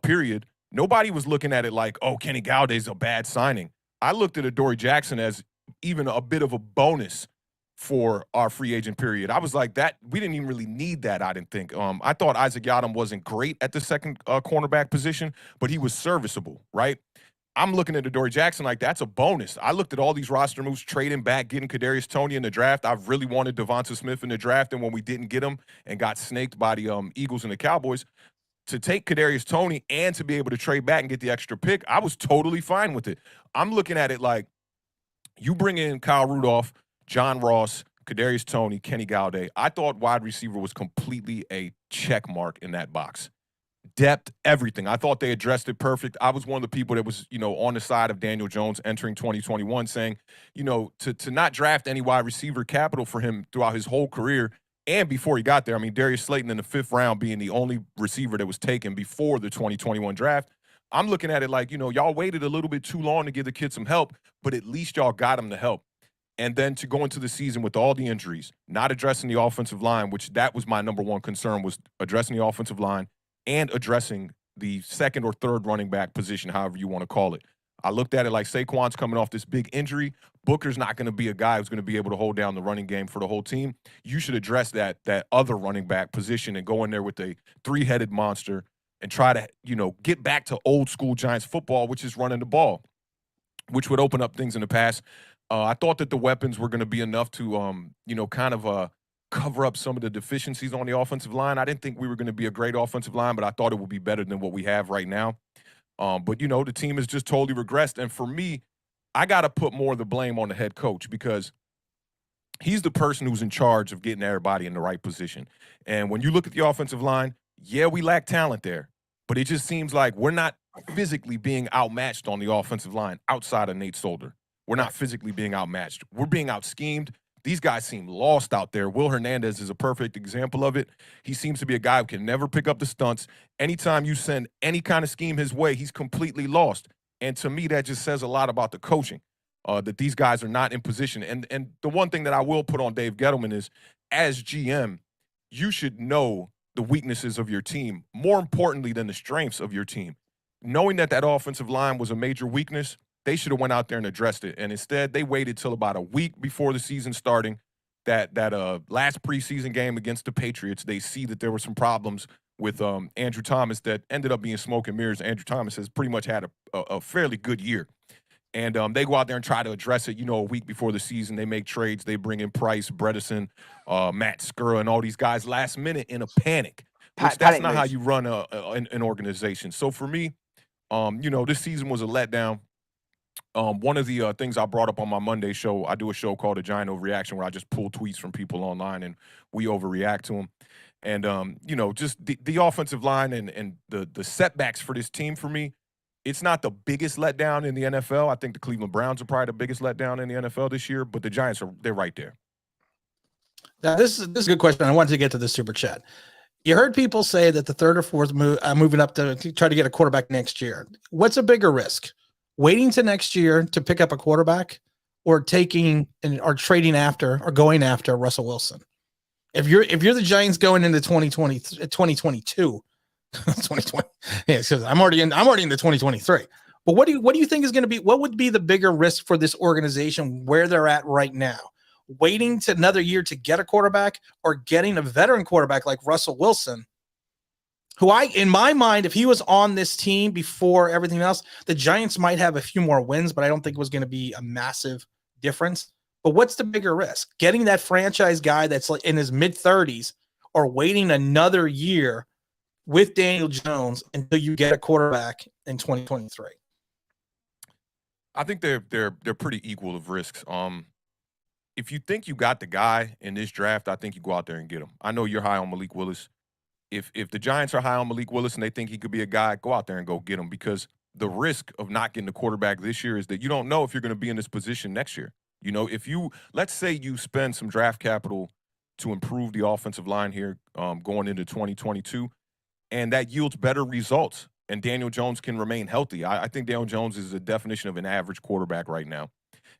period, nobody was looking at it like, oh, Kenny Galday's a bad signing. I looked at Adoree Jackson as even a bit of a bonus for our free agent period. I was like, that we didn't even really need that, I didn't think. I thought Isaac Yiadom wasn't great at the second cornerback position, but he was serviceable, right? I'm looking at Adoree Jackson like that's a bonus. I looked at all these roster moves, trading back, getting Kadarius Toney in the draft. I've really wanted Devonta Smith in the draft, and when we didn't get him and got snaked by the Eagles and the Cowboys, to take Kadarius Toney and to be able to trade back and get the extra pick, I was totally fine with it. I'm looking at it like you bring in Kyle Rudolph, John Ross, Kadarius Toney, Kenny Galladay. I thought wide receiver was completely a check mark in that box. Depth, everything. I thought they addressed it perfect. I was one of the people that was, on the side of Daniel Jones entering 2021 saying, to not draft any wide receiver capital for him throughout his whole career and before he got there. I mean, Darius Slayton in the 5th round being the only receiver that was taken before the 2021 draft. I'm looking at it like, y'all waited a little bit too long to give the kid some help, but at least y'all got him the help. And then to go into the season with all the injuries, not addressing the offensive line, which that was my number one concern, was addressing the offensive line and addressing the 2nd or 3rd running back position, however you want to call it. I looked at it like Saquon's coming off this big injury. Booker's not going to be a guy who's going to be able to hold down the running game for the whole team. You should address that other running back position and go in there with a 3-headed monster and try to, get back to old school Giants football, which is running the ball, which would open up things in the pass. I thought that the weapons were going to be enough to, cover up some of the deficiencies on the offensive line. I didn't think we were going to be a great offensive line, but I thought it would be better than what we have right now. But, the team has just totally regressed. And for me, I got to put more of the blame on the head coach because he's the person who's in charge of getting everybody in the right position. And when you look at the offensive line, yeah, we lack talent there, but it just seems like we're not physically being outmatched on the offensive line outside of Nate Solder. We're not physically being outmatched. We're being out-schemed. These guys seem lost out there. Will Hernandez is a perfect example of it. He seems to be a guy who can never pick up the stunts. Anytime you send any kind of scheme his way, he's completely lost. And to me, that just says a lot about the coaching, that these guys are not in position. And the one thing that I will put on Dave Gettleman is, as GM, you should know the weaknesses of your team, more importantly than the strengths of your team. Knowing that offensive line was a major weakness, they should have went out there and addressed it. And instead, they waited till about a week before the season starting. That last preseason game against the Patriots, they see that there were some problems with Andrew Thomas that ended up being smoke and mirrors. Andrew Thomas has pretty much had a fairly good year. And they go out there and try to address it, a week before the season. They make trades. They bring in Price, Bredesen, Matt Skura, and all these guys last minute in a panic. That's not how you run an organization. So for me, this season was a letdown. One of the things I brought up on my Monday show, I do a show called The Giant Overreaction where I just pull tweets from people online and we overreact to them. And, just the offensive line and the setbacks for this team for me, it's not the biggest letdown in the NFL. I think the Cleveland Browns are probably the biggest letdown in the NFL this year, but the Giants they're right there. Now, this is a good question. I wanted to get to the super chat. You heard people say that the 3rd or 4th moving up to try to get a quarterback next year. What's a bigger risk? Waiting to next year to pick up a quarterback or trading after or going after Russell Wilson? If you're the Giants going into 2022, 2020, yeah, because I'm already into 2023. But what do you think is going to be, what would be the bigger risk for this organization where they're at right now? Waiting to another year to get a quarterback or getting a veteran quarterback like Russell Wilson, who in my mind, if he was on this team before everything else, the Giants might have a few more wins, but I don't think it was going to be a massive difference. But what's the bigger risk? Getting that franchise guy that's like in his mid-30s or waiting another year with Daniel Jones until you get a quarterback in 2023? I think they're pretty equal of risks. If you think you got the guy in this draft, I think you go out there and get him. I know you're high on Malik Willis. If the Giants are high on Malik Willis and they think he could be a guy, go out there and go get him, because the risk of not getting the quarterback this year is that you don't know if you're going to be in this position next year. If let's say you spend some draft capital to improve the offensive line here going into 2022, and that yields better results, and Daniel Jones can remain healthy. I think Daniel Jones is the definition of an average quarterback right now.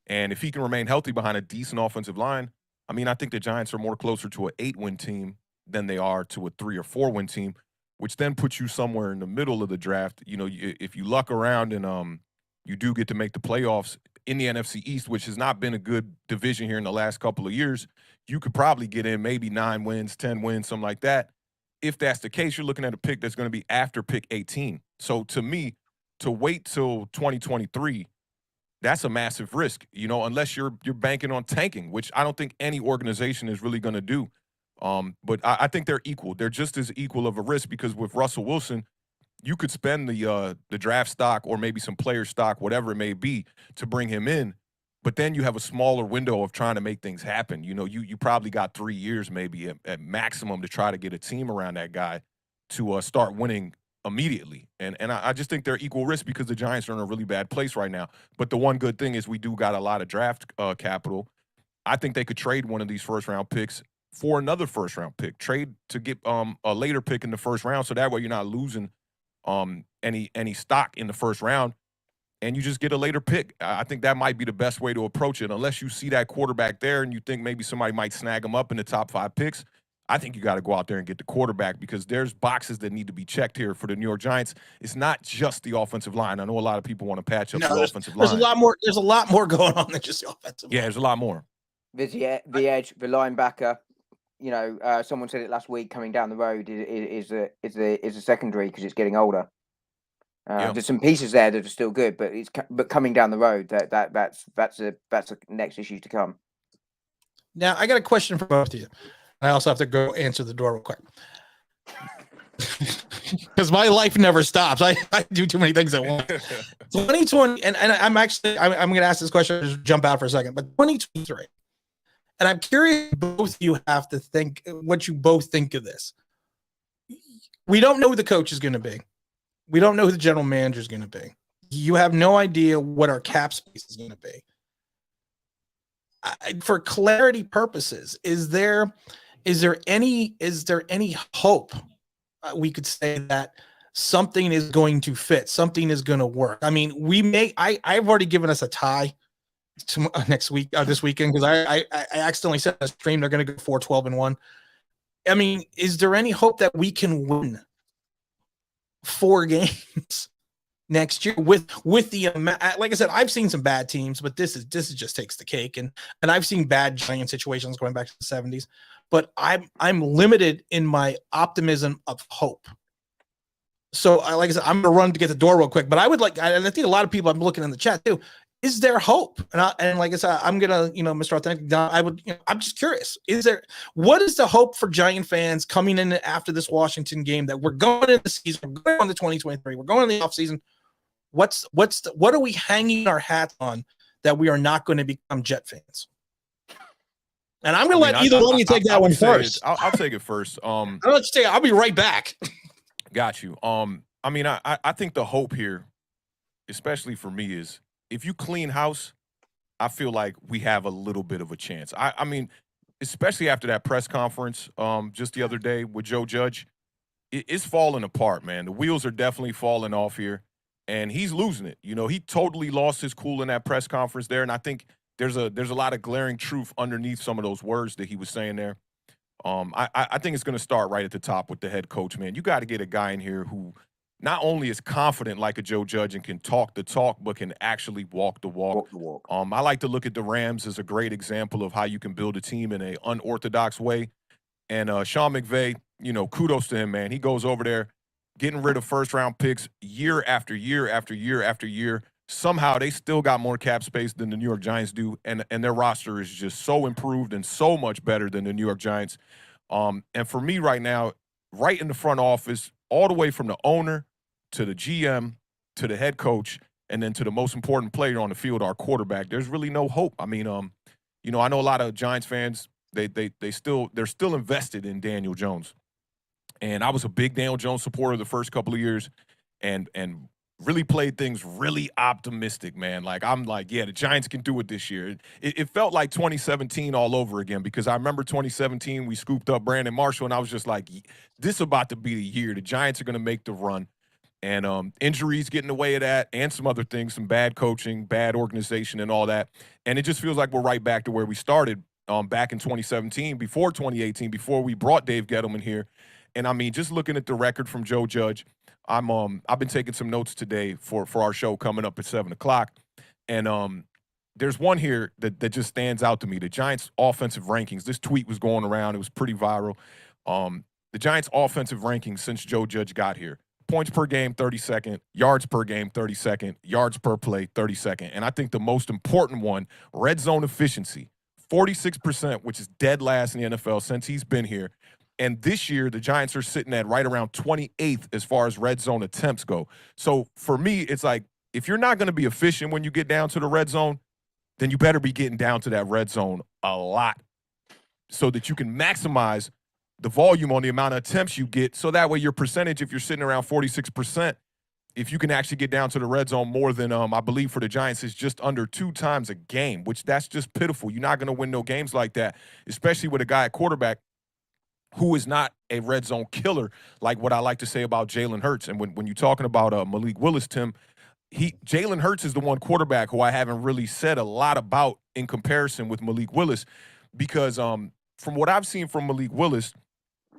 And if he can remain healthy behind a decent offensive line, I think the Giants are more closer to an 8-win team than they are to a 3 or 4-win team, which then puts you somewhere in the middle of the draft. If you luck around and you do get to make the playoffs in the NFC East, which has not been a good division here in the last couple of years, you could probably get in maybe 9 wins, 10 wins, something like that. If that's the case, you're looking at a pick that's going to be after pick 18. So to me, to wait till 2023, that's a massive risk, unless you're banking on tanking, which I don't think any organization is really going to do. But I think they're equal. They're just as equal of a risk, because with Russell Wilson, you could spend the draft stock or maybe some player stock, whatever it may be, to bring him in. but then you have a smaller window of trying to make things happen. You know, you probably got 3 years maybe at maximum to try to get a team around that guy to start winning immediately. And I just think they're equal risk because the Giants are in a really bad place right now. But the one good thing is we do got a lot of draft capital. I think they could trade one of these first-round picks for another first-round pick. Trade to get a later pick in the first round, so that way you're not losing any stock in the first round, and you just get a later pick. I think that might be the best way to approach it, unless you see that quarterback there and you think maybe somebody might snag him up in the top 5 picks. I think you got to go out there and get the quarterback because there's boxes that need to be checked here for the New York Giants. It's not just the offensive line. I know a lot of people want to patch up the offensive line. There's a lot more going on than just the offensive line. Yeah, there's a lot more. There's the edge, the linebacker. You know, someone said it last week. Coming down the road is a secondary because it's getting older. There's some pieces there that are still good, but coming down the road, that's the next issue to come. Now, I got a question for both of you. I also have to go answer the door real quick because my life never stops. I do too many things at once. 2020, and I'm going to ask this question. Just jump out for a second, but 2023, and I'm curious. Both of you have to think what you both think of this. We don't know who the coach is going to be. We don't know who the general manager is going to be. You have no idea what our cap space is going to be. For clarity purposes, is there any hope we could say that something is going to fit, something is going to work? I mean, I've already given us a tie to next week, this weekend, because I accidentally said on a stream they're going to go 4-12-1. I mean, is there any hope that we can win 4 games next year with the amount? Like I said, I've seen some bad teams, but this is just takes the cake, and I've seen bad Giant situations going back to the 70s. But I'm limited in my optimism of hope. So, like I said, I'm gonna run to get the door real quick. But I think a lot of people I'm looking in the chat too. Is there hope? And like I said, I'm gonna, Mr. Authentic, I'm just curious. What is the hope for Giant fans coming in after this Washington game that we're going into the season, we're going on to 2023, we're going in the offseason? What are we hanging our hats on that we are not going to become Jet fans? And I'm going to let either one of you take that one first. I'll take it first. I'll let you take it. I'll be right back. Got you. I think the hope here, especially for me, is if you clean house, I feel like we have a little bit of a chance. I mean, especially after that press conference just the other day with Joe Judge, it's falling apart, man. The wheels are definitely falling off here, and he's losing it. He totally lost his cool in that press conference there, and I think there's a lot of glaring truth underneath some of those words that he was saying there. I think it's going to start right at the top with the head coach, man. You got to get a guy in here who not only is confident like a Joe Judge and can talk the talk, but can actually walk the walk. I like to look at the Rams as a great example of how you can build a team in an unorthodox way. And Sean McVay, kudos to him, man. He goes over there getting rid of first-round picks year after year after year after year. Somehow they still got more cap space than the New York Giants do, and their roster is just so improved and so much better than the New York Giants. And for me right now, right in the front office, all the way from the owner to the GM to the head coach, and then to the most important player on the field, our quarterback, there's really no hope. I mean, I know a lot of Giants fans, they're still invested in Daniel Jones. And I was a big Daniel Jones supporter the first couple of years, and really played things really optimistic, man. Like, I'm like, yeah, the Giants can do it this year. It felt like 2017 all over again, because I remember 2017, we scooped up Brandon Marshall, and I was just like, this is about to be the year. The Giants are going to make the run. And injuries get in the way of that, and some other things, some bad coaching, bad organization, and all that. And it just feels like we're right back to where we started back in 2017, before 2018, before we brought Dave Gettleman here. And I mean, just looking at the record from Joe Judge, I've been taking some notes today for our show coming up at 7:00, and there's one here that just stands out to me. The Giants' offensive rankings. This tweet was going around; it was pretty viral. The Giants' offensive rankings since Joe Judge got here: points per game, 32nd; yards per game, 32nd; yards per play, 32nd. And I think the most important one: red zone efficiency, 46%, which is dead last in the NFL since he's been here. And this year, the Giants are sitting at right around 28th as far as red zone attempts go. So for me, it's like, if you're not going to be efficient when you get down to the red zone, then you better be getting down to that red zone a lot so that you can maximize the volume on the amount of attempts you get. So that way your percentage, if you're sitting around 46%, if you can actually get down to the red zone more than, I believe for the Giants, is just under 2 times a game, which that's just pitiful. You're not going to win no games like that, especially with a guy at quarterback who is not a red zone killer, like what I like to say about Jalen Hurts. And when you're talking about Malik Willis, Tim, Jalen Hurts is the one quarterback who I haven't really said a lot about in comparison with Malik Willis, because from what I've seen from Malik Willis,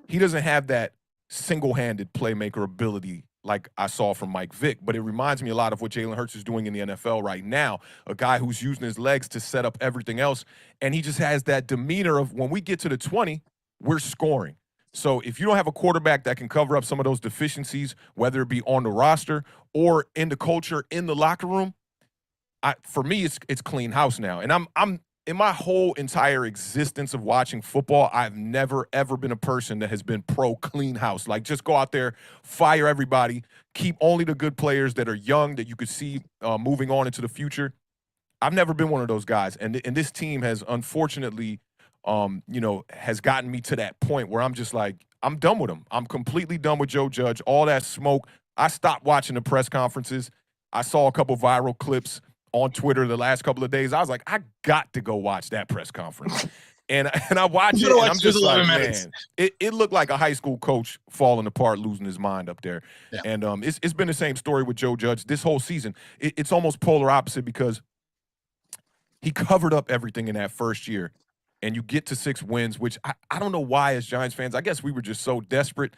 he doesn't have that single-handed playmaker ability like I saw from Mike Vick, but it reminds me a lot of what Jalen Hurts is doing in the NFL right now, a guy who's using his legs to set up everything else, and he just has that demeanor of when we get to the 20, we're scoring. So if you don't have a quarterback that can cover up some of those deficiencies, whether it be on the roster or in the culture, in the locker room, for me, it's clean house now. And I'm in my whole entire existence of watching football, I've never, ever been a person that has been pro clean house. Like, just go out there, fire everybody, keep only the good players that are young that you could see moving on into the future. I've never been one of those guys. And this team has unfortunately, has gotten me to that point where I'm just like, I'm done with him. I'm completely done with Joe Judge, all that smoke. I stopped watching the press conferences. I saw a couple viral clips on Twitter the last couple of days. I was like, I got to go watch that press conference. And I watched it, and I'm just like, man, it looked like a high school coach falling apart, losing his mind up there. Yeah. And it's been the same story with Joe Judge this whole season. It's almost polar opposite, because he covered up everything in that first year, and you get to 6 wins, which I don't know why as Giants fans, I guess we were just so desperate,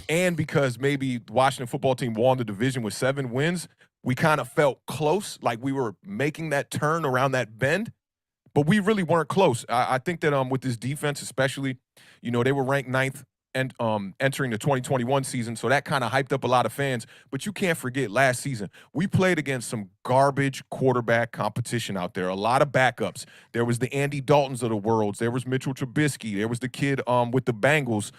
and because maybe the Washington football team won the division with 7 wins, we kind of felt close, like we were making that turn around that bend, but we really weren't close. I think that with this defense especially, they were ranked 9th and entering the 2021 season, so that kind of hyped up a lot of fans. But you can't forget last season, we played against some garbage quarterback competition out there, a lot of backups. There was the Andy Daltons of the world. There was Mitchell Trubisky. There was the kid with the Bengals,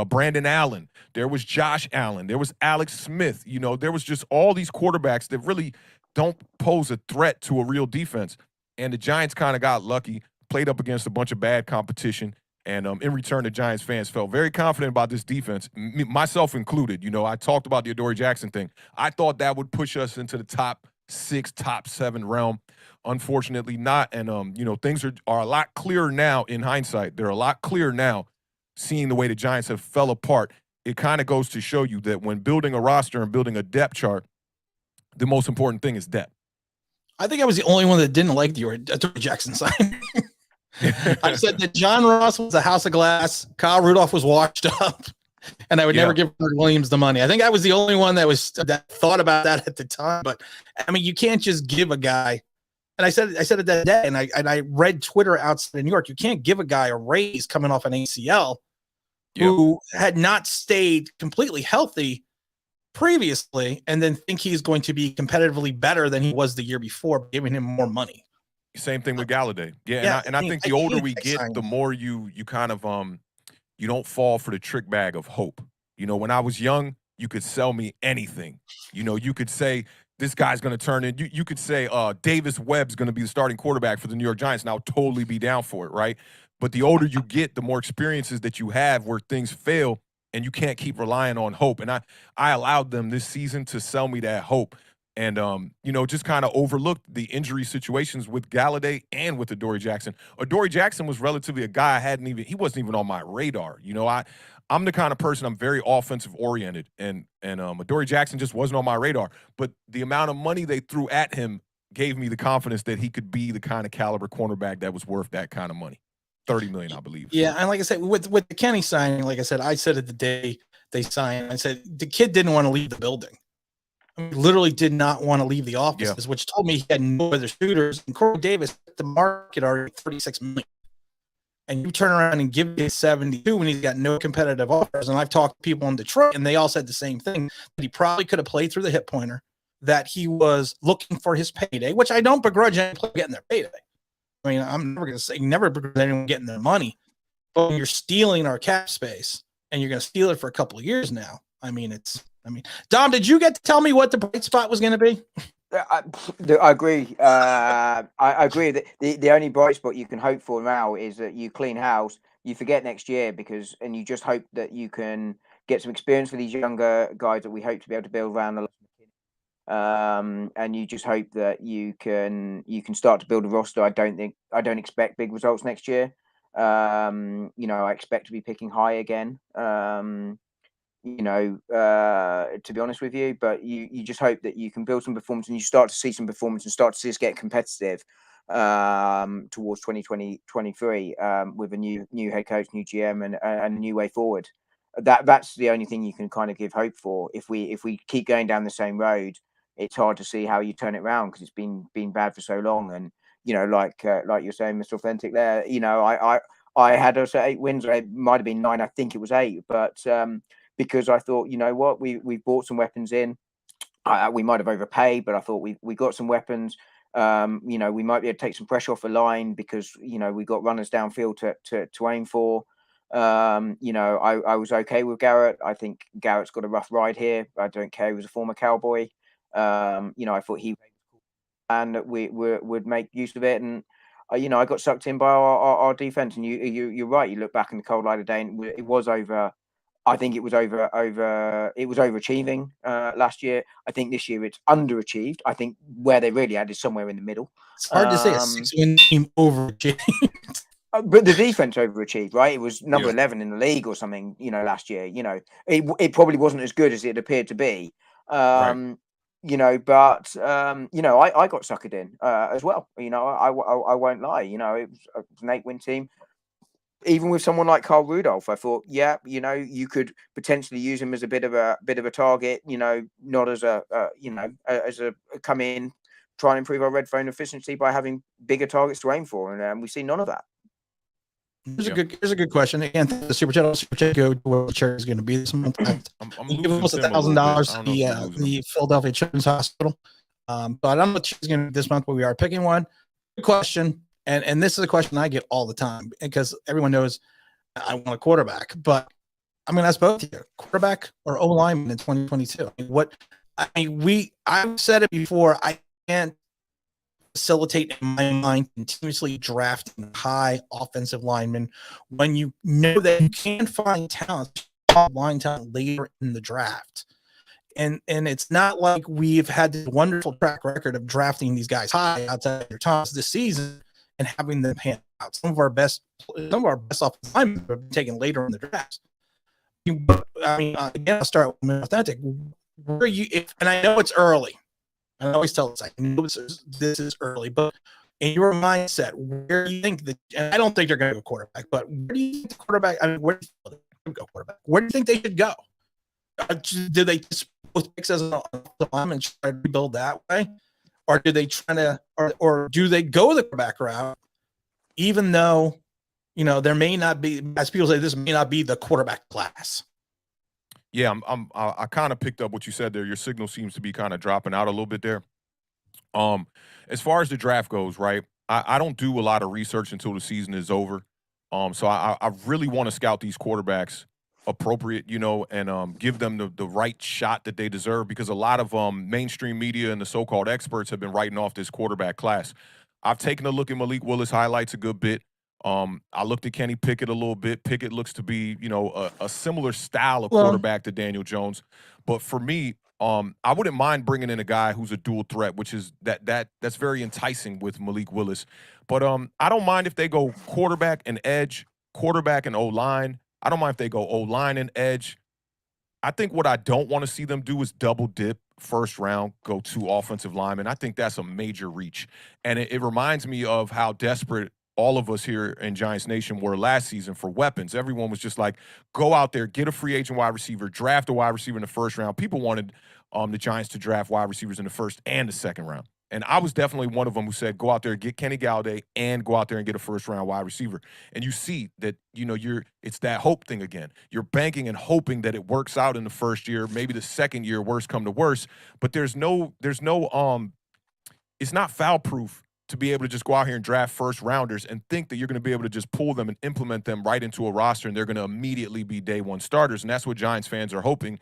Brandon Allen. There was Josh Allen. There was Alex Smith. There was just all these quarterbacks that really don't pose a threat to a real defense. And the Giants kind of got lucky, played up against a bunch of bad competition. And in return, the Giants fans felt very confident about this defense, myself included. I talked about the Adoree Jackson thing. I thought that would push us into the top 6, top 7 realm. Unfortunately not. And, things are a lot clearer now in hindsight. They're a lot clearer now, seeing the way the Giants have fell apart. It kind of goes to show you that when building a roster and building a depth chart, the most important thing is depth. I think I was the only one that didn't like the Adoree Jackson sign. I said that John Ross was a house of glass, Kyle Rudolph was washed up, and I would never give Leonard Williams the money. I think I was the only one that thought about that at the time. But I mean, you can't just give a guy. And I said it that day, and I read Twitter outside of New York. You can't give a guy a raise coming off an ACL who had not stayed completely healthy previously, and then think he's going to be competitively better than he was the year before, giving him more money. Same thing with Galladay. And I think the older we get, the more you kind of you don't fall for the trick bag of hope. When I was young, you could sell me anything. You could say this guy's going to turn in. You could say Davis Webb's going to be the starting quarterback for the New York Giants, and I'll totally be down for it, right? But the older you get, the more experiences that you have where things fail, and you can't keep relying on hope. And I allowed them this season to sell me that hope. And, just kind of overlooked the injury situations with Galladay and with Adoree Jackson. Adoree Jackson was relatively a guy he wasn't even on my radar. I'm the kind of person, I'm very offensive oriented, and Adoree Jackson just wasn't on my radar. But the amount of money they threw at him gave me the confidence that he could be the kind of caliber cornerback that was worth that kind of money. $30 million, I believe. Yeah, and like I said, with the Kenny signing, like I said it the day they signed. I said the kid didn't want to leave the building. Literally did not want to leave the offices, which told me he had no other shooters. And Corey Davis hit the market already $36 million. And you turn around and give him 72 when he's got no competitive offers. And I've talked to people in Detroit, and they all said the same thing, that he probably could have played through the hip pointer, that he was looking for his payday, which I don't begrudge any player getting their payday. I mean, I'm never going to say never begrudge anyone getting their money. But when you're stealing our cap space and you're going to steal it for a couple of years now, Dom, did you get to tell me what the bright spot was going to be? I agree. I agree that the only bright spot you can hope for now is that you clean house, you forget next year and you just hope that you can get some experience for these younger guys that we hope to be able to build around the. And you just hope that you can start to build a roster. I don't expect big results next year. I expect to be picking high again. To be honest with you, but you just hope that you can build some performance and you start to see some performance and start to see us get competitive towards 2023 with a new head coach, new GM, and a new way forward. That's the only thing you can kind of give hope for. If we keep going down the same road, it's hard to see how you turn it around because it's been bad for so long. And like you're saying, Mr. Authentic, there, I had us at 8 wins. It might have been 9. I think it was 8, but because I thought, you know what, we bought some weapons in. We might have overpaid, but I thought we got some weapons. We might be able to take some pressure off the line because we got runners downfield to aim for. I was okay with Garrett. I think Garrett's got a rough ride here. I don't care. He was a former Cowboy. I thought he and we would make use of it. And I got sucked in by our defense. And you're right. You look back in the cold light of day, and it was over. I think it was overachieving last year. I think this year it's underachieved. I think where they really had is somewhere in the middle. It's hard to say a 6-win team overachieved. But the defense overachieved, right? It was number 11 in the league or something, last year. It probably wasn't as good as it appeared to be. Right. I got suckered in as well. I won't lie. It was an 8-win team. Even with someone like Carl Rudolph, I thought, you could potentially use him as a bit of a target, not as a come in, try and improve our red phone efficiency by having bigger targets to aim for, and we see none of that. Here's a good question. Again, the super chat go to where the chair is going to be this month. I'm giving us $1,000 the Philadelphia Children's Hospital. But I don't know what she's going to be this month, but we are picking one. Good question. And this is a question I get all the time because everyone knows I want a quarterback, but I'm going to ask both of you, quarterback or O-lineman in 2022. I've said it before. I can't facilitate in my mind continuously drafting high offensive linemen when you know that you can find line talent later in the draft. And it's not like we've had this wonderful track record of drafting these guys high outside their times this season and having them pan out. Some of our best offensive linemen have been taken later in the draft. Again, I'll start with Authentic. Where are you? And I know it's early. I always tell us, I know this is early, but in your mindset, where do you think and I don't think they're going to go quarterback, but where do you think the quarterback? Where do you think they go quarterback? Where do you think they should go? Do they just both picks as an lineman and try to rebuild that way, or do they or do they go the quarterback route, even though there may not be, as people say, this may not be the quarterback class? Yeah, I kind of picked up what you said there. Your signal seems to be kind of dropping out a little bit there. As far as the draft goes, right, I don't do a lot of research until the season is over. So I really want to scout these quarterbacks appropriate, and give them the right shot that they deserve, because a lot of mainstream media and the so-called experts have been writing off this quarterback class. I've taken a look at Malik Willis highlights a good bit. I looked at Kenny Pickett a little bit. Pickett looks to be, a similar style of quarterback to Daniel Jones. But for me, I wouldn't mind bringing in a guy who's a dual threat, which is that's very enticing with Malik Willis. But I don't mind if they go quarterback and edge, quarterback and O-line. I don't mind if they go O-line and edge. I think what I don't want to see them do is double dip first round, go 2 offensive linemen. I think that's a major reach. And it reminds me of how desperate all of us here in Giants Nation were last season for weapons. Everyone was just like, go out there, get a free agent wide receiver, draft a wide receiver in the first round. People wanted the Giants to draft wide receivers in the first and the second round. And I was definitely one of them who said, go out there, get Kenny Galladay, and go out there and get a first-round wide receiver. And you see that, it's that hope thing again. You're banking and hoping that it works out in the first year, maybe the second year, worse come to worse. But it's not foul-proof to be able to just go out here and draft first rounders and think that you're going to be able to just pull them and implement them right into a roster and they're going to immediately be day one starters. And that's what Giants fans are hoping,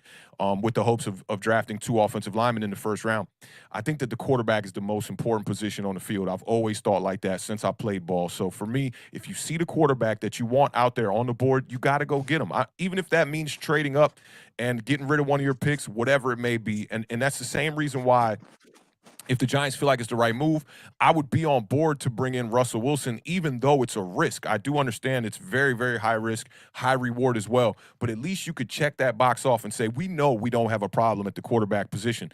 with the hopes of drafting 2 offensive linemen in the first round. I think that the quarterback is the most important position on the field. I've always thought like that since I played ball. So for me, if you see the quarterback that you want out there on the board, you got to go get him. Even if that means trading up and getting rid of one of your picks, whatever it may be. And that's the same reason why, if the Giants feel like it's the right move, I would be on board to bring in Russell Wilson, even though it's a risk. I do understand it's very, very high risk, high reward as well. But at least you could check that box off and say, we know we don't have a problem at the quarterback position.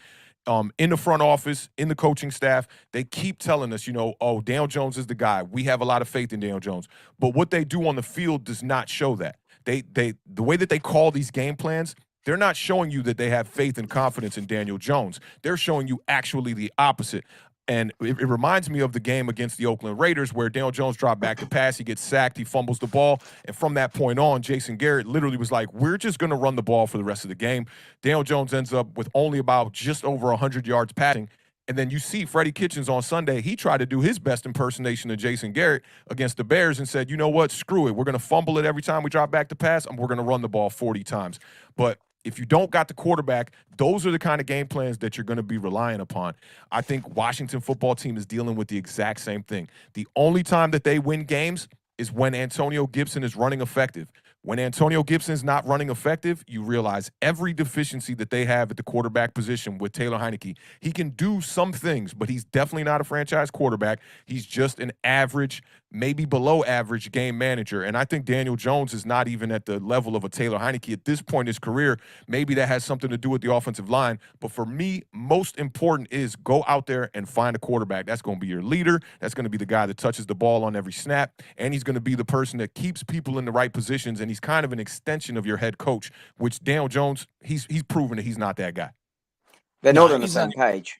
In the front office, in the coaching staff, they keep telling us, oh, Daniel Jones is the guy. We have a lot of faith in Daniel Jones. But what they do on the field does not show that. The way that they call these game plans, they're not showing you that they have faith and confidence in Daniel Jones. They're showing you actually the opposite. And it reminds me of the game against the Oakland Raiders where Daniel Jones dropped back to pass. He gets sacked. He fumbles the ball. And from that point on, Jason Garrett literally was like, we're just going to run the ball for the rest of the game. Daniel Jones ends up with only about just over 100 yards passing. And then you see Freddy Kitchens on Sunday. He tried to do his best impersonation of Jason Garrett against the Bears and said, you know what, screw it. We're going to fumble it every time we drop back to pass, and we're going to run the ball 40 times. But if you don't got the quarterback, those are the kind of game plans that you're going to be relying upon. I think Washington football team is dealing with the exact same thing. The only time that they win games is when Antonio Gibson is running effective. When Antonio Gibson is not running effective, you realize every deficiency that they have at the quarterback position with Taylor Heineke. He can do some things, but he's definitely not a franchise quarterback. He's just an average, maybe below average game manager. And I think Daniel Jones is not even at the level of a Taylor Heineke at this point in his career. Maybe that has something to do with the offensive line. But for me, most important is go out there and find a quarterback. That's going to be your leader. That's going to be the guy that touches the ball on every snap. And he's going to be the person that keeps people in the right positions. And he's kind of an extension of your head coach, which Daniel Jones, he's proven that he's not that guy. They're not on the same page.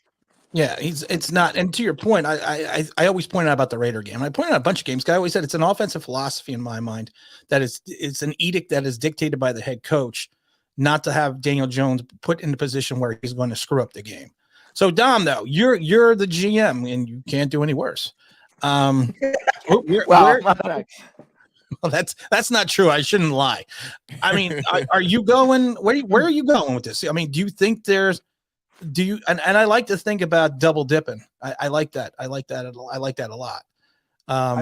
Yeah, it's not. And to your point, I always point out about the Raider game. I pointed out a bunch of games. I always said it's an offensive philosophy in my mind that it's an edict that is dictated by the head coach not to have Daniel Jones put in a position where he's going to screw up the game. So Dom, though, you're the GM and you can't do any worse. Well, that's not true. I shouldn't lie. I mean, are you going? Where are you going with this? I mean, do you think there's? Do you? And I like to think about double dipping. I like that. I like that a lot.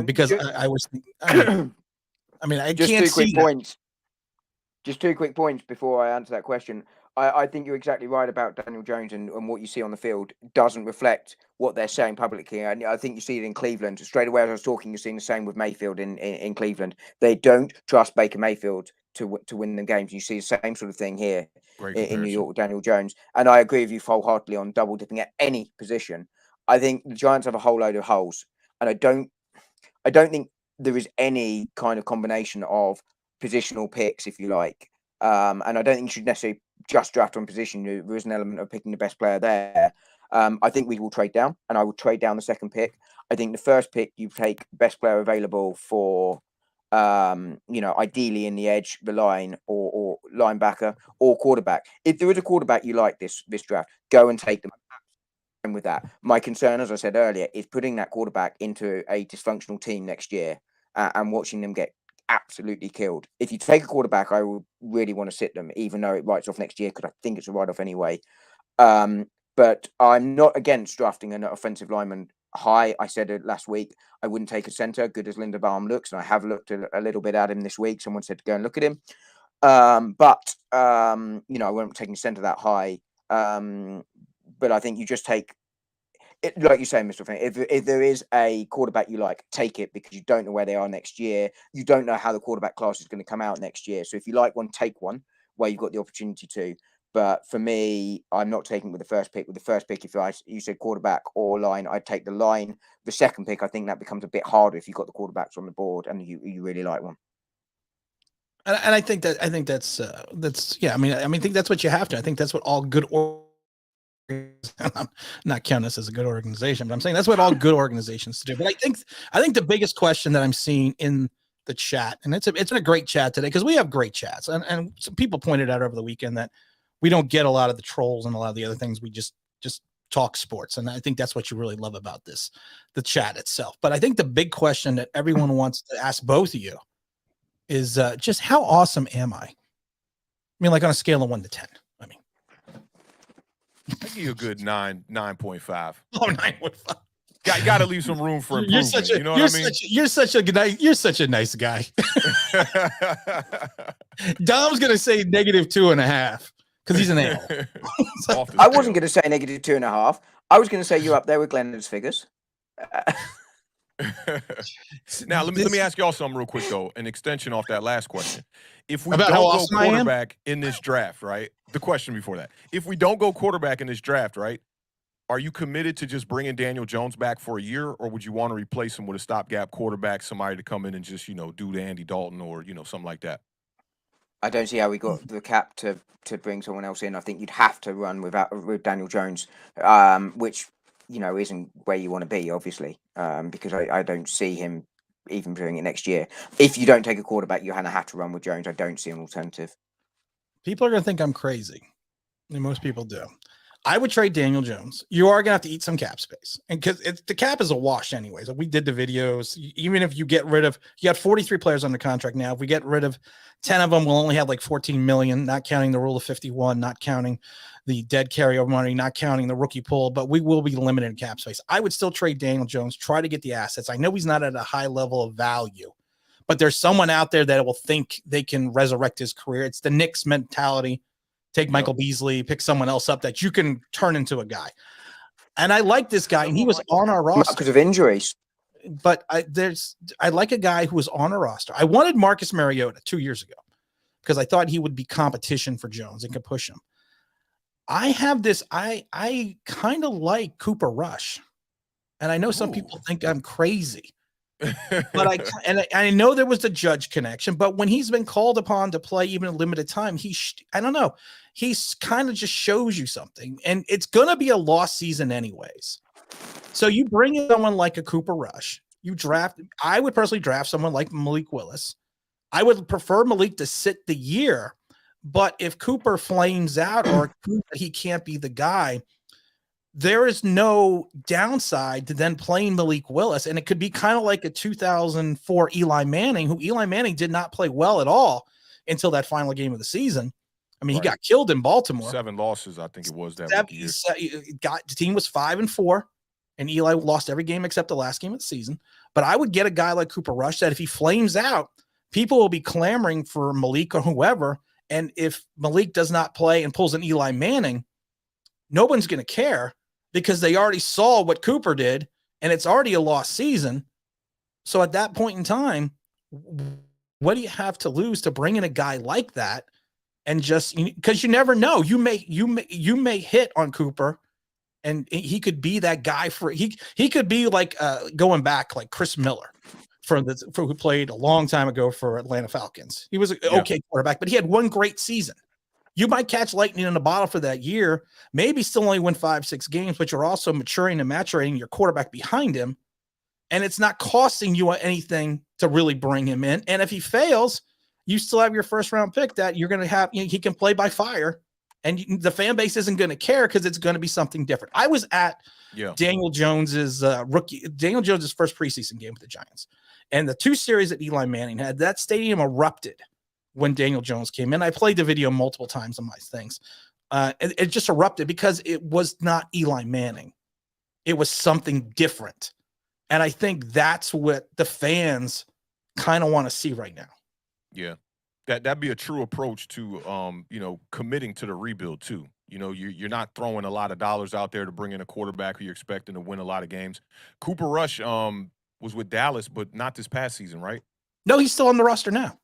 Because I was. I mean, I just can't two quick see points. Just 2 quick points before I answer that question. I think you're exactly right about Daniel Jones and what you see on the field doesn't reflect what they're saying publicly. And I think you see it in Cleveland. Straight away as I was talking, you're seeing the same with Mayfield in Cleveland. They don't trust Baker Mayfield to win the games. You see the same sort of thing here in New York with Daniel Jones. And I agree with you wholeheartedly on double dipping at any position. I think the Giants have a whole load of holes. And I don't think there is any kind of combination of positional picks, if you like. And I don't think you should necessarily just draft on position. There is an element of picking the best player there. I think we will trade down, and I will trade down the second pick. I think the first pick, you take best player available for, ideally in the edge, the line, or linebacker, or quarterback. If there is a quarterback you like this draft, go and take them. And with that, my concern, as I said earlier, is putting that quarterback into a dysfunctional team next year and watching them get absolutely killed. If you take a quarterback, I would really want to sit them, even though it writes off next year, because I think it's a write-off anyway. But I'm not against drafting an offensive lineman high. I said it last week. I wouldn't take a center, good as Linderbaum looks, and I have looked a little bit at him this week. Someone said to go and look at him. But I won't take a center that high. But I think you just take it, like you say, Mr. Finn, if there is a quarterback you like, take it, because you don't know where they are next year. You don't know how the quarterback class is going to come out next year. So if you like one, take one where you've got the opportunity to. But for me, I'm not taking with the first pick. With the first pick, if you said quarterback or line, I'd take the line. The second pick, I think that becomes a bit harder if you've got the quarterbacks on the board and you really like one. And I think that's yeah. I think that's what you have to. I think that's what all good. I'm not counting this as a good organization, but I'm saying that's what all good organizations do. But I think the biggest question that I'm seeing in the chat, and it's been a great chat today because we have great chats, and some people pointed out over the weekend that we don't get a lot of the trolls and a lot of the other things. We just talk sports. And I think that's what you really love about the chat itself. But I think the big question that everyone wants to ask both of you is just how awesome am I? I mean, like on a scale of 1 to 10. I mean, I give you a good 9.5. oh, 9.5. Got to leave some room for improvement. You know what I mean? You're such a nice guy. Dom's gonna say -2.5 because he's an a-hole. I wasn't going to say -2.5. I was going to say you're up there with Glenn's figures. Now let me ask y'all something real quick though. An extension off that last question. If we About don't how go awesome I am? quarterback in this draft, right? The question before that: if we don't go quarterback in this draft, right? Are you committed to just bringing Daniel Jones back for a year, or would you want to replace him with a stopgap quarterback, somebody to come in and just, do the Andy Dalton or, something like that? I don't see how we got the cap to bring someone else in. I think you'd have to run with Daniel Jones, which, isn't where you want to be, obviously, because I don't see him even doing it next year. If you don't take a quarterback, you're going to have to run with Jones. I don't see an alternative. People are going to think I'm crazy. And most people do. I would trade Daniel Jones. You are going to have to eat some cap space. And because the cap is a wash anyways. We did the videos. Even if you get rid of, you got 43 players under contract now. If we get rid of 10 of them, we'll only have like 14 million, not counting the rule of 51, not counting the dead carryover money, not counting the rookie pool, but we will be limited in cap space. I would still trade Daniel Jones, try to get the assets. I know he's not at a high level of value, but there's someone out there that will think they can resurrect his career. It's the Knicks mentality. Take Michael Beasley, pick someone else up that you can turn into a guy. And I like this guy, and he was on our roster because of injuries. But I like a guy who was on a roster. I wanted Marcus Mariota 2 years ago because I thought he would be competition for Jones and could push him. I have this. I kind of like Cooper Rush, and I know some people think I'm crazy. But I know there was the Judge connection, but when he's been called upon to play even a limited time, I don't know, he's kind of just shows you something, and it's going to be a lost season anyways. So you bring in someone like a Cooper Rush, I would personally draft someone like Malik Willis. I would prefer Malik to sit the year, but if Cooper flames out or he can't be the guy, there is no downside to then playing Malik Willis. And it could be kind of like a 2004 Eli Manning, who Eli Manning did not play well at all until that final game of the season. I mean, He got killed in Baltimore. 7 losses, I think it was that year. The team was 5-4, and Eli lost every game except the last game of the season. But I would get a guy like Cooper Rush that if he flames out, people will be clamoring for Malik or whoever. And if Malik does not play and pulls an Eli Manning, no one's going to care, because they already saw what Cooper did, and it's already a lost season. So at that point in time, what do you have to lose to bring in a guy like that? And just because you never know, you may hit on Cooper, and he could be that guy he could be like going back like Chris Miller for who played a long time ago for Atlanta Falcons. He was an okay quarterback, but he had one great season. You might catch lightning in a bottle for that year, maybe still only win 5-6 games, but you're also maturing and maturating your quarterback behind him. And it's not costing you anything to really bring him in. And if he fails, you still have your first round pick that you're going to have, he can play by fire, and the fan base isn't going to care because it's going to be something different. I was at Daniel Jones's first preseason game with the Giants, and the 2 series that Eli Manning had, that stadium erupted when Daniel Jones came in. I played the video multiple times on my things. It just erupted because it was not Eli Manning. It was something different. And I think that's what the fans kind of want to see right now. Yeah. That'd be a true approach to, committing to the rebuild too. You're not throwing a lot of dollars out there to bring in a quarterback who you're expecting to win a lot of games. Cooper Rush was with Dallas, but not this past season, right? No, he's still on the roster now.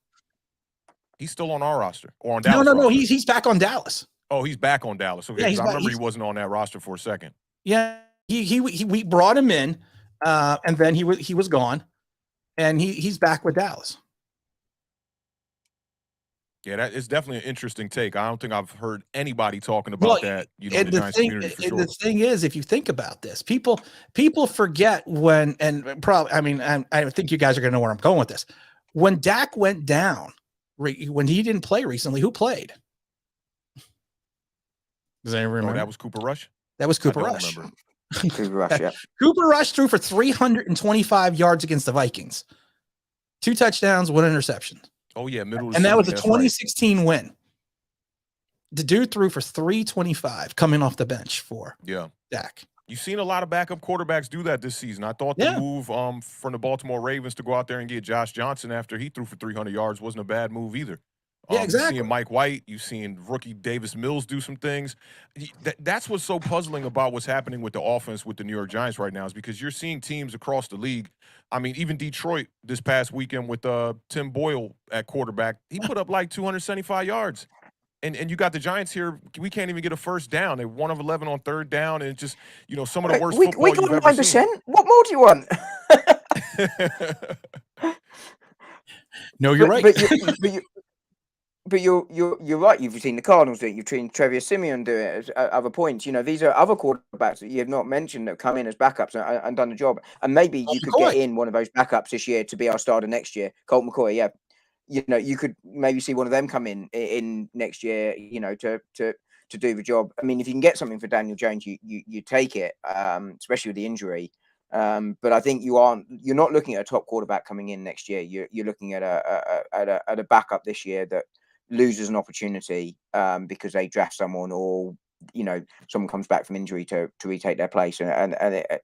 He's still on our roster or on Dallas? No. He's back on Dallas. Oh, he's back on Dallas. Okay, yeah, I remember he wasn't on that roster for a second. Yeah, we brought him in, and then he was gone, and he's back with Dallas. Yeah, that is definitely an interesting take. I don't think I've heard anybody talking about that. In the Giants community for sure. The thing is, if you think about this, people forget when, and probably, I think you guys are going to know where I'm going with this. When Dak went down, when he didn't play recently, who played? Does anyone remember? That was Cooper Rush. That was Cooper I don't Rush. remember. Cooper Rush, yeah. Cooper Rush threw for 325 yards against the Vikings. 2 touchdowns, 1 interception. Oh yeah, middle of the And that was a season, that's right. 2016 win. The dude threw for 325 coming off the bench for Yeah. Dak. You've seen a lot of backup quarterbacks do that this season. I thought the Yeah. move from the Baltimore Ravens to go out there and get Josh Johnson after he threw for 300 yards wasn't a bad move either. Yeah, You've exactly. seen Mike White. You've seen rookie Davis Mills do some things. That's what's so puzzling about what's happening with the offense with the New York Giants right now is because you're seeing teams across the league. I mean, even Detroit this past weekend with Tim Boyle at quarterback, he put up like 275 yards. And you got the Giants here. We can't even get a first down. They're 1 of 11 on 3rd down, and just some of the worst football we you've got ever 9%. What more do you want? No, you're right. But you're right. You've seen the Cardinals do it. You've seen Trevor Simeon do it at other points. These are other quarterbacks that you have not mentioned that have come in as backups and done the job. And maybe you could get in one of those backups this year to be our starter next year. Colt McCoy, yeah. You could maybe see one of them come in next year. To do the job. I mean, if you can get something for Daniel Jones, you take it, especially with the injury. But I think you're not looking at a top quarterback coming in next year. You're looking at a backup this year that loses an opportunity because they draft someone or someone comes back from injury to retake their place. And I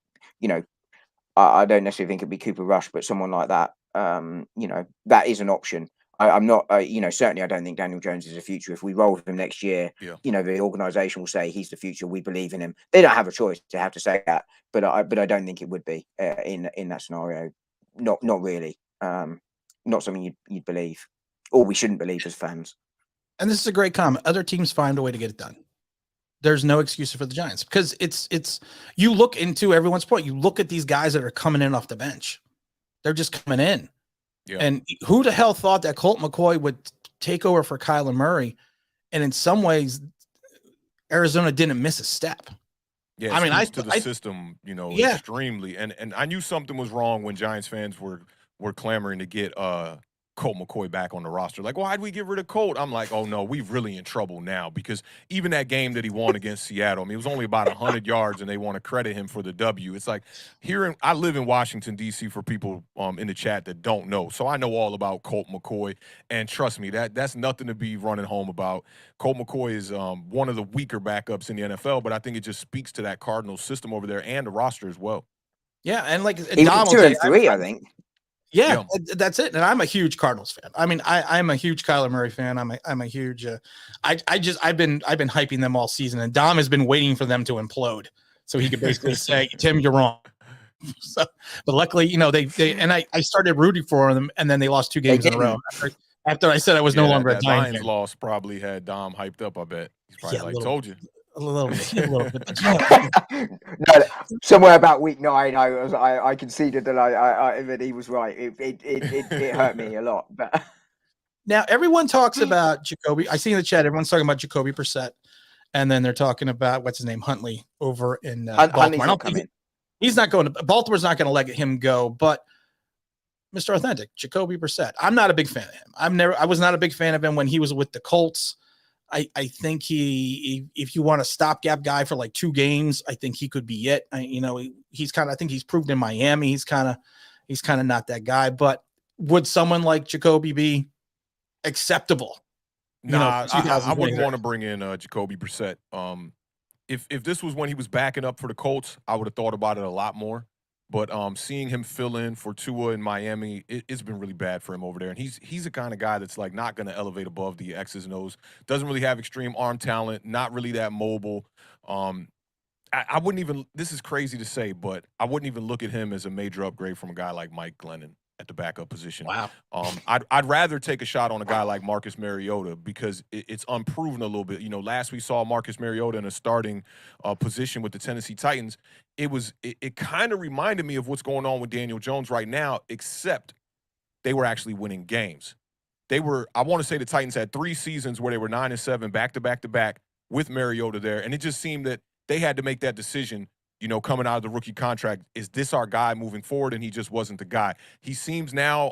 don't necessarily think it'd be Cooper Rush, but someone like that. That is an option. I'm not, certainly I don't think Daniel Jones is the future. If we roll with him next year, the organization will say he's the future. We believe in him. They don't have a choice to have to say that, but I don't think it would be in that scenario. Not really. Not something you'd believe, or we shouldn't believe as fans. And this is a great comment. Other teams find a way to get it done. There's no excuse for the Giants because it's you look into everyone's point. You look at these guys that are coming in off the bench. They're just coming in. Yeah. And who the hell thought that Colt McCoy would take over for Kyler Murray? And in some ways, Arizona didn't miss a step. Yeah, I mean, to the system, extremely. And I knew something was wrong when Giants fans were clamoring to get Colt McCoy back on the roster. Like, why'd we get rid of Colt? I'm like, oh no, we're really in trouble now because even that game that he won against Seattle, I mean, it was only about 100 yards and they want to credit him for the W. It's like I live in Washington, D.C. for people in the chat that don't know. So I know all about Colt McCoy. And trust me, that's nothing to be running home about. Colt McCoy is one of the weaker backups in the NFL, but I think it just speaks to that Cardinals system over there and the roster as well. Yeah, and like Dom 2-3, I think. Yeah, that's it. And I'm a huge Cardinals fan. I mean, I'm a huge Kyler Murray fan. I'm a huge. I've been hyping them all season, and Dom has been waiting for them to implode so he could basically say, "Tim, you're wrong." So, but luckily, they and I started rooting for them, and then they lost 2 games in a row after I said I was no longer a Giants fan. Loss probably had Dom hyped up. I bet he's probably told you. A little bit. No, somewhere about week 9, I conceded that that he was right. It hurt me a lot. But now everyone talks about Jacoby. I see in the chat everyone's talking about Jacoby Brissett, and then they're talking about what's his name, Huntley, over in Baltimore. He's not going to Baltimore's not going to let him go, but Mr. Authentic, Jacoby Brissett. I'm not a big fan of him. I was not a big fan of him when he was with the Colts. I think if you want a stopgap guy for like 2 games, I think he could be it. He's kind of, I think he's proved in Miami. He's kind of not that guy, but would someone like Jacoby be acceptable? Nah, I wouldn't want to bring in Jacoby Brissett. If this was when he was backing up for the Colts, I would have thought about it a lot more. But seeing him fill in for Tua in Miami, it's been really bad for him over there. And he's the kind of guy that's like not going to elevate above the X's and O's. Doesn't really have extreme arm talent. Not really that mobile. I wouldn't even. This is crazy to say, but I wouldn't even look at him as a major upgrade from a guy like Mike Glennon at the backup position. Wow. I'd rather take a shot on a guy like Marcus Mariota because it's unproven a little bit. Last we saw Marcus Mariota in a starting position with the Tennessee Titans. It kind of reminded me of what's going on with Daniel Jones right now, except they were actually winning games. I want to say the Titans had 3 seasons where they were 9-7 back to back to back with Mariota there, and it just seemed that they had to make that decision. Coming out of the rookie contract, is this our guy moving forward? And he just wasn't the guy. He seems now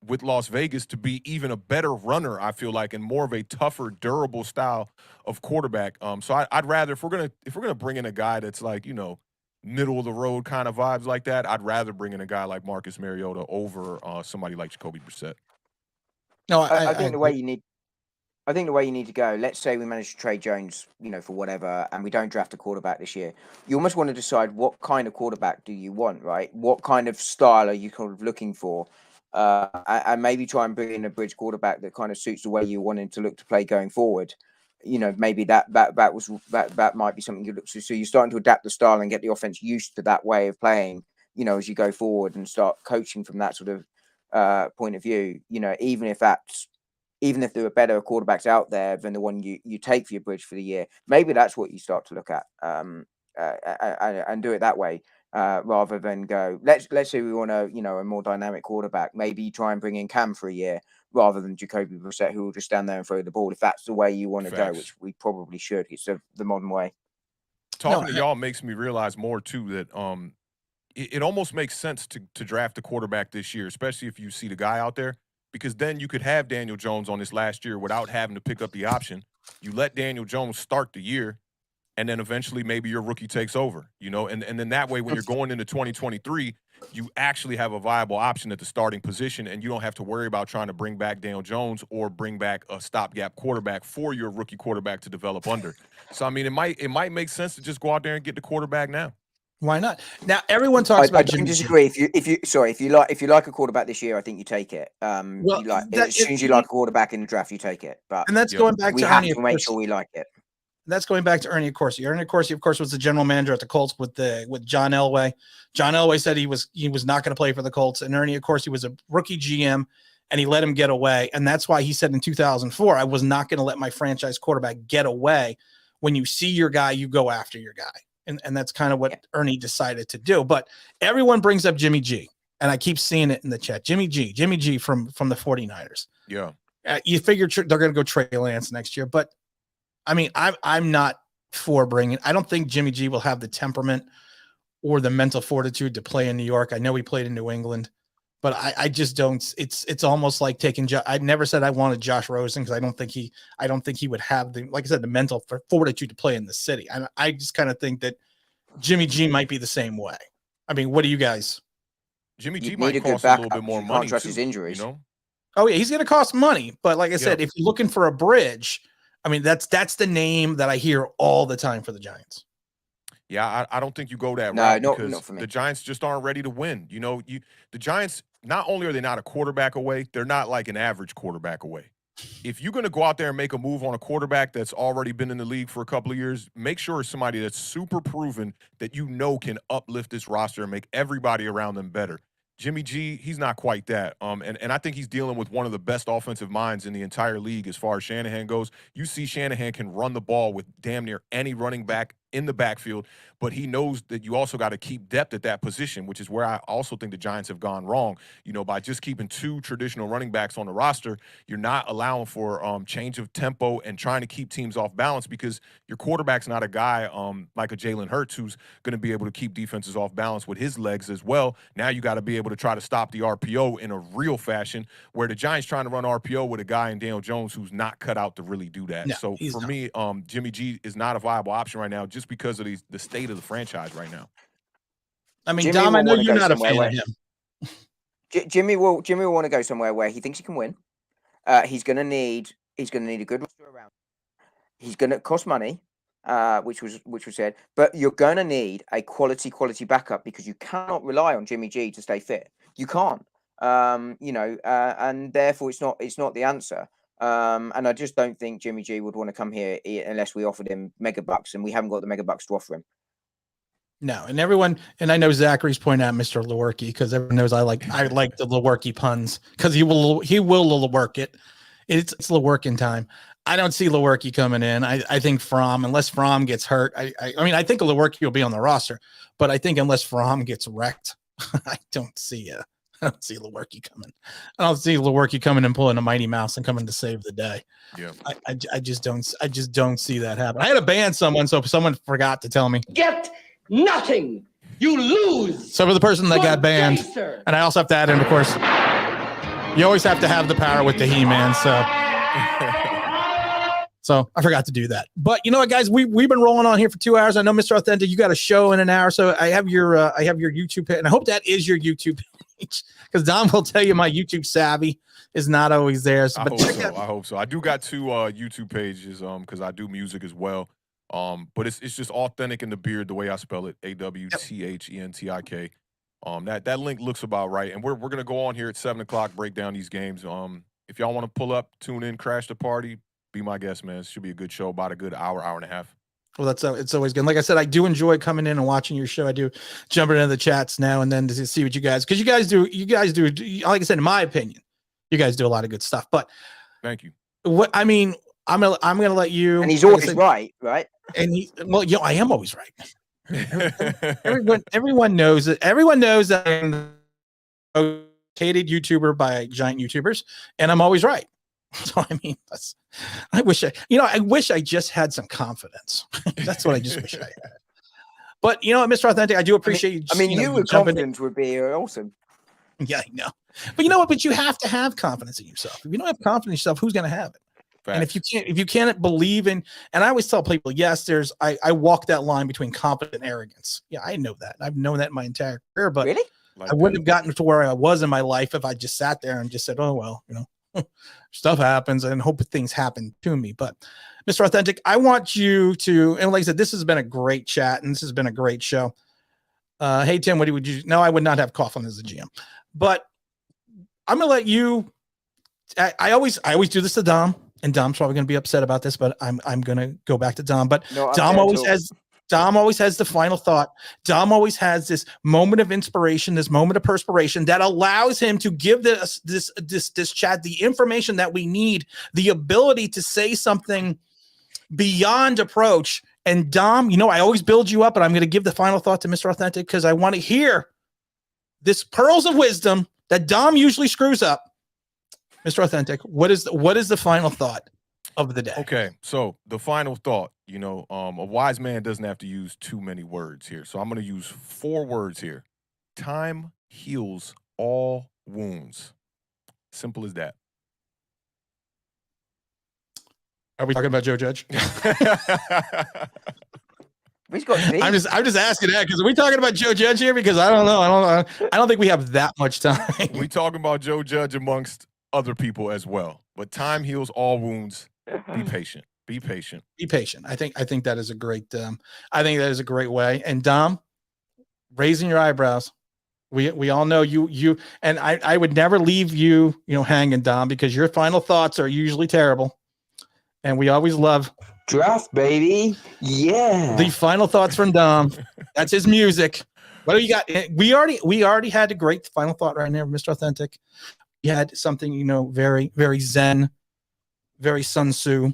with Las Vegas to be even a better runner, I feel like, and more of a tougher, durable style of quarterback. So I'd rather, if we're gonna bring in a guy that's like, you know, middle of the road kind of vibes like that, I'd rather bring in a guy like Marcus Mariota over somebody like Jacoby Brissett. No, I think the way you need. I think the way you need to go, let's say we manage to trade Jones, you know, for whatever, and we don't draft a quarterback this year. You almost want to decide what kind of quarterback do you want, right? What kind of style are you kind of looking for? And maybe try and bring in a bridge quarterback that kind of suits the way you want him to look to play going forward. You know, maybe that might be something you look to. So you're starting to adapt the style and get the offense used to that way of playing, you know, as you go forward and start coaching from that sort of point of view, you know, even if there are better quarterbacks out there than the one you take for your bridge for the year, maybe that's what you start to look at and do it that way rather than go, let's say we want a more dynamic quarterback. Maybe you try and bring in Cam for a year rather than Jacoby Brissett, who will just stand there and throw the ball. If that's the way you want to go, which we probably should, it's the modern way. Talking to y'all makes me realize more too that it almost makes sense to draft a quarterback this year, especially if you see the guy out there. Because then you could have Daniel Jones on this last year without having to pick up the option. You let Daniel Jones start the year, and then eventually maybe your rookie takes over, you know? And then that way when you're going into 2023, you actually have a viable option at the starting position, and you don't have to worry about trying to bring back Daniel Jones or bring back a stopgap quarterback for your rookie quarterback to develop under. So, I mean, it might make sense to just go out there and get the quarterback now. Why not? Now everyone talks about. I don't disagree. If you like a quarterback this year, I think you take it. As soon as you like a quarterback in the draft, you take it. But and that's going back to Ernie. We have to make sure we like it. That's going back to Ernie Accorsi. Ernie Accorsi, of course, was the general manager at the Colts with John Elway. John Elway said he was not going to play for the Colts, and Ernie Accorsi was a rookie GM, and he let him get away. And that's why he said in 2004, I was not going to let my franchise quarterback get away. When you see your guy, you go after your guy. And that's kind of what Ernie decided to do. But everyone brings up Jimmy G, and I keep seeing it in the chat. Jimmy G from the 49ers. Yeah. You figure they're going to go Trey Lance next year. But, I mean, I'm not for bringing – I don't think Jimmy G will have the temperament or the mental fortitude to play in New York. I know he played in New England. But I just don't. It's almost like taking. I never said I wanted Josh Rosen because I don't think he would have the, like I said, the mental fortitude to play in the city. And I just kind of think that Jimmy G might be the same way. I mean, what do you guys? Jimmy G might cost a little bit more money. Trust his injuries. You know? Oh yeah, he's going to cost money. But like I said, if you're looking for a bridge, I mean that's the name that I hear all the time for the Giants. Yeah, I don't think you go that route because not for me. The Giants just aren't ready to win. You know, the Giants, not only are they not a quarterback away, they're not like an average quarterback away. If you're going to go out there and make a move on a quarterback that's already been in the league for a couple of years, make sure it's somebody that's super proven that you know can uplift this roster and make everybody around them better. Jimmy G, he's not quite that. And I think he's dealing with one of the best offensive minds in the entire league as far as Shanahan goes. You see Shanahan can run the ball with damn near any running back in the backfield, but he knows that you also got to keep depth at that position, which is where I also think the Giants have gone wrong. You know, by just keeping two traditional running backs on the roster, you're not allowing for change of tempo and trying to keep teams off balance because your quarterback's not a guy like a Jalen Hurts who's going to be able to keep defenses off balance with his legs as well. Now you got to be able to try to stop the RPO in a real fashion, where the Giants trying to run RPO with a guy in Daniel Jones who's not cut out to really do that. No, so for me, Jimmy G is not a viable option right now just because of the state of the franchise right now. I mean, Dom, I know you're not a fan of him. Jimmy will want to go somewhere where he thinks he can win. He's going to need a good roster around. He's going to cost money, which was said, but you're going to need a quality backup because you cannot rely on Jimmy G to stay fit. You can't, and therefore it's not the answer. And I just don't think Jimmy G would want to come here unless we offered him mega bucks, and we haven't got the mega bucks to offer him. No, and I know Zachary's pointing out Mr. Lewerke because everyone knows I like the Lewerke puns because he will Lewerke it. It's Lewerke time. I don't see Lewerke coming in. I think unless Fromm gets hurt, I mean I think Lewerke will be on the roster, but I think unless Fromm gets wrecked, I don't see Lewerke coming. I don't see Lewerke coming and pulling a Mighty Mouse and coming to save the day. Yeah, I just don't see that happen. I had to ban someone, so someone forgot to tell me. Get nothing. You lose. So for the person that got banned, and I also have to add in, of course, You always have to have the power with the He-Man, so I forgot to do that. But you know what, guys, we've been rolling on here for 2 hours. I know, Mr. Authentic, you got a show in an hour, so I have your YouTube page, and I hope that is your YouTube page, because Don will tell you my YouTube savvy is not always there. I hope so. I do got 2 YouTube pages because I do music as well. But it's just Authentic in the Beard, the way I spell it, AWTHENTIK. That link looks about right, and we're gonna go on here at 7 o'clock, break down these games. If y'all want to pull up, tune in, crash the party, be my guest, man. It should be a good show, about a good hour and a half. Well, it's always good. Like I said, I do enjoy coming in and watching your show. I do jumping into the chats now and then to see what you guys, because you guys do, like I said, in my opinion, you guys do a lot of good stuff. But thank you. What I mean, I'm gonna let you. And he's always right? And I am always right. Everyone knows it. Everyone knows that I'm a hated YouTuber by giant YouTubers, and I'm always right. So I mean, I wish I just had some confidence. That's what I just wish I had. But you know what, Mr. Authentic, I do appreciate you. I mean, you with confidence would be awesome. Yeah, I know. But you know what? But you have to have confidence in yourself. If you don't have confidence in yourself, who's going to have it? Facts. And if you can't believe in, and I always tell people, yes, I walk that line between confidence and arrogance. Yeah, I know that. I've known that my entire career, but really? I wouldn't have gotten to where I was in my life if I just sat there and just said, oh, well, stuff happens and hope things happen to me. But Mr. Authentic, I want you to, and like I said, this has been a great chat and this has been a great show. Hey, Tim, what would you, no, I would not have Coughlin as a GM, but I'm going to let you, I always do this to Dom, and Dom's probably going to be upset about this, but I'm going to go back to Dom, but no, Dom always has the final thought. Dom always has this moment of inspiration, this moment of perspiration that allows him to give this chat the information that we need, the ability to say something beyond approach. And Dom, I always build you up, but I'm going to give the final thought to Mr. Authentic because I want to hear this pearls of wisdom that Dom usually screws up. Mr. Authentic, what is the final thought of the day? Okay, so the final thought, a wise man doesn't have to use too many words here. So I'm going to use 4 words here. Time heals all wounds. Simple as that. Are we talking about Joe Judge? I'm just asking that because are we talking about Joe Judge here? Because I don't know. I don't think we have that much time. We talking about Joe Judge amongst other people as well. But time heals all wounds. Be patient. Be patient. Be patient. I think that is a great way. And Dom, raising your eyebrows. We all know you and I would never leave you hanging, Dom, because your final thoughts are usually terrible. And we always love draft, baby. Yeah. The final thoughts from Dom. That's his music. What do you got? We already had a great final thought right now, Mr. Authentic. You had something, very, very Zen, very Sun Tzu.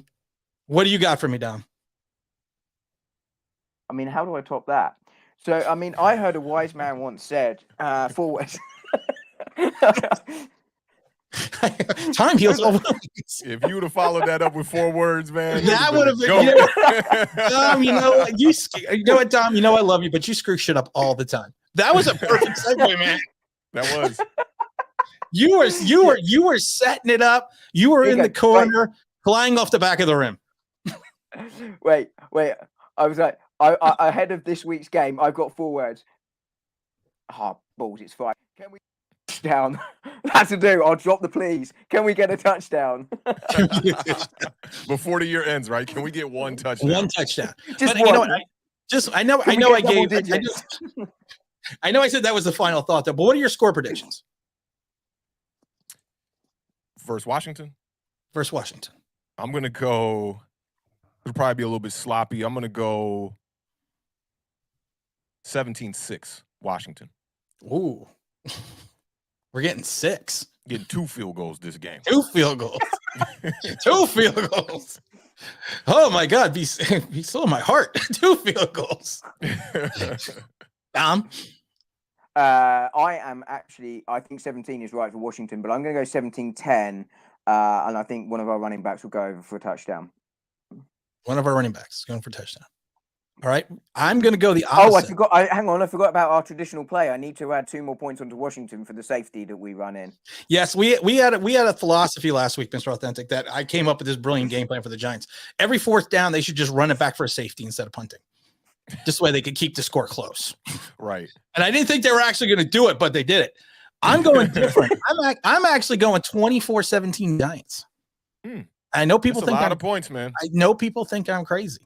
What do you got for me, Dom? I mean, how do I top that? So, I mean, I heard a wise man once said, forward. Time heals all wounds. If you would have followed that up with 4 words, man, that would have been. Dom, you know what, Dom? I love you, but you screw shit up all the time. That was a perfect segue, man. That was. You were setting it up. You were in the corner, flying off the back of the rim. Wait. I was like, I ahead of this week's game, I've got 4 words. Balls, it's fine. Can we touchdown? That's to do. I'll drop the please. Can we get a touchdown? Before the year ends, right? Can we get 1 touchdown? 1 touchdown. Just but one. I know I said that was the final thought though. But what are your score predictions? Versus Washington? Versus Washington. I'm going to go, it'll probably be a little bit sloppy. I'm going to go 17-6, Washington. Ooh. We're getting 6. Getting 2 field goals this game. 2 field goals. 2 field goals. Oh, my God. Be still in my heart. 2 field goals. Dom? I think 17 is right for Washington, but I'm going to go 17-10, and I think one of our running backs will go over for a touchdown. One of our running backs going for a touchdown. All right. I'm going to go the Oh, I opposite. forgot. Hang on. I forgot about our traditional play. I need to add 2 more points onto Washington for the safety that we run in. Yes, we had a philosophy last week, Mr. Authentic, that I came up with this brilliant game plan for the Giants. Every fourth down, they should just run it back for a safety instead of punting. Just the way they could keep the score close. Right. And I didn't think they were actually going to do it, but they did it. I'm going different. I'm actually going 24-17 Giants. I know people That's think a lot of points, man. I know people think I'm crazy.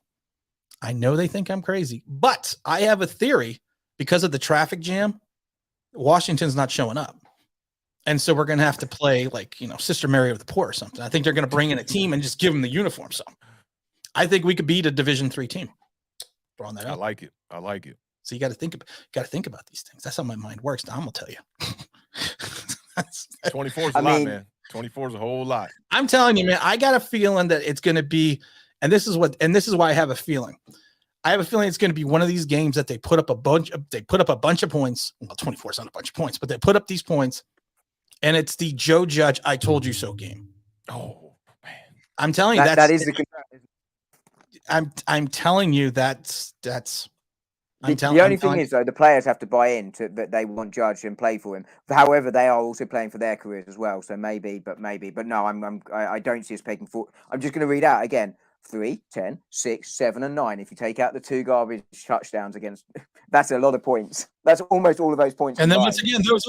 I know they think I'm crazy, but I have a theory because of the traffic jam. Washington's not showing up. And so we're going to have to play like, Sister Mary of the Poor or something. I think they're going to bring in a team and just give them the uniform. So I think we could beat a Division III team. Throwing that out. I like it. So you got to think about these things. That's how my mind works. Tom will tell you. 24 is a lot, man. 24 is a whole lot. I'm telling you, man, I got a feeling that it's going to be, and this is why I have a feeling. I have a feeling it's going to be one of these games that they put up a bunch of points. Well, 24 is not a bunch of points, but they put up these points, and it's the Joe Judge "I told you so" game. Oh man, I'm telling you that is the. I'm telling you that's. The only thing is, though, the players have to buy in to that they want Judge and play for him. However, they are also playing for their careers as well. So maybe. But no, I don't see us taking 4. I'm just going to read out again: 3, 10, 6, 7, and 9. If you take out the 2 garbage touchdowns against, that's a lot of points. That's almost all of those points. And then once again, those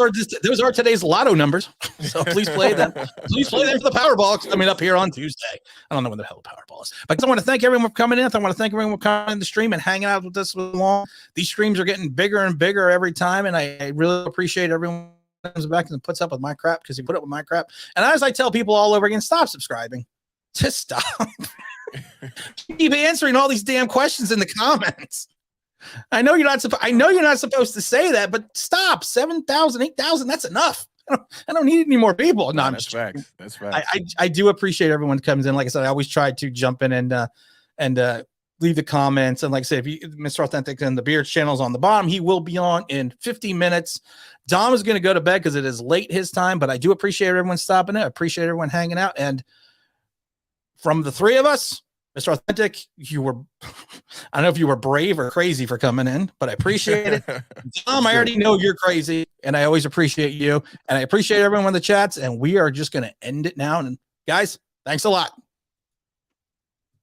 are today's lotto numbers. So please play them. Please play them for the Powerball coming up here on Tuesday. I don't know when the hell the Powerball is, but I want to thank everyone for coming in. I want to thank everyone for coming in the stream and hanging out with us for long. These streams are getting bigger and bigger every time, and I really appreciate everyone who comes back and puts up with my crap because he put up with my crap. And as I tell people all over again, stop subscribing. Just stop. Keep answering all these damn questions in the comments. I know you're not supposed to say that, but stop. 7,000, 8,000, that's enough. I don't need any more people. No, that's facts. That's facts. I do appreciate everyone who comes in. Like I said, I always try to jump in and leave the comments. And like I said, if Mr. Authentic and the Beard channel's on the bottom, he will be on in 50 minutes. Dom is going to go to bed because it is late his time, but I do appreciate everyone stopping in. I appreciate everyone hanging out. And from the 3 of us, Mr. Authentic, I don't know if you were brave or crazy for coming in, but I appreciate it. Tom, I already know you're crazy, and I always appreciate you. And I appreciate everyone in the chats, and we are just going to end it now. And guys, thanks a lot.